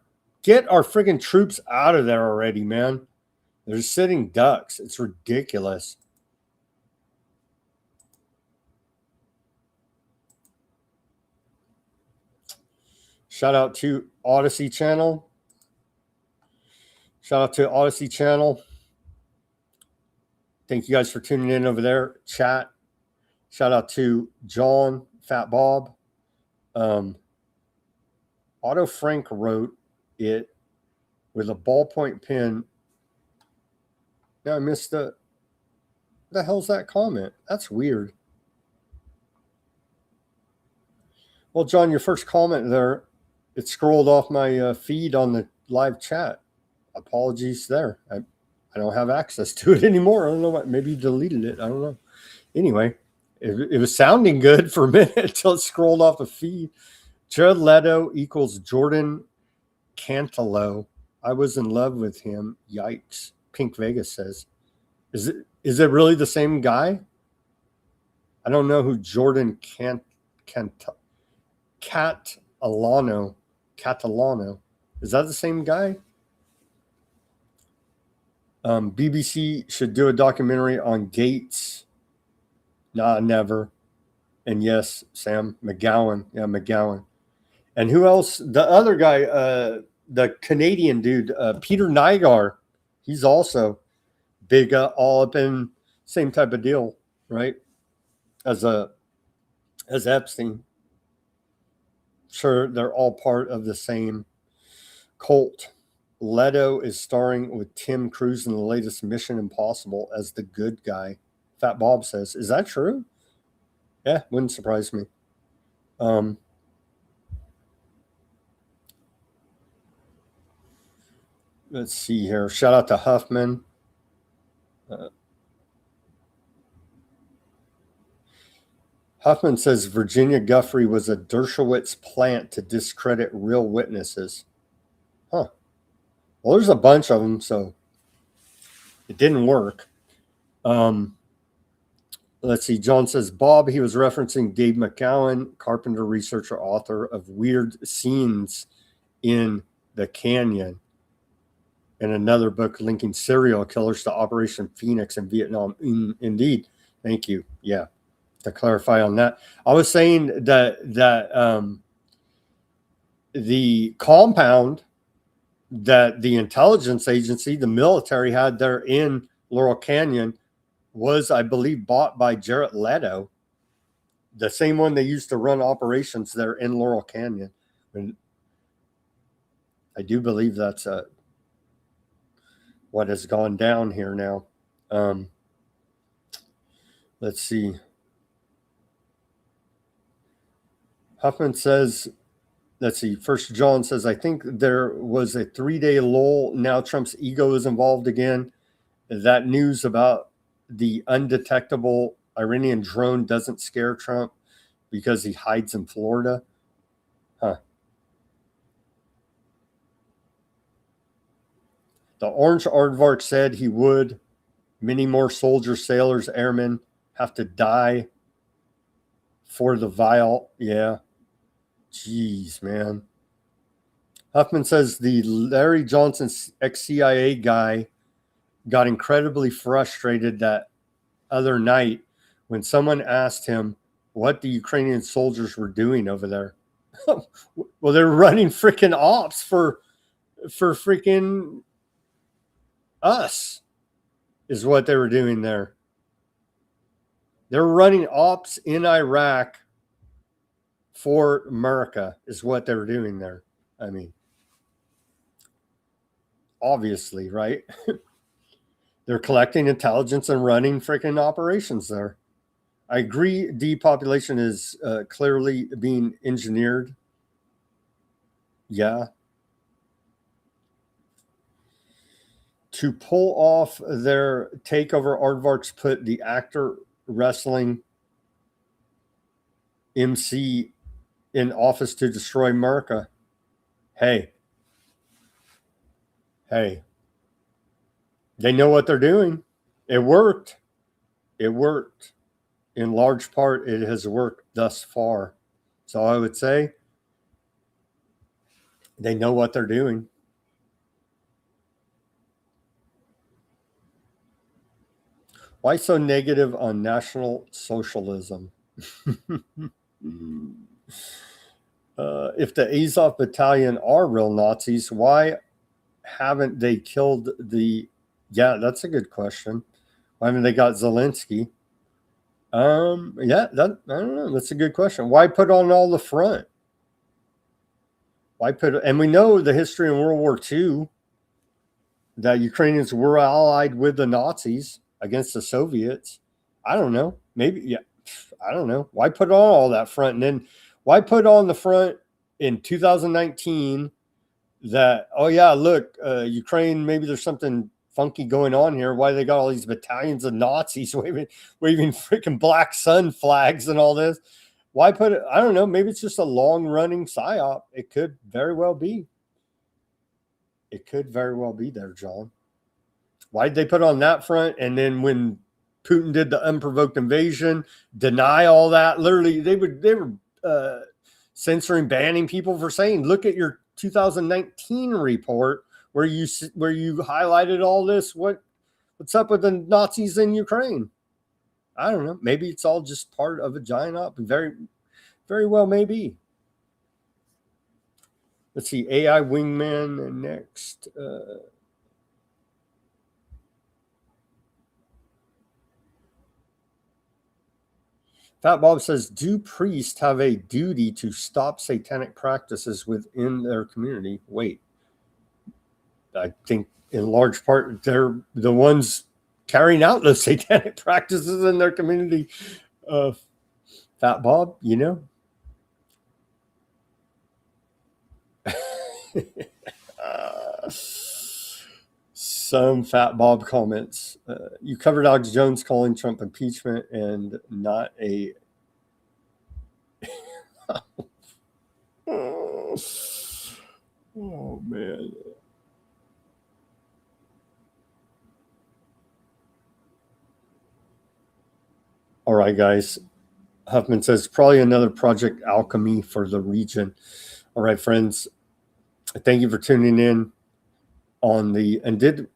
Get our friggin' troops out of there already, man. They're sitting ducks. It's ridiculous. Shout out to Odysee channel. Shout out to Odysee channel. Thank you guys for tuning in over there. Chat. Shout out to John, Fat Bob. Otto Frank wrote it with a ballpoint pen. Now I missed the hell's that comment? That's weird. Well, John, your first comment there, it scrolled off my feed on the live chat. Apologies there. I don't have access to it anymore. I don't know what. Maybe you deleted it. I don't know. Anyway, it was sounding good for a minute until it scrolled off the feed. Jared Leto equals Jordan Cantalo. I was in love with him. Yikes. Pink Vegas says. Is it really the same guy? I don't know who Jordan Catalano. Is that the same guy? BBC should do a documentary on Gates. Nah, never. And yes, Sam McGowan. Yeah, McGowan. And who else? The other guy, the Canadian dude, Peter Nygaard. He's also big, all up in same type of deal, right? As Epstein. Sure, they're all part of the same cult. Leto is starring with Tim Cruise in the latest Mission Impossible as the good guy. Fat Bob says, is that true? Yeah, wouldn't surprise me. Let's see here. Shout out to Huffman. Huffman says Virginia Guffrey was a Dershowitz plant to discredit real witnesses. Huh. Well, there's a bunch of them, so it didn't work. Let's see. John says, Bob, he was referencing Dave McCowan, carpenter, researcher, author of Weird Scenes in the Canyon, and another book linking serial killers to Operation Phoenix in Vietnam. Indeed. Thank you. Yeah. To clarify on that, I was saying that the compound that the intelligence agency, the military, had there in Laurel Canyon was, I believe, bought by Jared Leto, the same one they used to run operations there in Laurel Canyon. And I do believe that's what has gone down here now. Let's see. Huffman says, let's see, First John says, I think there was a 3-day lull. Now Trump's ego is involved again. That news about the undetectable Iranian drone doesn't scare Trump because he hides in Florida. Huh. The Orange Aardvark said he would Many more soldiers, sailors, airmen have to die for the vile. Yeah. Jeez, man. Huffman says the Larry Johnson ex-CIA guy got incredibly frustrated that other night when someone asked him what the Ukrainian soldiers were doing over there. Well, they're running freaking ops for freaking us is what they were doing there. They're running ops in Iraq for America is what they were doing there. I mean, obviously, right? They're collecting intelligence and running freaking operations there. I agree depopulation is clearly being engineered. Yeah. To pull off their takeover, Aardvarks put the actor wrestling MC in office to destroy America. Hey. They know what they're doing. It worked. It worked. In large part, it has worked thus far. So I would say they know what they're doing. Why so negative on National Socialism? If the Azov Battalion are real Nazis, why haven't they killed the... Yeah, that's a good question. Why haven't they got Zelensky? Yeah, I don't know. That's a good question. Why put on all the front? Why put... And we know the history in World War II that Ukrainians were allied with the Nazis against the Soviets. I don't know. Maybe, yeah. I don't know. Why put on all that front? And then why put on the front in 2019 that, oh yeah, look, Ukraine, maybe there's something funky going on here. Why they got all these battalions of Nazis waving freaking black sun flags and all this? Why put it? I don't know. Maybe it's just a long running psyop. It could very well be. It could very well be there, John. Why'd they put on that front? And then when Putin did the unprovoked invasion, deny all that. Literally, they were censoring, banning people for saying, look at your 2019 report where you highlighted all this. What's up with the Nazis in Ukraine? I don't know. Maybe it's all just part of a giant op. Very, very well, maybe. Let's see. AI wingman next. Fat Bob says, do priests have a duty to stop satanic practices within their community? Wait. I think in large part, they're the ones carrying out those satanic practices in their community. Fat Bob, you know? Some Fat Bob comments. You covered Alex Jones calling Trump impeachment and not a... Oh, man. All right, guys. Huffman says, probably another Project Alchemy for the region. All right, friends. Thank you for tuning in on the... And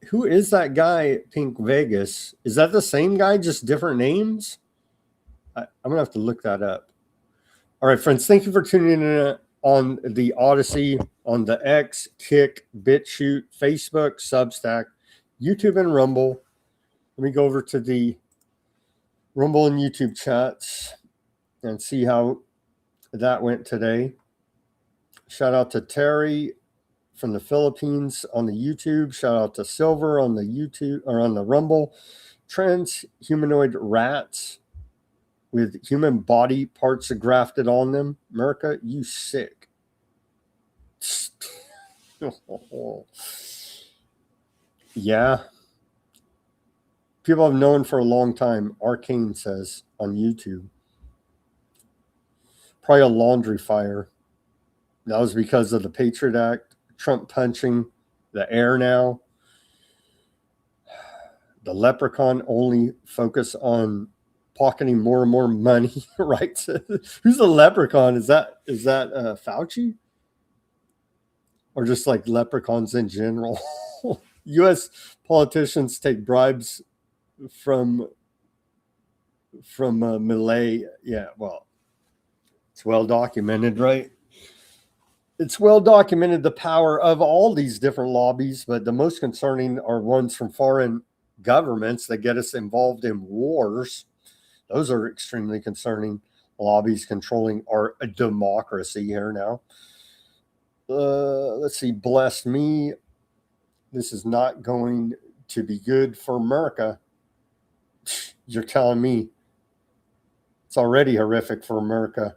who is that guy, Pink Vegas? Is that the same guy, just different names? I'm going to have to look that up. All right, friends. Thank you for tuning in on the Odysee, on the X, Kick, Bitchute, Facebook, Substack, YouTube, and Rumble. Let me go over to the Rumble and YouTube chats and see how that went today. Shout out to Terry from the Philippines on the YouTube. Shout out to Silver on the YouTube or on the Rumble. Transhumanoid rats with human body parts grafted on them. America, you sick. Yeah. People have known for a long time, Arcane says on YouTube. Probably a laundry fire. That was because of the Patriot Act. Trump punching the air now. The leprechaun only focus on pocketing more and more money, right? Who's the leprechaun? Is that Fauci? Or just like leprechauns in general? U.S. politicians take bribes from Malay. Yeah, well, it's well documented, right? It's well documented the power of all these different lobbies, but the most concerning are ones from foreign governments that get us involved in wars. Those are extremely concerning. Lobbies controlling our democracy here now. Let's see. Bless me. This is not going to be good for America. You're telling me it's already horrific for America.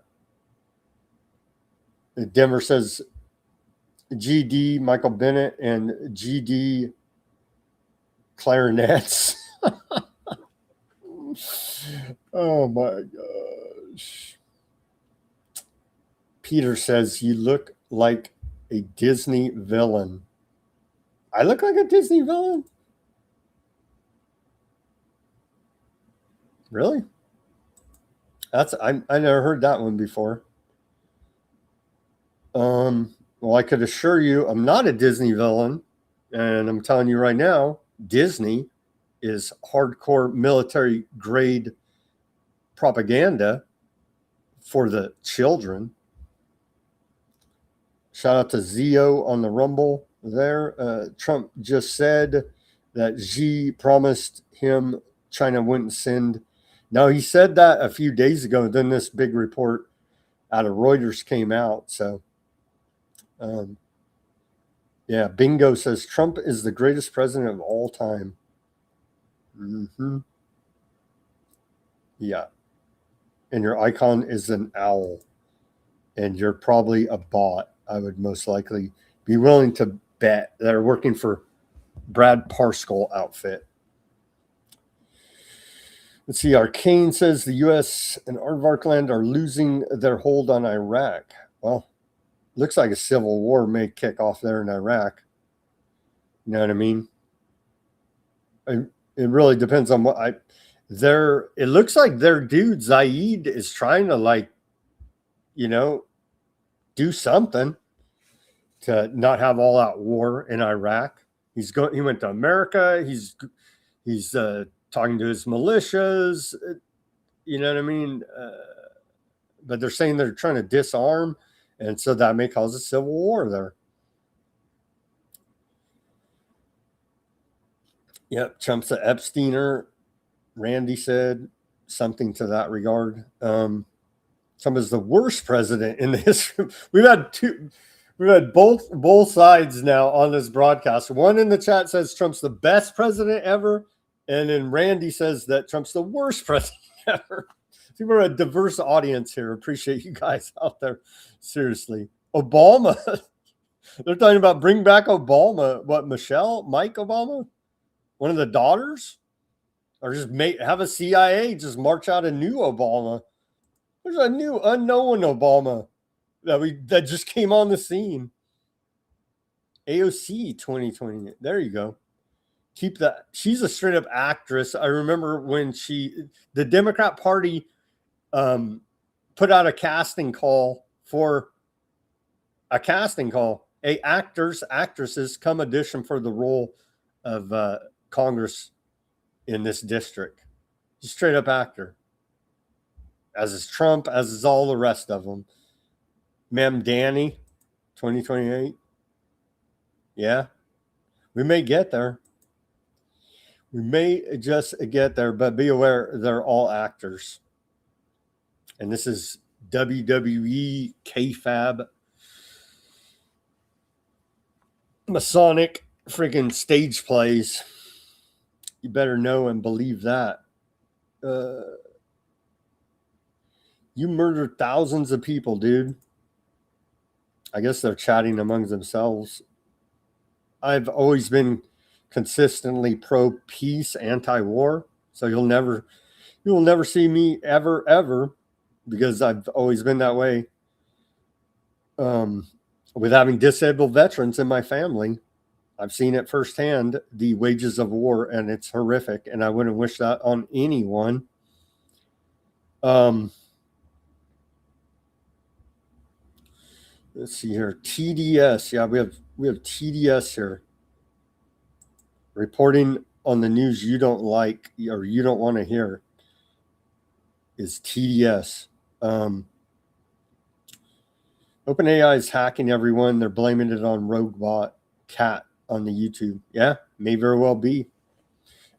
Denver says GD Michael Bennett and GD clarinets. Oh my gosh. Peter says you look like a Disney villain. I look like a Disney villain? Really? I never heard that one before. Well, I could assure you I'm not a Disney villain, and I'm telling you right now, Disney is hardcore military grade propaganda for the children. Shout out to Zio on the Rumble there. Trump just said that Xi promised him China wouldn't send. No, he said that a few days ago. Then this big report out of Reuters came out. So, yeah, Bingo says Trump is the greatest president of all time. Mm-hmm. Yeah. And your icon is an owl. And you're probably a bot. I would most likely be willing to bet they're working for Brad Parscale outfit. Let's see. Arcane says the U.S. and Aardvarkland are losing their hold on Iraq. Well, looks like a civil war may kick off there in Iraq. You know what I mean? It really depends on what it looks like their dude Zaid is trying to do something to not have all out war in Iraq. He went to America. He's talking to his militias. You know what I mean? But they're saying they're trying to disarm, and so that may cause a civil war there. Yep, Trump's an Epsteiner. Randy said something to that regard. Trump is the worst president in the history. We've had both sides now on this broadcast. One in the chat says Trump's the best president ever, and then Randy says that Trump's the worst president ever. See, we're a diverse audience here. Appreciate you guys out there. Seriously, Obama. They're talking about bring back Obama. What, Mike Obama? One of the daughters? Or just have a CIA just march out a new Obama. There's a new unknown Obama that just came on the scene. AOC 2020. There you go. Keep that. She's a straight up actress. I remember when the Democrat Party put out a casting call for actresses come audition for the role of Congress in this district. Just straight up actor. As is Trump, as is all the rest of them. Ma'am Danny, 2028. Yeah. We may get there. We may just get there, but be aware they're all actors. And this is WWE KFAB Masonic freaking stage plays. You better know and believe that. You murdered thousands of people, dude. I guess they're chatting among themselves. I've always been consistently pro-peace, anti-war. So you will never see me ever, because I've always been that way. With having disabled veterans in my family, I've seen it firsthand, the wages of war, and it's horrific, and I wouldn't wish that on anyone. Let's see here. TDS. Yeah, we have TDS here. Reporting on the news you don't like or you don't want to hear is TDS. OpenAI is hacking everyone. They're blaming it on Roguebot Cat on the YouTube. Yeah, may very well be.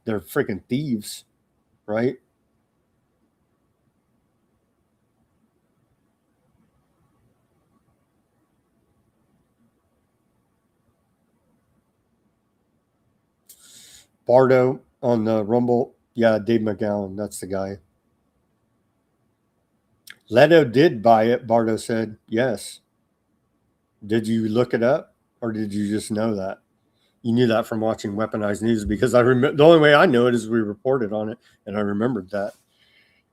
They're freaking thieves, right? Bardo on the Rumble. Yeah, Dave McGowan. That's the guy. Leto did buy it, Bardo said. Yes. Did you look it up or did you just know that? You knew that from watching Weaponized News, because I remember the only way I know it is we reported on it, and I remembered that.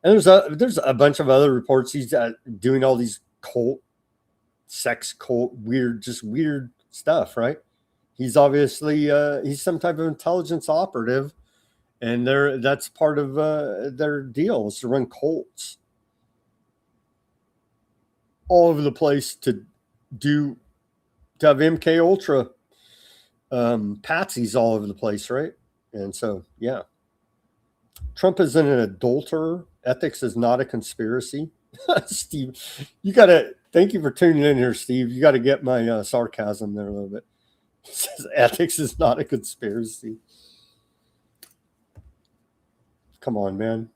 And there's a bunch of other reports. He's doing all these sex cult, weird stuff, right? He's obviously he's some type of intelligence operative, and that's part of their deal is to run cults all over the place to have MK Ultra patsies all over the place, right? And so, yeah. Trump is an adulterer. Ethics is not a conspiracy. Steve, thank you for tuning in here, Steve. You got to get my sarcasm there a little bit. He says ethics is not a conspiracy. Come on, man.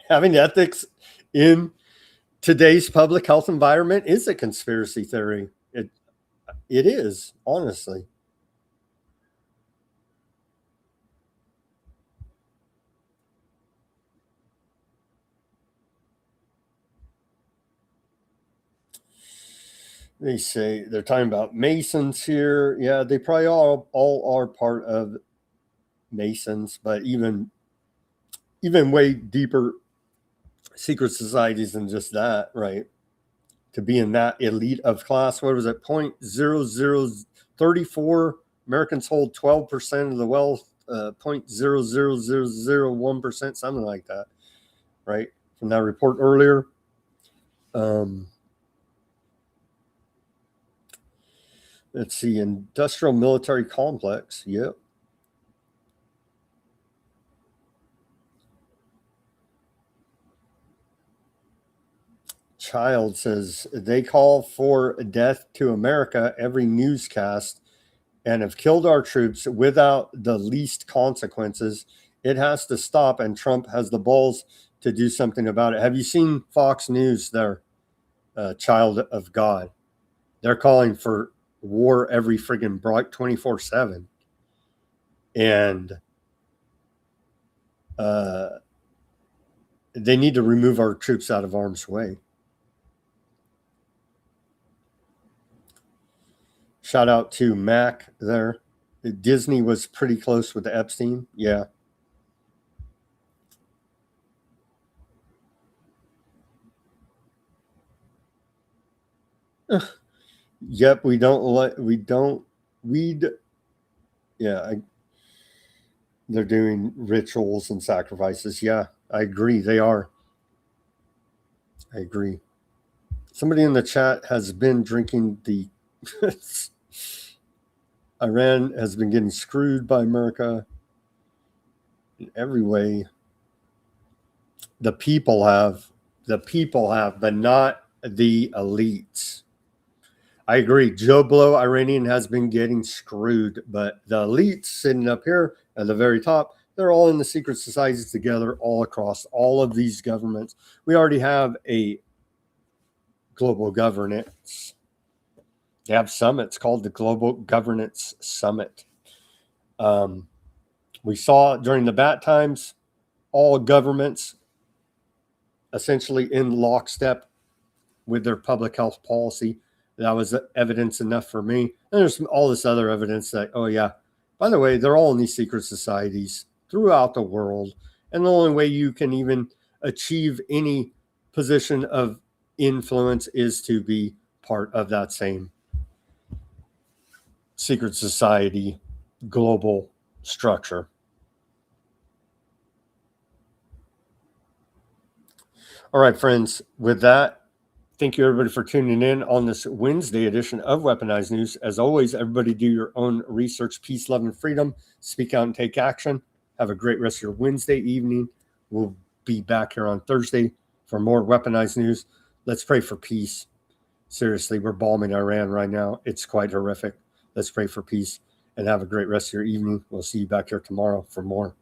Having ethics in today's public health environment is a conspiracy theory. It is, honestly. They say they're talking about Masons here. Yeah, they probably all are part of Masons, but even way deeper secret societies than just that, right? To be in that elite of class, what was it? 0.0034 Americans hold 12% of the wealth, 0.00001%, something like that, right? From that report earlier. Let's see, industrial military complex. Yep. Child says they call for death to America every newscast and have killed our troops without the least consequences. It has to stop, and Trump has the balls to do something about it. Have you seen Fox News there, child of God? They're calling for war every friggin' bright 24/7. And they need to remove our troops out of harm's way. Shout out to Mac there. Disney was pretty close with Epstein. Yeah. Yep, they're doing rituals and sacrifices. Yeah, I agree. They are. I agree. Somebody in the chat has been drinking the Iran has been getting screwed by America in every way. The people have, but not the elites. I agree. Joe Blow, Iranian, has been getting screwed, but the elites sitting up here at the very top, they're all in the secret societies together all across all of these governments. We already have a global governance. They have summits called the Global Governance Summit. We saw during the bad times, all governments essentially in lockstep with their public health policy. That was evidence enough for me. And there's all this other evidence that, oh yeah, by the way, they're all in these secret societies throughout the world. And the only way you can even achieve any position of influence is to be part of that same secret society global structure. All right, friends, with that, thank you everybody for tuning in on this Wednesday edition of Weaponized News. As always, everybody do your own research, peace, love, and freedom. Speak out and take action. Have a great rest of your Wednesday evening. We'll be back here on Thursday for more Weaponized News. Let's pray for peace. Seriously, we're bombing Iran right now. It's quite horrific. Let's pray for peace and have a great rest of your evening. We'll see you back here tomorrow for more.